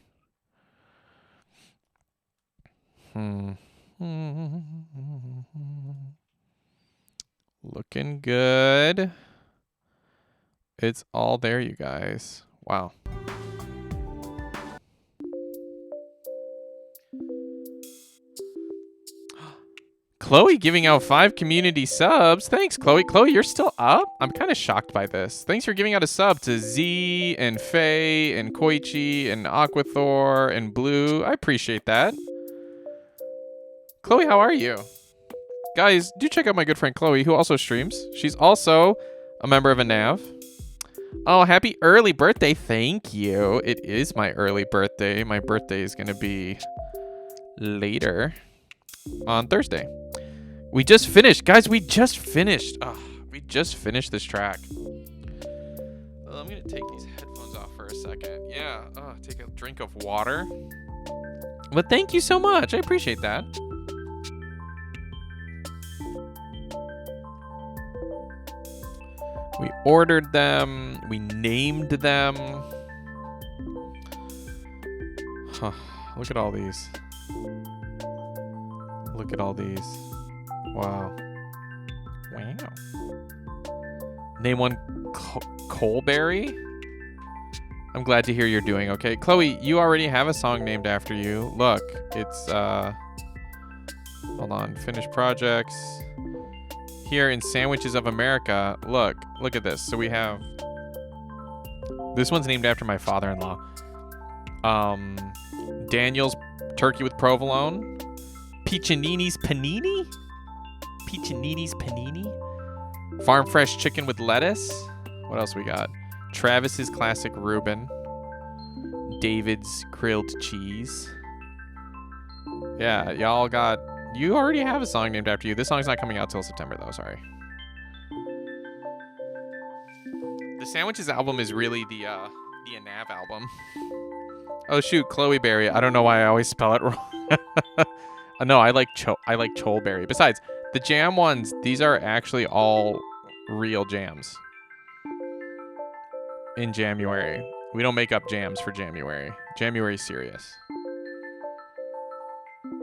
Looking good. It's all there, you guys. Wow. Chloe giving out 5 community subs. Thanks, Chloe. Chloe, you're still up? I'm kind of shocked by this. Thanks for giving out a sub to Z and Faye and Koichi and Aquathor and Blue. I appreciate that. Chloe, how are you? Guys, do check out my good friend Chloe, who also streams. She's also a member of a NAV. Oh, happy early birthday. Thank you. It is my early birthday. My birthday is going to be later on Thursday. We just finished. Guys, we just finished. We just finished this track. I'm going to take these headphones off for a second. Yeah. Take a drink of water. But thank you so much. I appreciate that. We ordered them. We named them. Huh. Look at all these. Look at all these. Wow. Wow. Name one Coalberry. I'm glad to hear you're doing okay. Chloe, you already have a song named after you. Look, it's hold on. Finished projects. Here in Sandwiches of America. Look at this. So we have this one's named after my father-in-law. Daniel's turkey with provolone. Piccinini's panini? Piccinini's panini? Farm fresh chicken with lettuce. What else we got? Travis's classic Reuben. David's grilled cheese. Yeah, y'all got... You already have a song named after you. This song's not coming out till September, though. Sorry. The Sandwiches album is really the Anav album. Oh shoot, Chloe Berry. I don't know why I always spell it wrong. No, I like Cholberry. Besides, the jam ones, these are actually all real jams. In Jamuary. We don't make up jams for Jamuary. Jamuary's serious.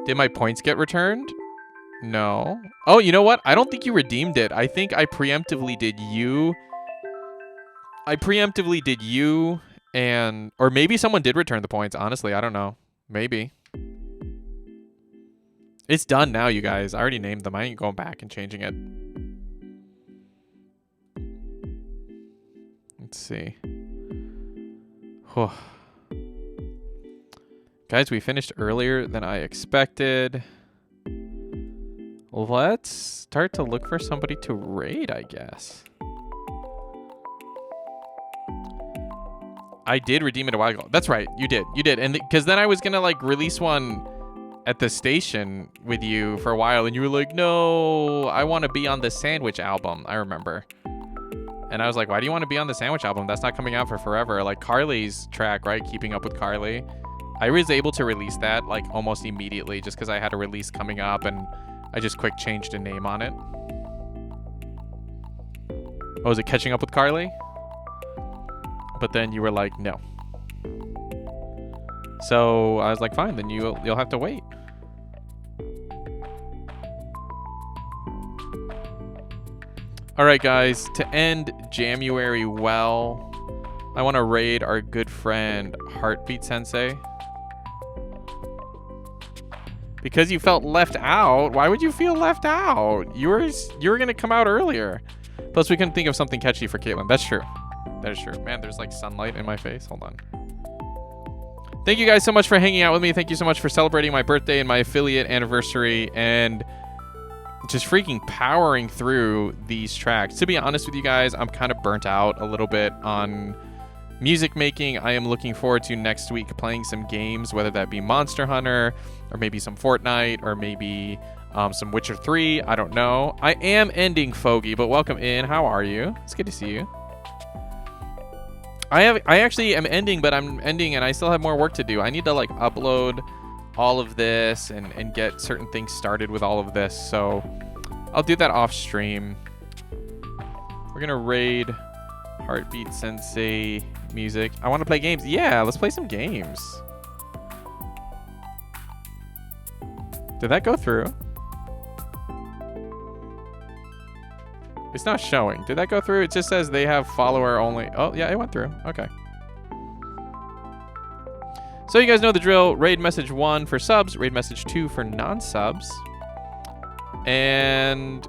Did my points get returned? No. Oh, you know what? I don't think you redeemed it. I think I preemptively did you. And... Or maybe someone did return the points. Honestly, I don't know. Maybe. It's done now, you guys. I already named them. I ain't going back and changing it. Let's see. Whew. Guys, we finished earlier than I expected. Let's start to look for somebody to raid, I guess. I did redeem it a while ago. That's right. You did. And because then I was going to like release one at the station with you for a while. And you were like, no, I want to be on the Sandwich album. I remember. And I was like, why do you want to be on the Sandwich album? That's not coming out for forever. Like Carly's track, right? Keeping Up with Carly. I was able to release that like almost immediately just because I had a release coming up and I just quick changed a name on it. Oh, was it Catching Up with Carly? But then you were like, no. So I was like, fine, then you'll have to wait. All right, guys, to end Jamuary well, I want to raid our good friend Heartbeat Sensei. Because you felt left out. Why would you feel left out? You were going to come out earlier. Plus, we couldn't think of something catchy for Caitlin. That's true. That is true. Man, there's like sunlight in my face. Hold on. Thank you guys so much for hanging out with me. Thank you so much for celebrating my birthday and my affiliate anniversary and just freaking powering through these tracks. To be honest with you guys, I'm kind of burnt out a little bit on music making. I am looking forward to next week playing some games, whether that be Monster Hunter or maybe some Fortnite or maybe some Witcher 3. I don't know. I am ending Foggy, but welcome in. How are you? It's good to see you. I actually am ending, but I'm ending and I still have more work to do. I need to like upload all of this and get certain things started with all of this. So I'll do that off stream. We're going to raid Heartbeat Sensei music. I want to play games. Yeah, let's play some games. Did that go through? It's not showing. Did that go through? It just says they have follower only. Oh, yeah, it went through. Okay. So you guys know the drill. Raid message 1 for subs. Raid message 2 for non-subs. And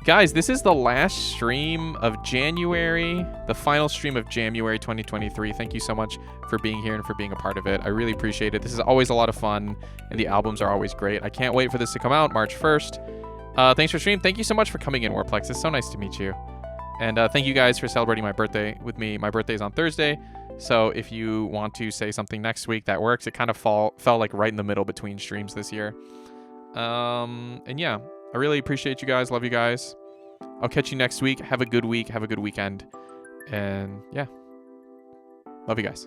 guys, this is the last stream of January. The final stream of January 2023. Thank you so much for being here and for being a part of it. I really appreciate it. This is always a lot of fun. And the albums are always great. I can't wait for this to come out March 1st. Thanks for stream. Thank you so much for coming in, Warplex. It's so nice to meet you. And thank you guys for celebrating my birthday with me. My birthday is on Thursday. So if you want to say something next week, that works. It kind of felt like right in the middle between streams this year. And yeah, I really appreciate you guys. Love you guys. I'll catch you next week. Have a good week. Have a good weekend. And yeah, love you guys.